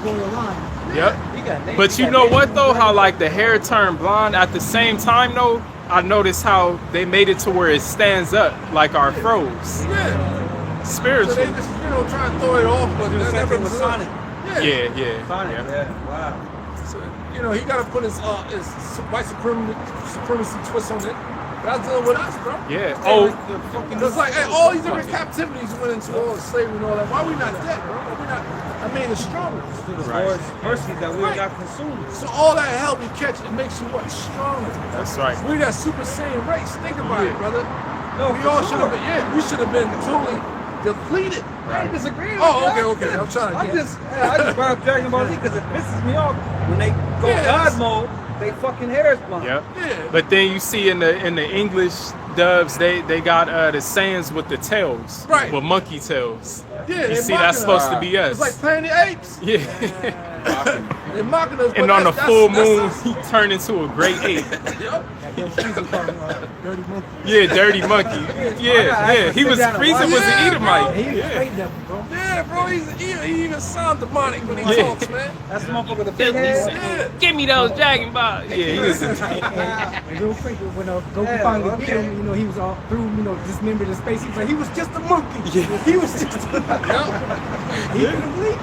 royal line. Yep. But you know what though? How like the hair turned blonde at the same time though? I noticed how they made it to where it stands up like our froze. Yeah. Spiritual. So they just, try and throw it off, but Do the same thing with Sonic. Yeah. Sonic, yeah. Wow. So, he got to put his white supremacy twist on it. But that's dealing with us, bro. Yeah. It's like, all these different captivities we went into, all the slavery and all that. Why we not dead, bro? We not. I mean, the stronger. The Lord's mercy that we got consumed. So all that help we catch, it makes you what? Stronger. That's right. We that Super Saiyan race. Think about it, brother. No, we all should have been. Yeah, we should have been totally depleted. I ain't disagreeing with Oh, that. okay. I'm trying to I just brought up Dragon Ball Z because it pisses me off when they go God mode. They fucking hair is blonde. Yep. Yeah. But then you see in the English dubs, they got the Saiyans with the tails, right? With monkey tails. Yeah. You see, that's supposed to be us. It's like Planet of the Apes. Yeah. They're mocking us. And on the full moon, he turned into a great ape. Yep. Dirty monkey. Yeah, dirty monkey. Yeah. He was Frieza was an Edomite. He was straight devil, bro. Yeah, bro. He even sounds demonic when he talks, man. That's the motherfucker with the big head. Give me those Dragon Balls. Yeah, he was. And real quick, when Goku finally beat him, he was all through, dismembered in space. He was just a monkey. Yeah. He was just a monkey. He couldn't believe.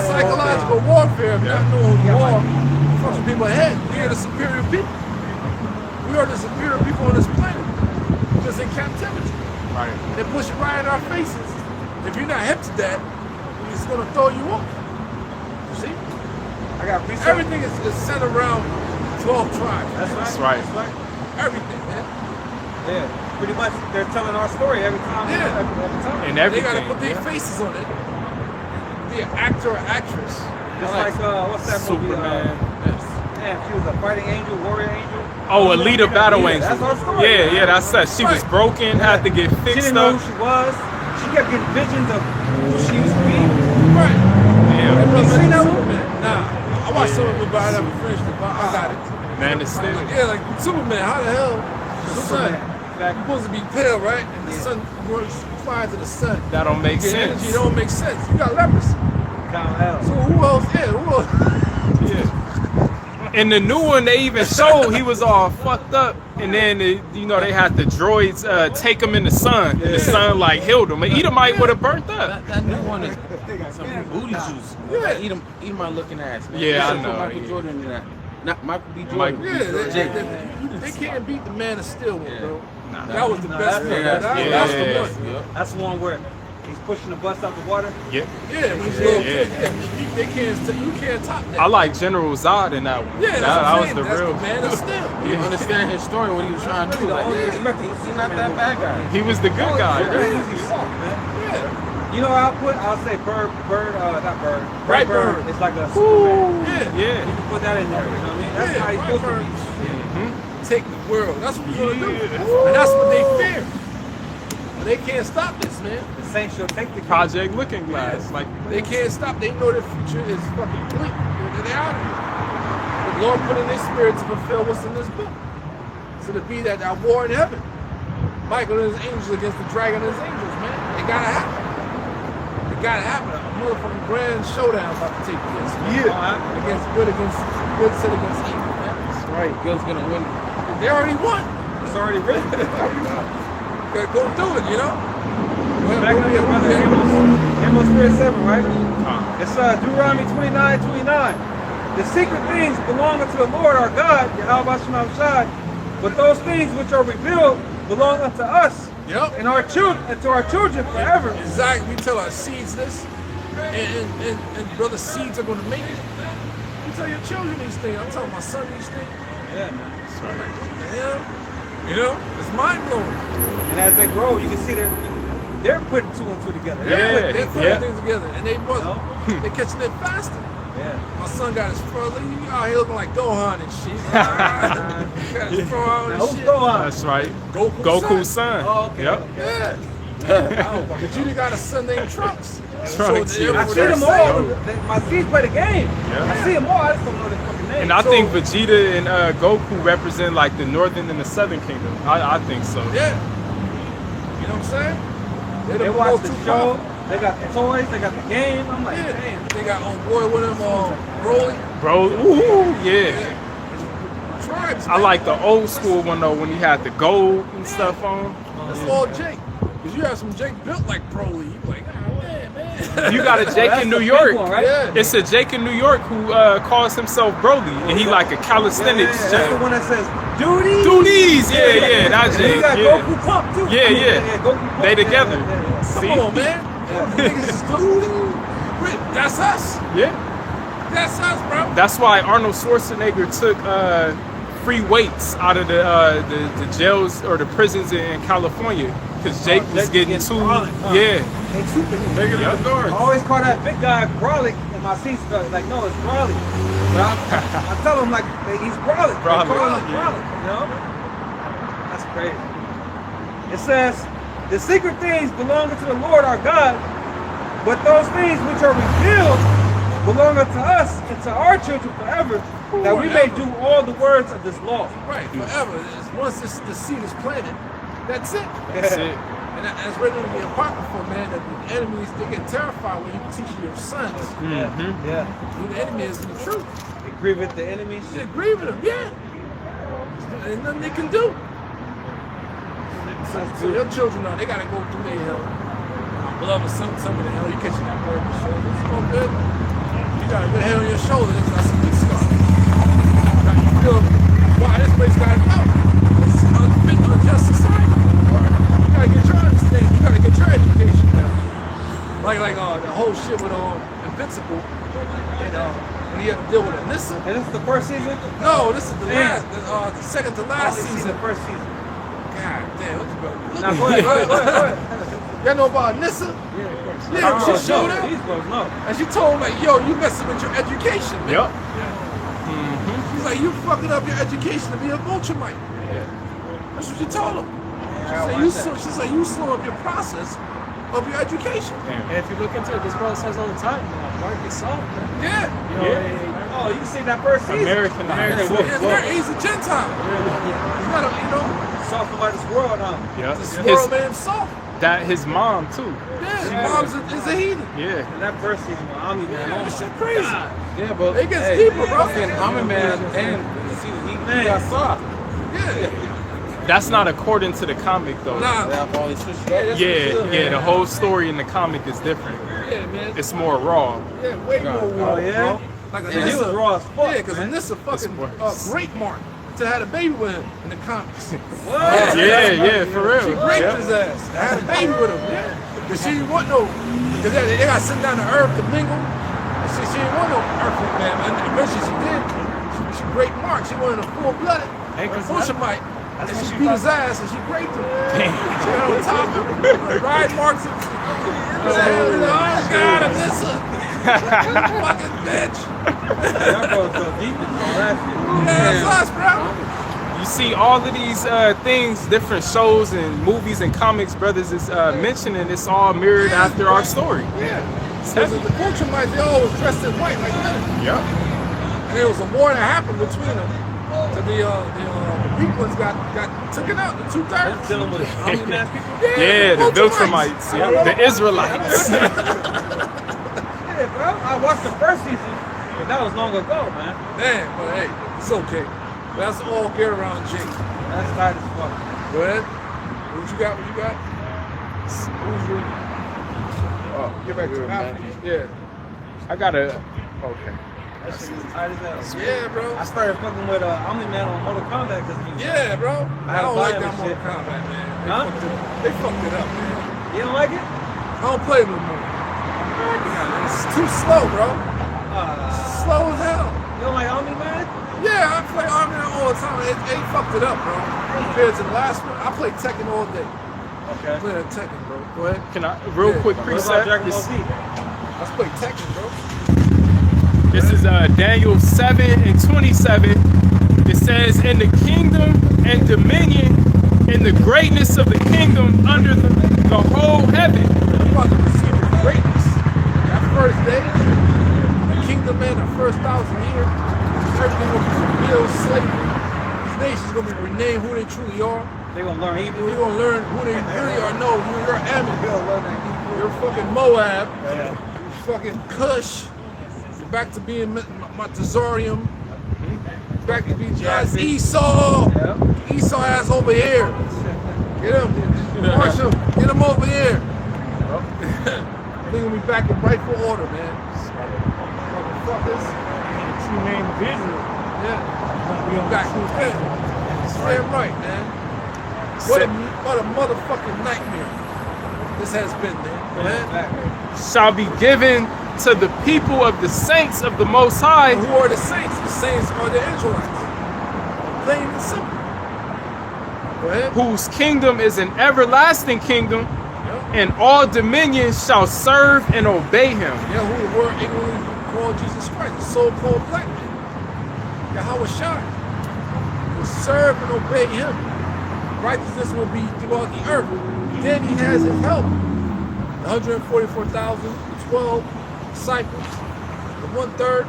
Psychological warfare, not knowing war, fucking people ahead. We are the superior people. We are the superior people on this planet. keep us in captivity. Right. They push it right in our faces. If you're not hip to that, it's gonna throw you off. You see? I got precept. Everything is centered around 12 tribes. That's right. That's right. Everything, man. Yeah, pretty much they're telling our story every time. Yeah. Every time. And They everything. gotta put their faces on it. Be an actor or actress. Just like what's that movie? Superman. Damn, she was a fighting angel, warrior angel. Oh, Alita Battle Angel. That's our story. Yeah, that's that. She was broken, had to get She fixed didn't know up. who she was. She kept getting visions of who she used to be. Right. Yeah. You seen that one? Nah. I watched some of it, but I never finished it. But I got it. Man, it's still. Yeah, like Superman. How the hell? The sun. Exactly. Supposed to be pale, right? And the sun works flies to the sun. That don't make Your sense. energy don't make sense. You got leprosy. Count hell. So who else? Yeah, who else? Yeah. In the new one, they even showed he was all fucked up, and then they had the droids take him in the sun, and the sun like healed him. And Edomite would have burnt up. That new one is some booty juice. Yeah. Eat my looking ass, man. Yeah, They I should put know, Michael yeah. Jordan in that. Not Michael B. Jordan. Michael B. Yeah, they can't beat the Man of Steel one, bro. Nah. That was the best film. yeah, That's yeah. the one. That's the one where he's pushing the bus out the water. Yeah. Yeah, when he's little kid, they can't. You can't top that. I like General Zod in that one. Yeah, that was the that's real. the Man of Steel. You understand his story, what he was trying to do. Like, he's not that bad guy. He was the good guy. Yeah. You know what I'll say Bird, not Bird. Brightburn. It's like a Superman. Yeah. Yeah. You can put that in there, you know what I mean? That's Yeah, how he's supposed to Brightburn. be. Take the world. That's what we're gonna do. And that's what they fear. But they can't stop this, man. The Saints shall take the Project Looking Glass. Like, They can't stop. They know their future is fucking bleak. They're out of here. The Lord put in their spirit to fulfill what's in this book. So to be that war in heaven. Michael and his angels against the dragon and his angels, man. It gotta happen. It gotta happen. A motherfucking grand showdown about to take place. Against good set against evil, man. That's right. Good's gonna win. They already won. It's already written. Gotta go through it, you know? Back up your brother Amos 37, right? It's Deuteronomy 29:29. The secret things belong unto the Lord our God, Yahweh Shem Shai, but those things which are revealed belong unto us Yep. and our children and to our children forever. Exactly. We tell our seeds this, and brother seeds are gonna make it. You tell your children these things. I'm telling my son these things. Yeah, man. Yeah. You know, it's mind blowing. And as they grow, you can see they're putting two and two together. Yeah. They're putting things together, and they No. catching it faster. Yeah. My son got his fro. He out here looking like Gohan and shit. He got his fro out Now, and who's shit. going on? that's right. Goku's son. Oh, okay. Yep. Yeah. But you got a son named Trunks. Trunks, So yeah. I see them all. My seeds play the game. Yeah. I see them all. I just don't know their fucking names. And I think Vegeta and Goku represent like the northern and the southern kingdom. I think so. Yeah. You know what I'm saying? They're They the watch most the two show. powerful. They got the toys. They got the game. I'm like, Yeah. damn. They got on board with him, Broly. Bro, ooh, yeah. Tribes. I like the old school one though when he had the gold and stuff on. That's all Jake. Because you have some Jake built like Broly. You like, oh, man. You got a Jake That's in the New big York. one, right? Yeah. It's a Jake in New York who calls himself Broly, and he like a calisthenics That's the Jake. one that says duty. Do these, yeah, that And Jake. you got Yeah. Goku Pump too. Yeah. Goku Pump. They together. Yeah. See? Come on, man. Niggas is stupid. That's us. Yeah. That's us, bro. That's why Arnold Schwarzenegger took free weights out of the jails or the prisons in California because Jake was getting too, yeah. They super bigger than the doors. I always call that big guy Brawley in my seats. Like, no, it's Brawley. But I tell him like he's Brawley. They call him Brawley. You know? That's crazy. It says, the secret things belong unto the Lord our God, but those things which are revealed belong unto us and to our children forever, that we may do all the words of this law. Right, forever. Once the seed is planted, that's it. That's it. And that's written in the Apocrypha, man, that the enemies, they get terrified when you teach your sons Yeah. who the enemy is in the truth. They grieve with the enemies. They agree with them, yeah. There's nothing they can do. So your children know they gotta go through their hell. Beloved, some of the hell you catching that bird on your shoulder. It's all good. You got a good head on your shoulder, that's a good start. Now you feel why this place got it out. It's unfit, unjust society. And this is the first season? No, this is the Damn. last, the second to I last only seen season. the first season. God damn, what you about? Now go ahead, go ahead. Y'all know about Nissa? Yeah, of course. Yeah, she showed up. These bros know. And she told him, like, yo, you messing with your education, man. Yep. She's like, you fucking up your education to be a Vulturemite. That's what she told him. She's like, you slow up your process of your education. And if you look into it, this brother says all the time, Mark is soft. Yeah. Oh, you see that first season? American. He's a Gentile. He's not a, Soft like this world, huh? Yeah. the swirl man soft. That his mom too. Yeah, his mom's is a heathen. Yeah. And that first season, Omni Man. Yeah, this shit crazy. Yeah, but It gets deeper, bro. fucking Omni Man and he got soft. Yeah. That's not according to the comic though. Nah. I've always switched up. Yeah. The whole story in the comic is different. Yeah, man. It's more raw. Yeah, way more raw, yeah? bro. Like And he was raw as fuck. Yeah, because Anissa fucking raped Mark to had a baby with him in the comics. What? Yeah, for real. She raped his ass. I had a baby with him. Yeah. Because she didn't want no, because they got sent down to Earth to mingle. And she didn't want no earthly man. And eventually she did. She raped Mark. She wanted a full-blooded Vulturemite. And she beat his ass and she raped him. She got on top of him. Ride Mark's. Oh God, Anissa. Fucking bitch. That bro so deep in the last year. Yeah, that's us, bro. You see all of these things, different shows and movies and comics brothers is mentioning, it's all mirrored after our story. Yeah. Because the Vulturemites, they all was dressed in white like that. Yep. And there was a war that happened between them. So the weak ones got taken out, the 2/3. Dealing with Omni Man people. Yeah, the Viltramites, the Israelites. Yeah, bro. I watched the first season, but that was long ago, man. Damn, but hey, it's okay. That's all get around Jake. That's tight as fuck. Go ahead. What you got? Who's your... Oh, get back to Matthew. Yeah. I gotta. Okay. That shit was tight as hell. Yeah, bro. I started fucking with Omni Man on Mortal Kombat because Yeah, bro. I don't like that Mortal shit. Kombat, man. Huh? They fucked it up, man. You don't like it? I don't play no more. It's too slow, bro. Slow as hell. You don't like Omni Man? Yeah, I play Army all the time. They fucked it up, bro. Compared to the last one, I play Tekken all day. Okay. I play that Tekken, bro. Go ahead. Can I real quick What about preset? Dragon Ball This, Z? Let's play Tekken, bro. this is Daniel 7:27. It says, "In the kingdom and dominion, in the greatness of the kingdom under the whole heaven." I'm about to receive the greatness. That first day, the kingdom, man, the first 1,000 years, everything will be revealed, slavery. These nations going to be renamed who they truly are. They gonna learn Hebrew. You're going to learn who they really are. No, you're Ammon. You're fucking Moab. You're fucking Cush. You're back to being Montezorium. Back to being just Esau. Esau ass over here. Get him. March him. Get him over here. We're going to be back in rightful order, man. Motherfuckers. True name of Israel. Yeah. We back. Damn right, man. What a motherfucking nightmare this has been, man. Shall be given to the people of the saints of the Most High. Who are the saints? The saints are the Israelites. Plain and simple. Go ahead. Whose kingdom is an everlasting kingdom, Yeah. and all dominions shall serve and obey him. Yeah, who the word ignorantly called Jesus Christ, the so-called black man. Yahweh Shai. Will serve and obey him. Righteousness will be throughout the earth. Then he has his help. The 144,000, the 12 disciples, the 1/3,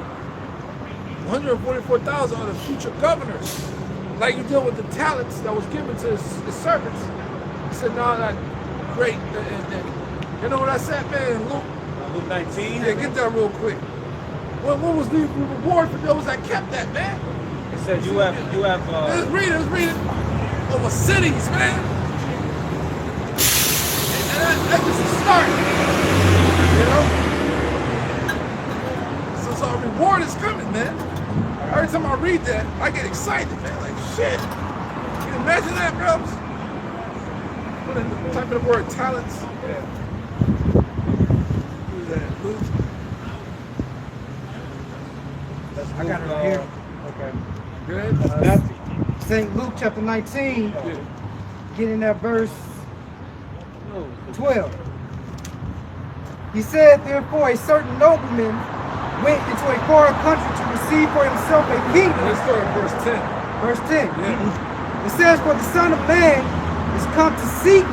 144,000 are the future governors. Like you deal with the talents that was given to his servants. He said, no, not great. And you know what I said, man? Luke 19. Yeah, get that real quick. What was the reward for those that kept that, man? It said you have Let's read it. Over cities, man. And that's just a start. You know? So a reward is coming, man. Every time I read that, I get excited, man. Like, shit. Can you imagine that, bro? Put in the type of the word talents. Yeah. Who's that? Luke? I got it right here. Okay. Good. St. Luke chapter 19, getting at verse 12. He said, therefore, a certain nobleman went into a foreign country to receive for himself a kingdom. Let's start at verse 10. Verse 10. Yeah. It says, for the Son of Man is come to seek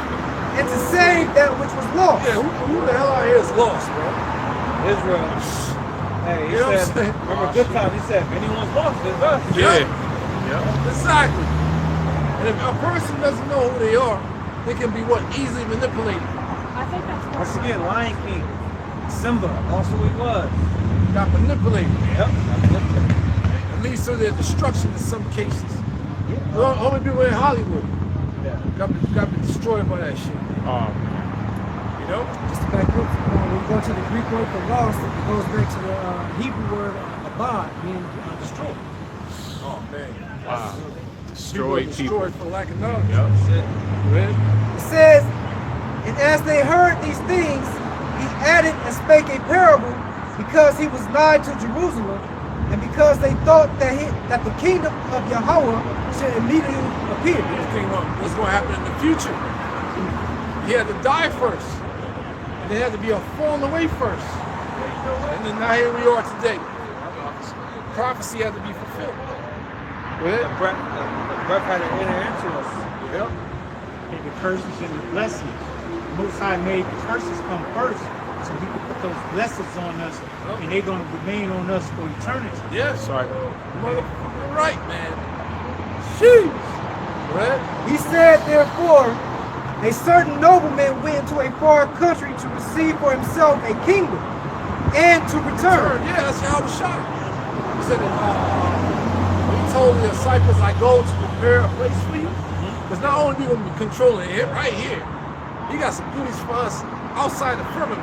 and to save that which was lost. Yeah, who the hell out here is lost, bro? Israel. Hey, he You know what I'm said, saying? remember good time, he said, if anyone's lost, it's us. Yeah. Exactly. And if a person doesn't know who they are, they can be what? Easily manipulated. Once again, Lion King, Simba, also who he was. Got manipulated. Yep. It leads to their destruction in some cases. The only people in Hollywood got destroyed by that shit. You know? Just to back up, when you go to the Greek word for lost, it goes back to the Hebrew word abad, meaning destroyed. Oh man. Wow. Destroyed people. Destroyed for lack of knowledge. Yep. It says, and as they heard these things, he added and spake a parable because he was nigh to Jerusalem, and because they thought that the kingdom of Yahweh should immediately appear. What's going to happen in the future? He had to die first. And there had to be a falling away first. And then now here we are today. Prophecy had to be fulfilled. The breath had to enter into us. Yep. And the curses and the blessings. Most High made the curses come first, so He could put those blessings on us, and they're going to remain on us for eternity. Yes. Sorry. Motherfucking right, man. Sheesh. Right? He said, therefore, a certain nobleman went into a far country to receive for himself a kingdom and to return. Yeah, that's how I was shot. He said, he told the disciples, I go to prepare a place for you. Because not only are we going to be controlling it right here, he got some goodies for us outside the firmament.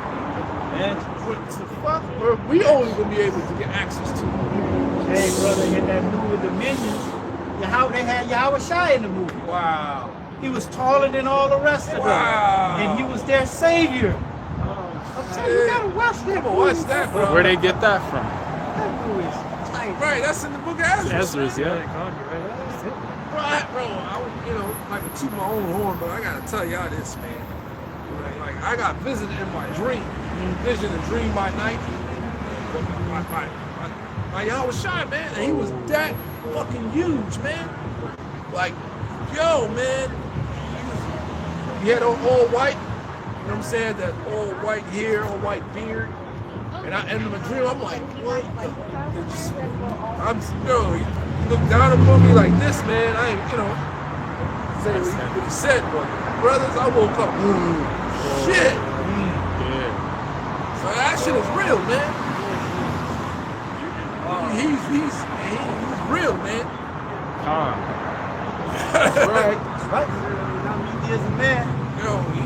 Man. What the fuck? Where we only going to be able to get access to. Hey, brother, in that movie Dominions, they had Yahweh Shai in the movie. Wow. He was taller than all the rest of them. And he was their savior. I'm telling you, you gotta watch that movie. Watch that, bro. Where they get that from? That movie is tight. Right, that's in the book of Ezra. Ezra's, yeah. Bro, I would, like to toot my own horn, but I gotta tell y'all this, man. Like I got visited in my dream. Vision and dream by night. My Yahweh Shai, man, and he was that fucking huge, man. Like, yo, man. He had all white, you know what I'm saying? That all white hair, all white beard. And I ended my dream, I'm like, what? He looked down upon me like this, man. I ain't, say what he said, but brothers, I woke up, shit. So that shit is real, man. He's real, man. Right. He is a man.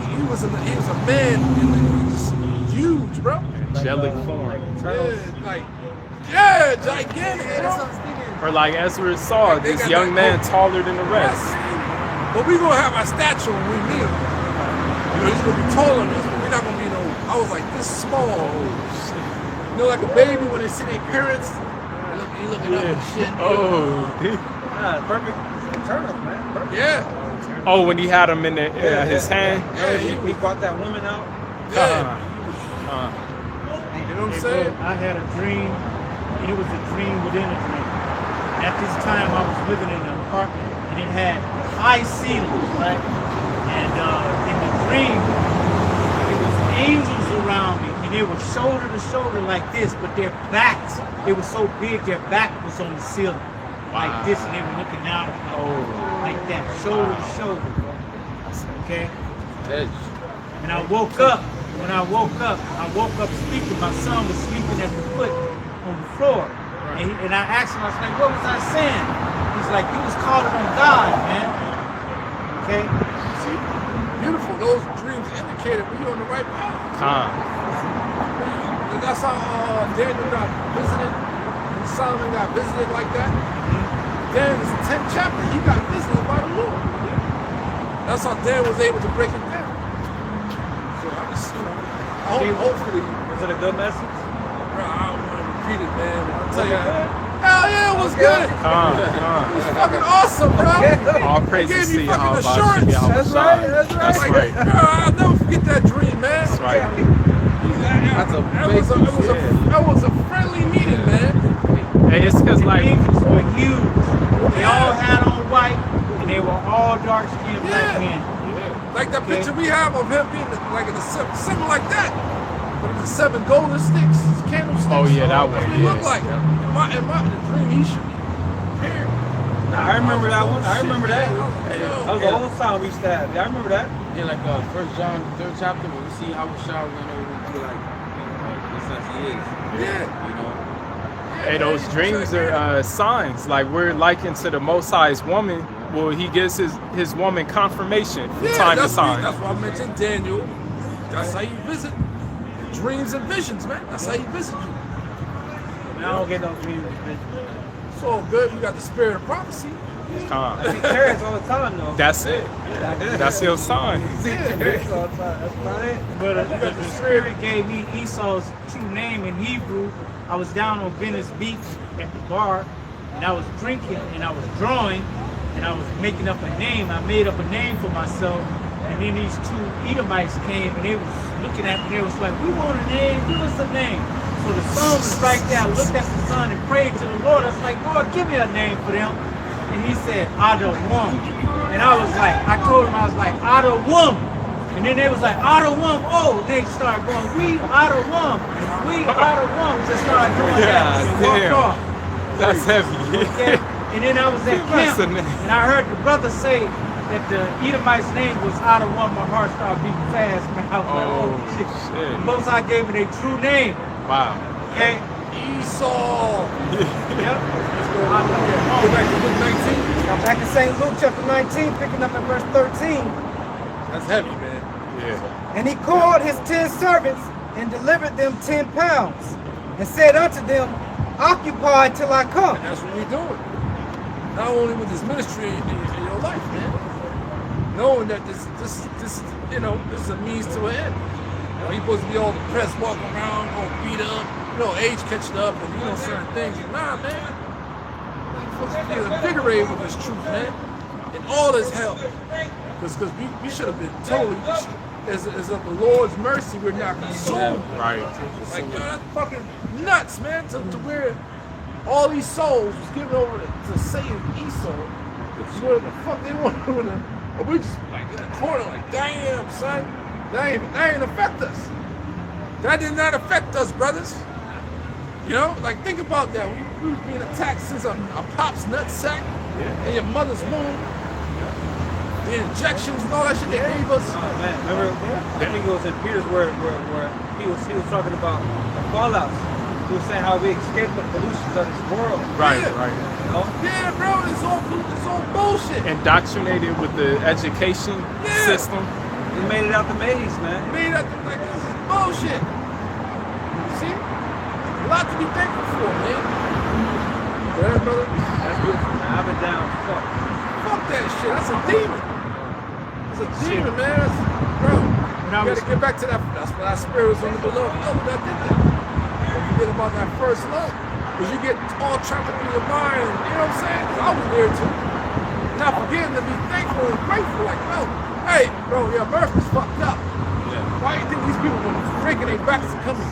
He was a man, and he was huge, bro. Angelic form. Yeah, gigantic, bro. Or like Ezra saw, this young man taller than the rest. But we gonna have our stature when we meet him. He's gonna be taller than us, but we're not gonna be I was like this small. Like a baby when they see their parents, they looking up and shit. Perfect turn up, man. Perfect. Yeah. Oh, when he had him in his hand? Yeah, he brought that woman out. Yeah. You know what I'm saying? I had a dream, and it was a dream within a dream. At this time, I was living in an apartment, and it had high ceilings, right? And in the dream, it was angels around me, and they were shoulder to shoulder like this, but their backs, they were so big, their back was on the ceiling, like this, and they were looking down like that, shoulder to shoulder. Okay? And I woke up. When I woke up sleeping. My son was sleeping at the foot on the floor. And I asked him, I was like, what was I saying? He's like, you was calling on God, man. Okay? See? Beautiful. Those dreams indicated we on the right path. That's how Daniel got visited. And Solomon got visited like that. Then in the 10th chapter, he got visited by the Lord. That's how Dan was able to break it down. So I just, hopefully. Was it a good message? Bro, I don't want to repeat it, man. I'll tell you. Hell yeah, it was good. It was fucking awesome, bro. All They praises gave to me you, fucking Hashem assurance. Yahweh That's Shai. right, that's right. That's Like, right. bro, I'll never forget that dream, man. That's right. That was a friendly meeting, man. Hey, it's because, like, Angels were huge. They all had on white, and they were all dark-skinned black Yeah. men. Like that picture we have of him being like in something like that. But in the 7 golden sticks, candlesticks. Oh, yeah, that one, That's what he yeah. looked like. In my dream, he should be here. I remember that one. I remember that. Yo, That was the old sound we used to have. Yeah, I remember that. In like 1 John, 3rd chapter, when we see how Shah went over to like, just as he is. Yeah. You know. hey, those dreams are signs. Like, we're likened to the Most High's woman. Well, he gives his woman confirmation from time to time. That's why I mentioned Daniel. That's how you visit. Dreams and visions, man. That's how you visit you. I don't get no dreams. It's all good. You got the spirit of prophecy. Calm. He carries all the time, though. That's it. That's your sign. He carries all the time. That's about it. But the Spirit gave me Esau's true name in Hebrew. I was down on Venice Beach at the bar, and I was drinking, and I was drawing, and I was making up a name. I made up a name for myself, and then these 2 Edomites came, and they was looking at me. They was like, "We want a name. Give us a name." So the sun was right there. I looked at the sun and prayed to the Lord. I was like, "Lord, give me a name for them." And he said, Adawam. And I was like, I told him, I was like, Adawam. And then they was like, Adawam. Oh, they started going, we Adawam. We Adawam. Just started doing that. And damn. walked off. That's heavy. Okay? And then I was at That's camp, a name. and I heard the brother say that the Edomite's name was Adawam. My heart started beating fast, man. I was like, Oh, oh, shit. shit. Most I gave me their true name. Wow. Okay? Esau. Yep. Go back to Luke 19. Now back in St. Luke chapter 19, picking up at verse 13. That's heavy, man. Yeah. And he called his 10 servants and delivered them 10 pounds and said unto them, Occupy till I come. And that's what we're doing. Not only with this ministry in your life, man. Knowing that this you know, this is a means to an end. You know, you're supposed to be all depressed, walking around, all beat up, you know, age catching up, and you know certain things. Nah, man. You're supposed to be invigorated with this truth, man. And all this help. Because we should have been totally, as of the Lord's mercy, we're not consumed. Right. Like, yo, that's fucking nuts, man. To where all these souls was given over to Satan and Esau. Where the fuck they want to do. And we just like in the corner, like, damn, son. That ain't affect us. That did not affect us, brothers. You know, like think about that. We was being attacked since a pop's nutsack in your mother's womb. The injections and all that shit they gave us. Oh, man, remember? I think it was in Peter's where he was talking about the fallouts. He was saying how we escaped the pollutions of this world. Right, Yeah. right. You know? Yeah, bro, it's all bullshit. Indoctrinated with the education Yeah. system. We made it out the maze, man. Made up like this is bullshit. See? A lot to be thankful for, man. Yeah, brother. That's good. I've been down. Fuck. Fuck that shit. That's a demon. It's a demon, man. Bro, you gotta get back to that. That's why that spirit was on the beloved. No, that did that. Don't forget about that first love. Because you get all trapped up in your mind. You know what I'm saying? 'Cause I was there too. Not forgetting to be thankful and grateful. Like, bro, hey, bro, yeah, America's fucked up. Why do you think these people were breaking their backs and coming?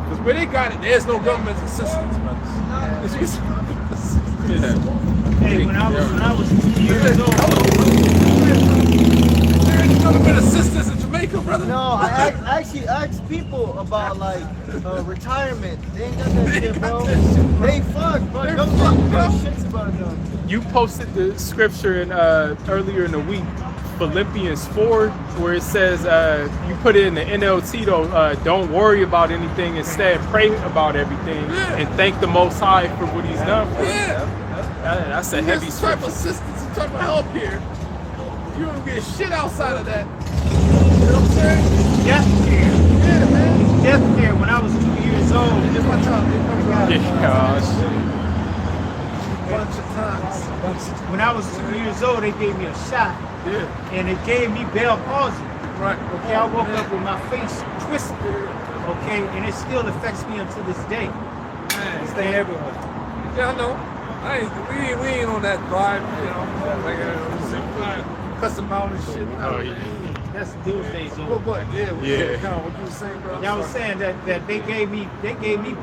Because where they got it, there's no government assistance, brothers. It's just Hey, when I was 2 years old, there ain't government assistance in Jamaica, brother. No, I actually asked people about like retirement. They ain't got that shit, bro. They fuck, bro. They're Don't fucked, talk bro. shit about them. You posted the scripture in earlier in the week, Philippians 4, where it says you put it in the NLT though. Don't worry about anything. Instead, pray about everything and thank the Most High for what He's done for you. Yeah. That's a You heavy get some type of scripture. assistance, some type of help here. You don't get shit outside of that. You know what I'm saying? death care. Yeah, man. Death care when I was 2 years old. It's my time. They come out Yeah, shit. a bunch of times. When I was 2 years old, they gave me a shot, Yeah. and it gave me Bell palsy. Right. Okay, I woke up with my face twisted. Okay, and it still affects me until this day. Stay everywhere. Yeah, I know. We ain't on that vibe, you know. Like custom out and shit. Oh, yeah. That's Tuesday's over. But yeah, Yeah. Kind of what you were saying, bro. Yeah, I was saying that they gave me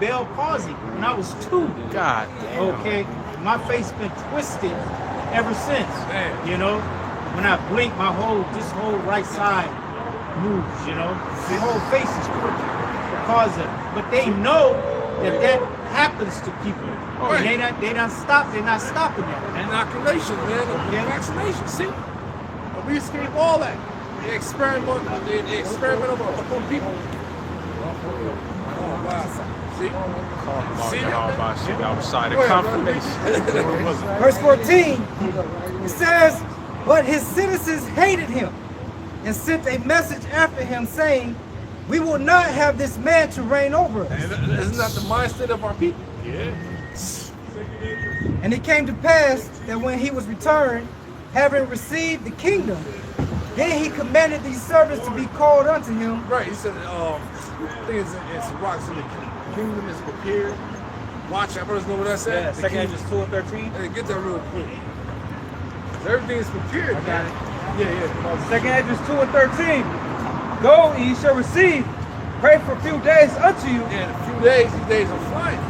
Bell palsy when I was 2. God damn. Okay, my face been twisted ever since. Man. You know, when I blink, this whole right side moves. You know, my whole face is crooked because of it. But they know that happens to people. Right. And they're not stopping that. Inoculation, man. Yeah. Vaccination. See, we escape all that. They experiment upon people. Oh, wow. See? See? Outside Go of ahead, confirmation. Where was it? Verse 14, it says, but his citizens hated him and sent a message after him saying, we will not have this man to reign over us. And isn't that the mindset of our people? Yeah. And it came to pass that when he was returned, having received the kingdom, then he commanded these servants to be called unto him. Right, he said, things it's rocks in the kingdom is prepared. Watch, I brothers know what I said. Yeah, 2 Edges 2 and 13. Hey, get that real quick. Everything is prepared. I got it. Yeah. 2 Edges 2 and 13. Go and ye shall receive. Pray for a few days unto you, And in a few days, these days are flying.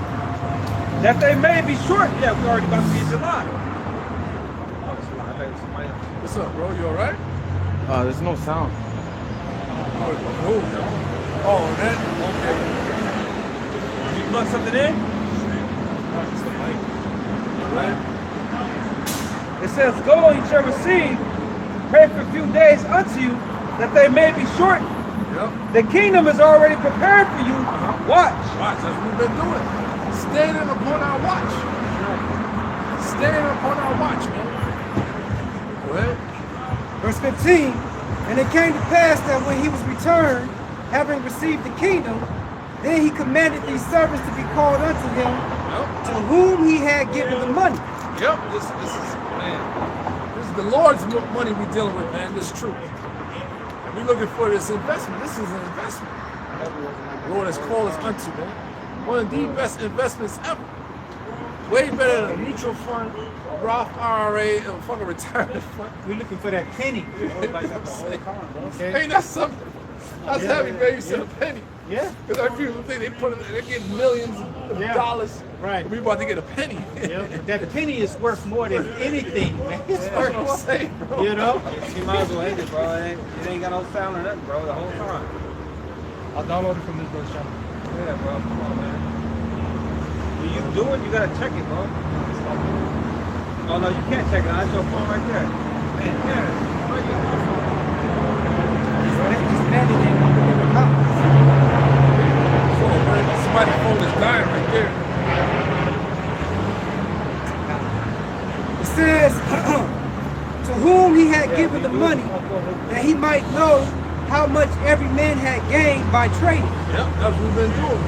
that they may be short. Yeah, we're already about to be in July. What's up, bro? You alright? There's no sound. Oh, that? Okay. You plug something in? It's the mic. Right? It says, go and ye shall receive. Pray for a few days unto you, that they may be short. Yep. The kingdom is already prepared for you. Watch. Watch, that's what we've been doing. Standing upon our watch. Standing upon our watch, man. Go ahead. Verse 15, and it came to pass that when he was returned, having received the kingdom, then he commanded these servants to be called unto him, Yep. to whom he had given the money. Yep. This is, man. This is the Lord's money we're dealing with, man. This is true. And we're looking for this investment. This is an investment. The Lord has called us unto, man. One of the best investments ever. Way better than a mutual fund, a Roth IRA, and a fucking retirement fund. We're looking for that penny. Hey, that's something. That's heavy, man. You said a penny. Yeah. Because our people think they're getting millions of dollars. Right. And we about to get a penny. Yeah, but that penny is worth more than anything, man. It's That's what I'm worth, saying, bro. you know? You might as well end it, bro. It ain't got no sound or nothing, bro, the whole time. I'll download it from this brother's channel. Yeah, bro. Come on, man. When you do it, you gotta check it, bro. Oh, no, you can't check it. That's your phone right there. Man, yeah. Right here. Somebody's phone is dying right there. It says, to whom he had given the money, that he might know how much every man had gained by trading. Yep, that's what we've been doing.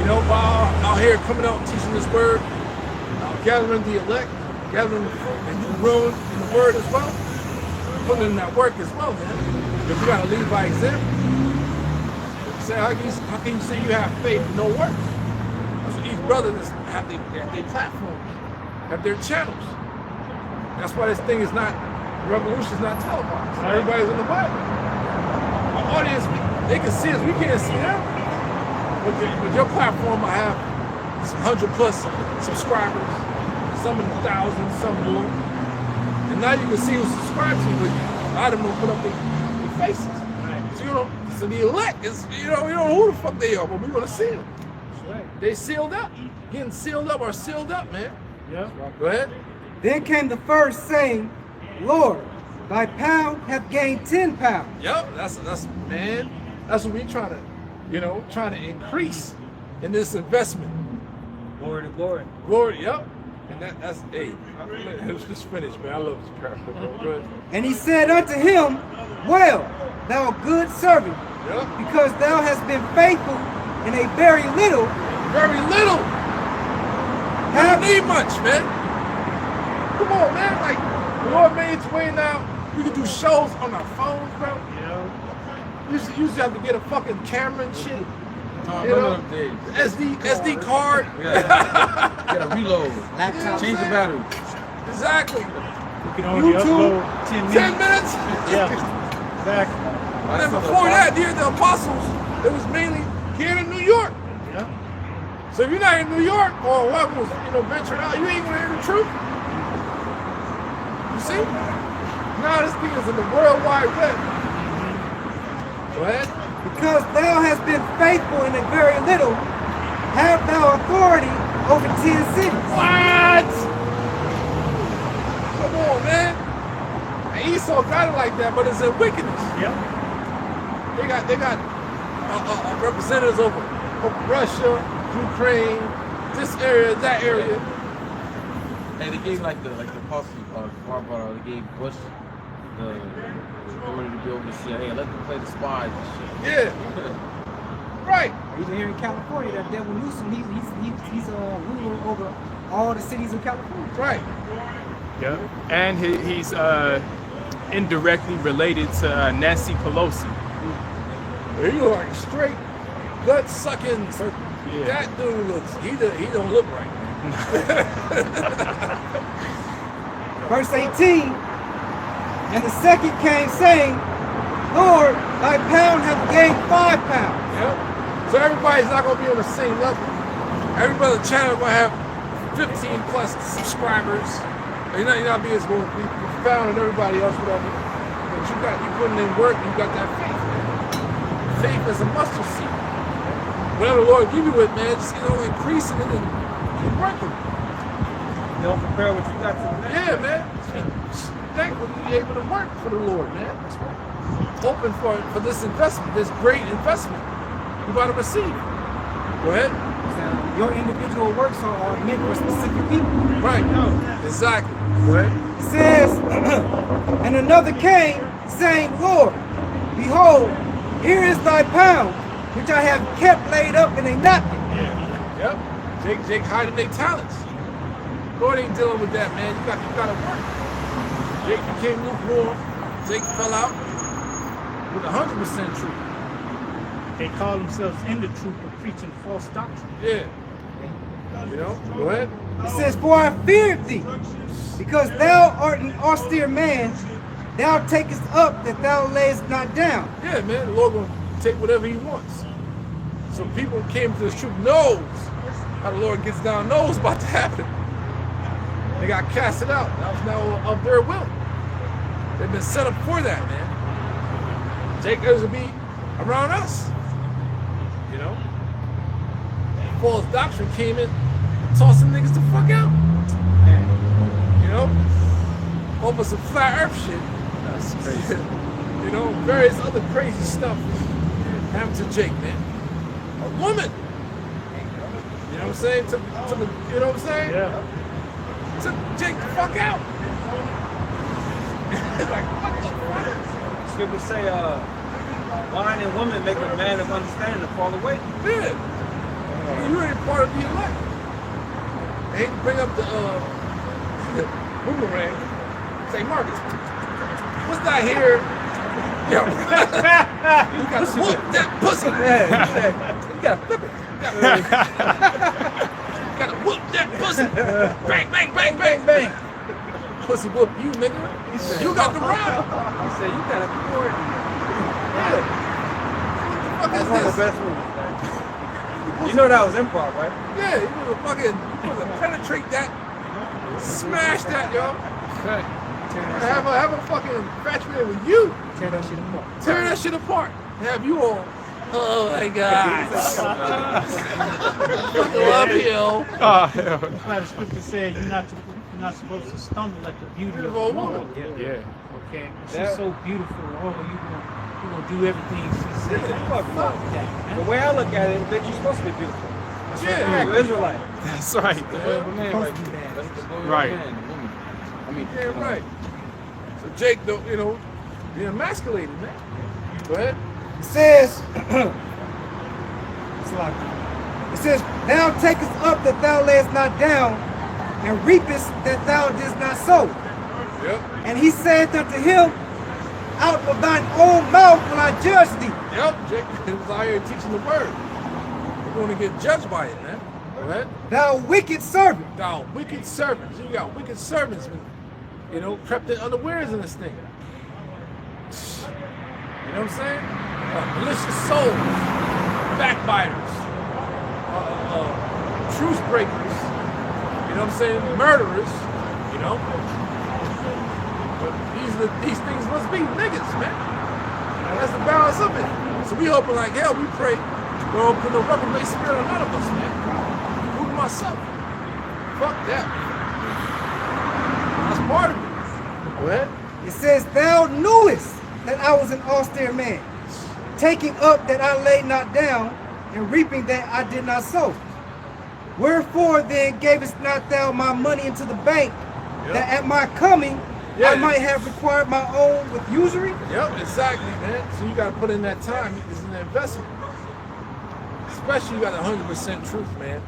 You know, while out here coming out and teaching this word, gathering the elect, gathering the fruit, and you growing in the word as well, putting in that work as well, man. If we gotta lead by example. Say, how can you say you have faith and no work? That's what each brother have their platforms, have their channels. That's why this thing is not, revolution is not televised. Everybody's in the Bible. Our audience, they can see us, we can't see them. With your platform, I have some 100+ subscribers, some in the thousands, some more. And now you can see who's subscribed to you, but a lot of them don't put up their faces. So you don't. So the elect is, you know, we don't know who the fuck they are, but we're gonna see them. They sealed up, getting sealed up or sealed up, man. Yeah. Go ahead. Then came the first saying, Lord, thy pound hath gained 10 pounds. Yep, that's man. That's what we trying to increase in this investment. Glory to glory. Glory, yep. And that's hey. Let's just finish, man. I love this parable, bro. Go ahead. And he said unto him, well, thou good servant, Yep. because thou hast been faithful in a very little, Very little. Don't need much, man. Come on, man. Like, the Lord made its way now. We can do shows on our phones, bro. You know? You used to have to get a fucking camera and shit. You know, SD card. Gotta reload. Change the battery. Exactly. You can only YouTube, upload 10 minutes. 10 minutes. Yeah, exactly. And then before that, dear the apostles, it was mainly here in New York. Yeah. So if you're not in New York or whoever was, venturing out, you ain't gonna hear the truth. You see? Now this thing is in the World Wide Web. Go ahead. Because thou hast been faithful in a very little, have thou authority over 10 cities. What? Come on, man. And Esau got it like that, but it's in wickedness. Yep. They got representatives over Russia, Ukraine, this area, that area. Hey, they gave like the apostle Barbara, they gave Bush the authority to be able to say, hey, let them play the spies and shit. Yeah. Right. Even here in California, that devil Newsom, he's a ruler over all the cities of California. Right. Yeah. And he's indirectly related to Nancy Pelosi. You like straight gut sucking. Yeah. That dude looks. He don't look right. Verse 18, and the second came saying, Lord, thy pound hath gained 5 pounds. Yep. So everybody's not gonna be on the same level. Everybody on the channel gonna have 15 plus subscribers. You're not being as going to be profound and everybody else, whatever. But you putting in work. You got that faith. Faith is a mustard seed. Whatever the Lord give you it, man, just increasing it and keep working. Don't compare what you got to the next. Yeah, man. Thankful to be able to work for the Lord, man. That's right. Open for this investment, this great investment you're about to receive. Go ahead. Your individual works are meant for specific people. Right. Exactly. Go ahead. It says, and another came, saying, Lord, behold, here is thy pound, which I have kept laid up in a napkin. Yep. Jake hiding their talents. Lord ain't dealing with that, man. You gotta work. Jake became lukewarm. Jake fell out with 100% truth. They call themselves in the truth but preaching false doctrine. Yeah. Go ahead. It says, for I feared thee, because thou art an austere man, thou takest up that thou layest not down. Yeah, man. The Lord gonna take whatever he wants. So people came to the truth knows how the Lord gets down, knows about to happen. They got casted out. That was now of their will. They've been set up for that, man. Jake is to be around us. False doctrine came in, tossing niggas the fuck out. Over some flat earth shit. That's crazy. Various other crazy stuff happened to Jake, man. A woman. You know what I'm saying? You know what I'm saying? Yeah. Took Jake the fuck out. Like, what the fuck? Scriptures say, wine and women make a man of understanding to fall away. Yeah. You ain't part of the elect. They hate to bring up the boomerang. Say, Marcus, what's that here? Yo, you gotta whoop that pussy. You gotta flip it. You gotta whoop that pussy. Bang, bang, bang, bang, bang. Pussy whoop you, nigga. You got the ride. He said, you got a cord. Yeah. What the fuck is That's one of the this? best movies. You know that was improv, right? Yeah, you want to penetrate that, smash that, yo. Have a fucking infatuated with you. Tear that shit apart. Tear that shit apart. Have you all. Oh my God. Fucking love you. Oh, hell. That's why the scripture said you're not supposed to stumble at the beauty of a woman. Yeah. Okay? She's so beautiful. Oh, you're gonna do everything she said. Fuck no. The way I look at it, that you're supposed to be beautiful. Yeah. You're Israelite. That's right. The glory of a man right there. That's the glory Right. of a man, the woman. Yeah, right. So Jake, though, being emasculated, man. Go ahead. It says, thou takest up that thou layest not down, and reapest that thou didst not sow. Yep. And he saith unto him, out of thine own mouth will I judge thee. Yep. Jake was out here teaching the word. You're going to get judged by it, man. Go ahead. Thou wicked servant. Thou wicked servants. You got wicked servants, crept in unawares in this thing. You know what I'm saying? Malicious souls, backbiters, truce breakers, you know what I'm saying? Murderers, But these things must be niggas, man. And that's the balance of it. So we hoping like hell, we pray, don't put no reprobate spirit on none of us, man. Including myself. Fuck that. That's part of it. Go ahead. It says, thou knewest that I was an austere man, taking up that I laid not down, and reaping that I did not sow. Wherefore then gavest not thou my money into the bank, that at my coming I might have required my own with usury? Yep, exactly, man. So you got to put in that time. It's an investment. Especially you got 100% truth, man.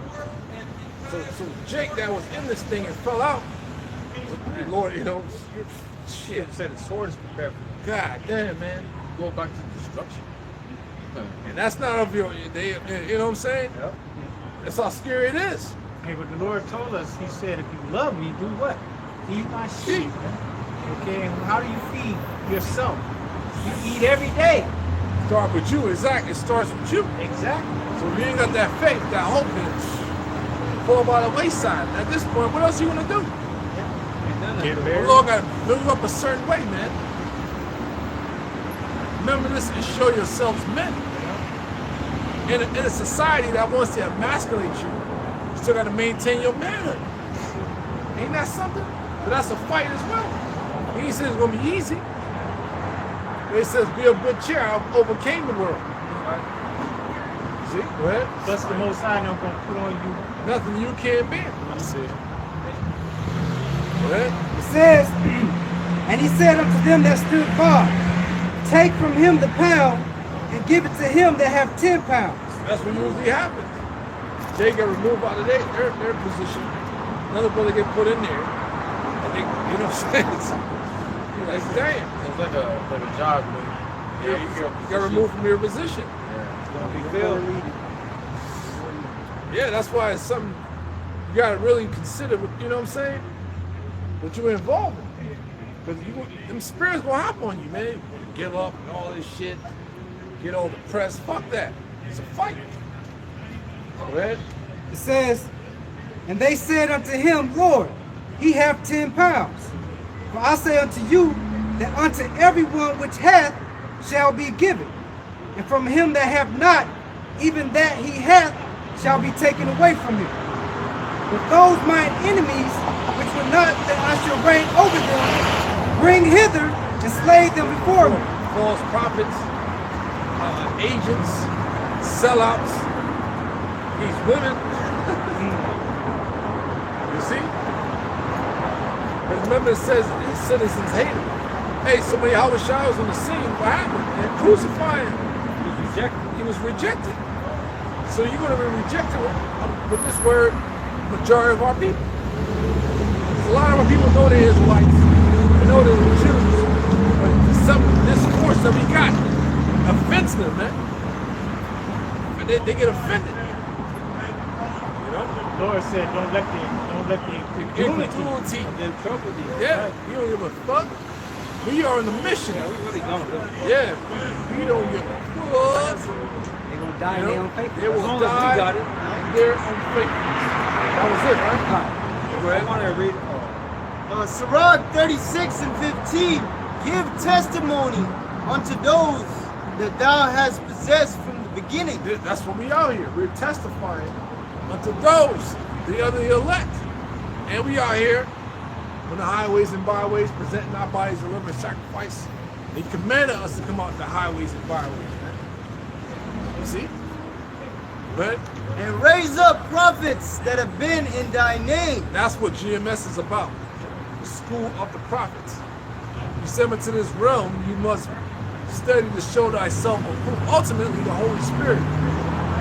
So Jake that was in this thing and fell out, Lord, shit. Said the sword is prepared for God damn, man. Go back to destruction. And that's not of you know what I'm saying? Yep. That's how scary it is. Hey, but the Lord told us, he said, if you love me, do what? Feed my sheep. Okay, and how do you feed yourself? You eat every day. Start with you, exactly. It starts with you. Exactly. So if you ain't got that faith, that hope, then fall by the wayside. At this point, what else you gonna do? Get The married. Lord gotta build you up a certain way, man. Remember this and show yourselves men. In a society that wants to emasculate you, you still gotta maintain your manhood. Ain't that something? But that's a fight as well. He ain't said it's gonna be easy. It says be of good cheer, I overcame the world. See, go ahead. That's the Most High not going to put on you. Nothing you can't bear. That's it. Go ahead. It says, and he said unto them that stood by, take from him the pound, and give it to him that have 10 pounds. That's what usually happens. They get removed out of their position. Another brother get put in there. And they, you know what I'm saying? You're like, damn. It's like a job, man. You got removed from your position. Yeah, that's why it's something you gotta really consider. You know what I'm saying? What you're involved in, because them spirits gonna hop on you, man. Give up and all this shit. Get all depressed. Fuck that. It's a fight. Go ahead. It says, and they said unto him, Lord, he hath 10 pounds. For I say unto you, that unto everyone which hath shall be given, and from him that hath not, even that he hath shall be taken away from him. But those mine enemies, which would not that I should reign over them, bring hither and slay them before me. False prophets, agents, sellouts, these women. You see? But remember it says his citizens hate him. Hey, somebody Howard Shah was on the scene. What happened? And crucifying him. He was rejected. So you're going to be rejected with this word, majority of our people. A lot of our people know they're Israelites. They know they're Jews. But some discourse that we got offends them, man. They get offended. You know? The Lord said, don't let the Incredulity. Yeah, you don't give a fuck. We are in the mission. We really don't. Yeah, we don't give a fuck. They're going to die in their own faith. They will die in their own faith. That was it, right? I want to read. Sirach 36 and 15. Give testimony unto those that thou hast possessed from the beginning. That's what we out here. We're testifying unto those, the other elect. And we are here on the highways and byways, presenting our bodies, delivering sacrifice. He commanded us to come out the highways and byways, man. You see? But And raise up prophets that have been in thy name. that's what GMS is about. The school of the prophets. You sent into this realm, you must study to show thyself approved. Ultimately, the Holy Spirit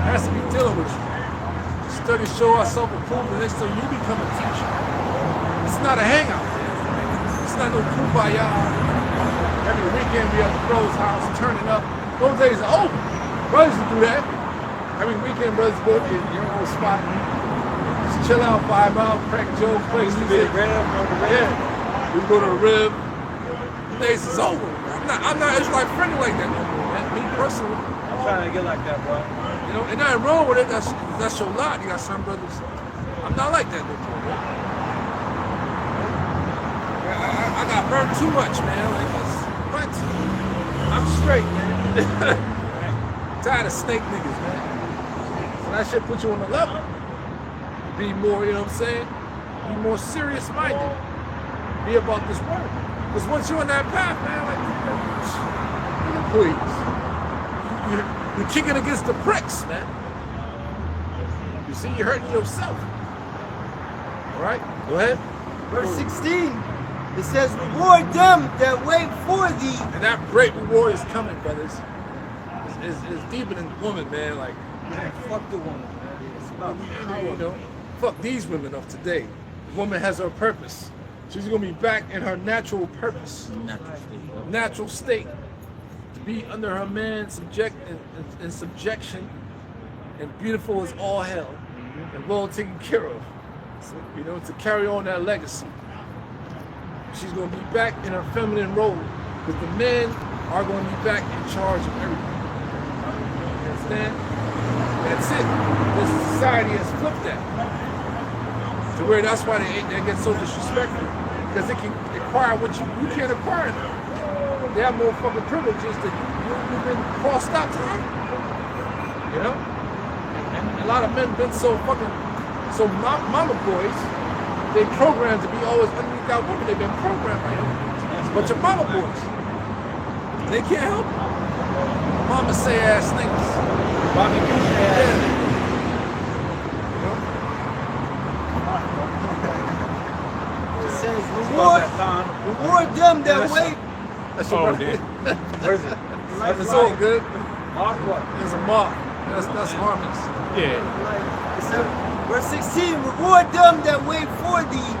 has to be dealing with you. Study, show ourselves approved, and then so you become a teacher. It's not a hangout. It's not no kumbaya. Every weekend we at the bro's house turning up. Those days are over. Brothers will do that. Every weekend, brothers go to your own spot. Just chill out, vibe out, crack jokes, play music. Yeah. We go to a rib. The days is over. I'm not Israelite friendly like that no more, man. Me personally. I'm trying to get like that, bro. You know, and nothing wrong with it. That's your lot. You got some brothers. I'm not like that no more, man. I got burned too much, man. Like, what? I'm straight, man. Tired of snake niggas, man. So that shit put you on the level. Be more, you know what I'm saying? Be more serious minded. Be about this work. Because once you're on that path, man, like, please. You're kicking against the pricks, man. You see, you're hurting yourself. All right, go ahead. Verse 16, it says, reward them that wait for thee. And that great reward is coming, brothers. It's deeper than the woman, man. Like, Fuck the woman, man. It's about you know, fuck these women of today. The woman has her purpose. She's gonna be back in her natural purpose, natural state, to be under her man, in subjection, and beautiful as all hell, and well taken care of. You know, to carry on that legacy. She's gonna be back in her feminine role, because the men are gonna be back in charge of everything. You understand? That's it. This society has flipped that. To where that's why they get so disrespectful. Because they can acquire what you can't acquire now. They have more fucking privileges that you've been crossed out to earn. You know? And a lot of men been so mama boys, they programmed to be always underneath that woman. They've been programmed like that. But your mama boys, they can't help it. Mama say ass niggas. Bobby Goose ass. You know? It says, reward them that wait. That's Oh, right. dude. Where is it? It's all good. Mark what? There's a moth. That's harmless. Yeah. It says, verse 16, reward them that wait for thee,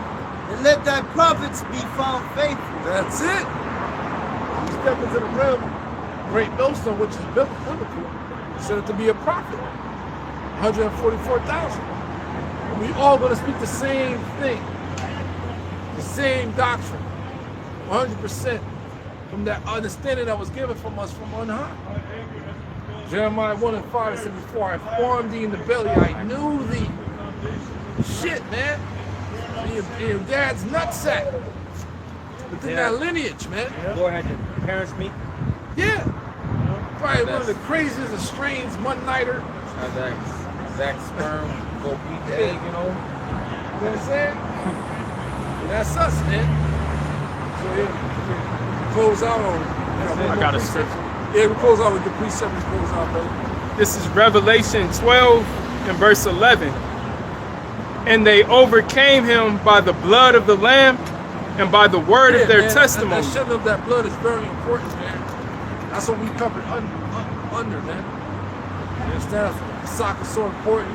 and let thy prophets be found faithful. That's it. You step into the realm, great millstone, which is biblical, said it to be a prophet. 144,000. And we all going to speak the same thing, the same doctrine, 100% from that understanding that was given from us from on high. Jeremiah 1:5 said, before I formed thee in the belly, I knew thee. Shit, man. Your dad's nutsack. Within that lineage, man. Lord had your parents meet. Yeah. Probably one of the craziest, estranged one-nighter. Exact sperm, go beat the egg, you know? You know what I'm saying? And that's us, man. So yeah, we close out on. I got a scripture. Yeah, we close out with the precept. We close out, brother. This is Revelation 12 and verse 11. And they overcame him by the blood of the Lamb and by the word of their testimony. That shedding of that blood is very important, man. That's what we covered under, man. You understand? The sock is so important.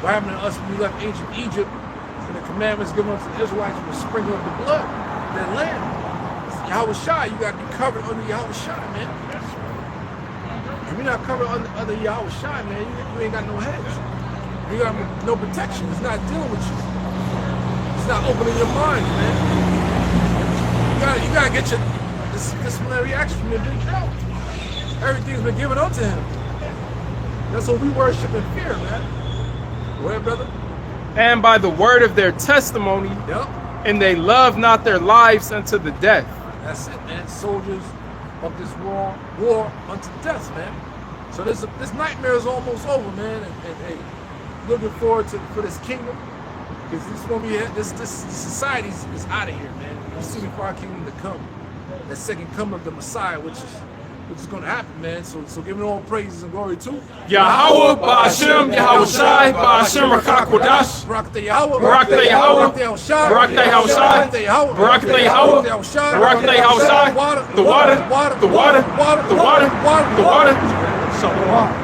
What happened to us when we left ancient Egypt, and the commandments given unto the Israelites were sprinkling of the blood, that lamb. Yahweh Shai, you got to be covered under Yahweh Shai, man. If you're not covered under Yahweh Shai, man, you ain't got no hedge. You got no protection. It's not dealing with you. It's not opening your mind, man. You gotta get your disciplinary action from your big belt. Everything's been given unto him. That's what we worship and fear, man. Go ahead, brother. And by the word of their testimony, Yep. and they love not their lives unto the death. That's it, man. Soldiers of this war unto death, man. So this nightmare is almost over, man. And hey, looking forward for this kingdom, because this gonna be this society is out of here, man. You see before our kingdom to come, that second coming of the Messiah, which is gonna happen, man. So giving all praises and glory to Yahweh, Ba'ashem, Yahweh Shai, Ba'ashem Rakakwadash, Barak Yahweh, Barak Yahweh, Barak Shai, Barak Yahweh Shai, Barak Yahweh, Barak Yahweh, Barak Yahweh Shai, the water, the water, the water, the water, the water. Shalom.